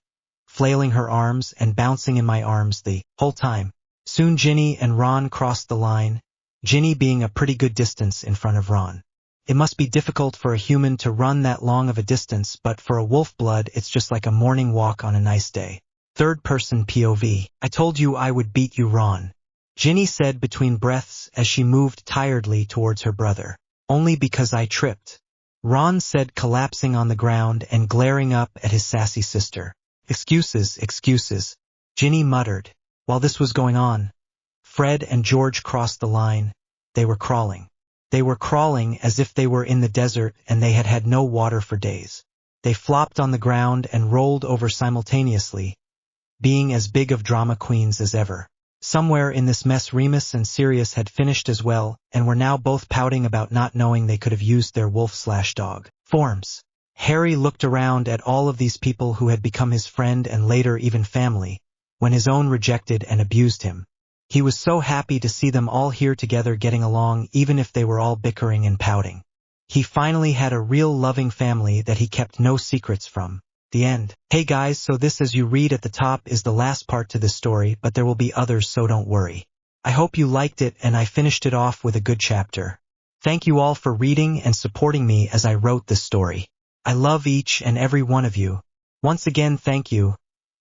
flailing her arms and bouncing in my arms the whole time. Soon Ginny and Ron crossed the line, Ginny being a pretty good distance in front of Ron. It must be difficult for a human to run that long of a distance, but for a wolf blood it's just like a morning walk on a nice day. Third person POV. I told you I would beat you, Ron, Ginny said between breaths as she moved tiredly towards her brother. Only because I tripped, Ron said, collapsing on the ground and glaring up at his sassy sister. Excuses, excuses, Ginny muttered. While this was going on, Fred and George crossed the line. They were crawling. They were crawling as if they were in the desert and they had had no water for days. They flopped on the ground and rolled over simultaneously, being as big of drama queens as ever. Somewhere in this mess, Remus and Sirius had finished as well, and were now both pouting about not knowing they could have used their wolf/dog forms. Harry looked around at all of these people who had become his friend and later even family, when his own rejected and abused him. He was so happy to see them all here together getting along, even if they were all bickering and pouting. He finally had a real loving family that he kept no secrets from. The end. Hey guys, so this, as you read at the top, is the last part to this story, but there will be others, so don't worry. I hope you liked it and I finished it off with a good chapter. Thank you all for reading and supporting me as I wrote this story. I love each and every one of you. Once again, thank you.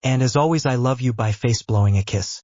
And as always, I love you by face blowing a kiss.